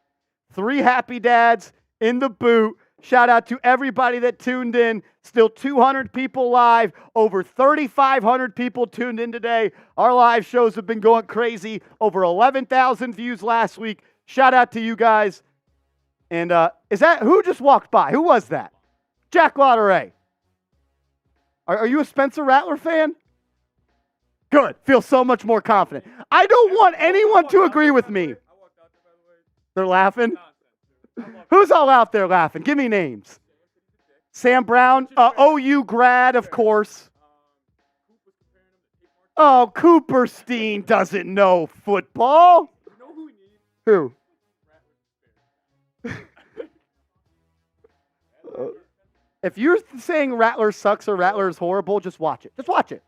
3 happy dads in the boot. Shout out to everybody that tuned in. Still 200 people live. Over 3,500 people tuned in today. Our live shows have been going crazy. Over 11,000 views last week. Shout out to you guys. And is that who just walked by? Who was that? Jack Lotteray. Are you a Spencer Rattler fan? Good. Feel so much more confident. I don't want anyone to agree with me. They're laughing. Who's all out there laughing? Give me names. Sam Brown, OU grad, of course. Oh, Cooperstein doesn't know football. Who? If you're saying Rattler sucks or Rattler is horrible, just watch it. Just watch it.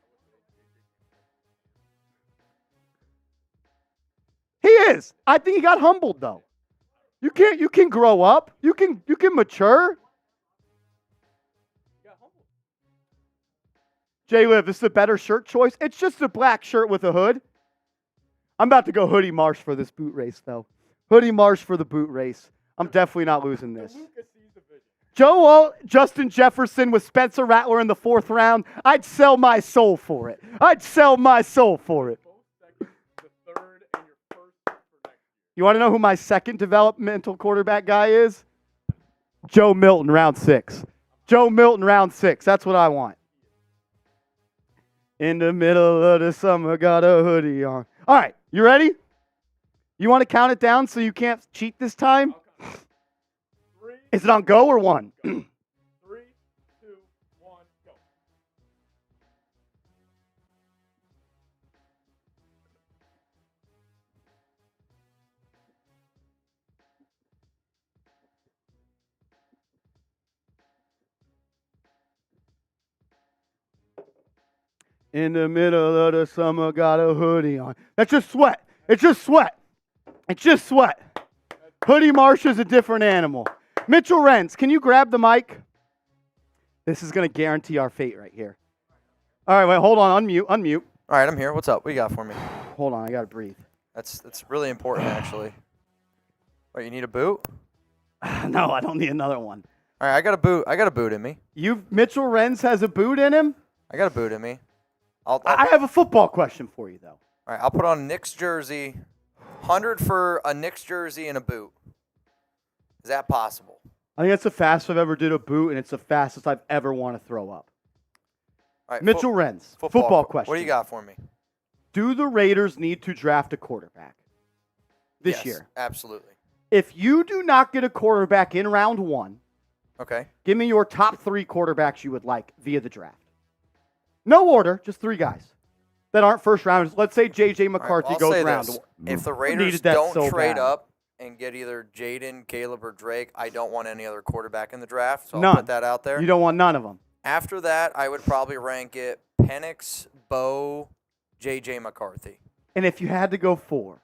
He is. I think he got humbled, though. You can grow up. You can mature. J-Liv, this is a better shirt choice. It's just a black shirt with a hood. I'm about to go Hoodie Marsh for this boot race, though. Hoodie Marsh for the boot race. I'm definitely not losing this. Justin Jefferson with Spencer Rattler in the 4th round. I'd sell my soul for it. You want to know who my second developmental quarterback guy is? Joe Milton, round 6. That's what I want. In the middle of the summer, got a hoodie on. All right, you ready? You want to count it down so you can't cheat this time? Is it on go or 1? 3, 2, 1, go. In the middle of the summer, got a hoodie on. That's just sweat. It's just sweat. It's just sweat. Hoodie Marsh is a different animal. Mitchell Renz, can you grab the mic? This is going to guarantee our fate right here. All right, wait, hold on. Unmute. All right, I'm here. What's up? What you got for me? Hold on, I got to breathe. That's really important, actually. Wait, you need a boot? No, I don't need another one. All right, I got a boot. I got a boot in me. Mitchell Renz has a boot in him? I got a boot in me. I have a football question for you, though. All right, I'll put on a Knicks jersey. 100 for a Knicks jersey and a boot. Is that possible? I think that's the fastest I've ever did a boot, and it's the fastest I've ever want to throw up. All right, Mitchell Renz, football question. What do you got for me? Do the Raiders need to draft a quarterback this year? Absolutely. If you do not get a quarterback in round 1, okay, give me your top 3 quarterbacks you would like via the draft. No order, just 3 guys that aren't first rounders. Let's say J.J. McCarthy goes round 1. If the Raiders don't trade up and get either Jayden, Caleb, or Drake, I don't want any other quarterback in the draft, so I'll put that out there. You don't want none of them. After that, I would probably rank it Penix, Bo, J.J. McCarthy. And if you had to go 4?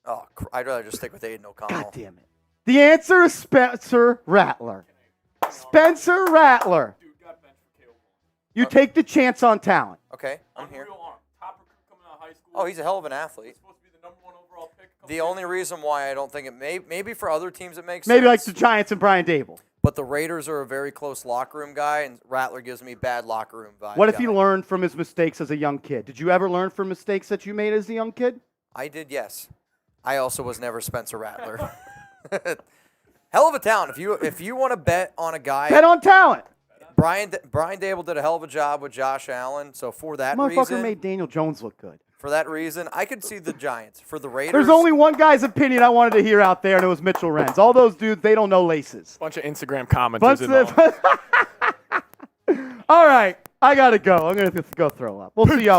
Oh, I'd rather just stick with Aiden O'Connell. God damn it. The answer is Spencer Rattler. Spencer Rattler. You take the chance on talent. Okay, I'm here. Top recruit coming out of high school. Oh, he's a hell of an athlete. Supposed to be the number 1 overall pick. The only reason why I don't think it maybe for other teams it makes Maybe sense. like the Giants and Brian Daboll. But the Raiders are a very close locker room guy, and Rattler gives me bad locker room vibes. What if he learned from his mistakes as a young kid? Did you ever learn from mistakes that you made as a young kid? I did, yes. I also was never Spencer Rattler. Hell of a talent. If you want to bet on a guy, Bet on talent. Brian Daboll did a hell of a job with Josh Allen. So for that Motherfucker reason, made Daniel Jones look good. for that reason, I could see the Giants. For the Raiders, There's only one guy's opinion I wanted to hear out there, and it was Mitchell Renz. All those dudes, they don't know laces. Bunch of Instagram commenters. All right, I got to go. I'm going to go throw up. We'll see y'all.